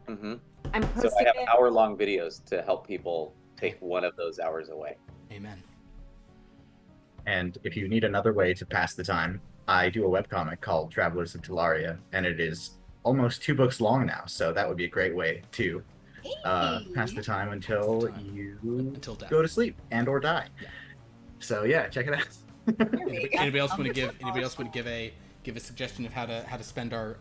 hmm I'm So I posting have it. hour-long videos to help people take one of those hours away. Amen. And if you need another way to pass the time, I do a webcomic called Travelers of Talaria, and it is almost 2 books long now, so that would be a great way to pass the time until you Until death. go to sleep and or die. Yeah. So yeah, check it out. Anybody else want to give a suggestion of how to spend our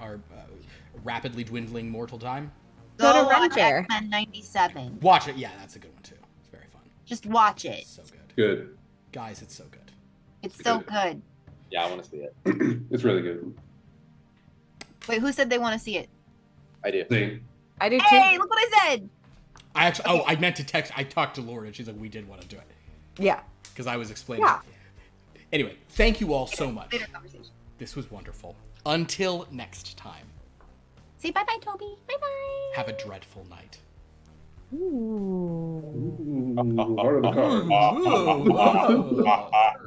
rapidly dwindling mortal time? Go to watch Renfair. X-Men 97. Watch it. Yeah, that's a good one too. It's very fun. Just watch it. So good. Good. Guys, it's so good. It's so good. Yeah, I want to see it. It's really good. Wait, who said they want to see it? I do. See, I do too. Hey, look what I said! I actually, I meant to text. I talked to Laura, and she's like, we did want to do it Yeah. because I was explaining. Yeah. Anyway, thank you all so much. Later conversation. This was wonderful. Until next time, Say bye-bye, Toby. Bye-bye. have a dreadful night. ooh, heart of the cards.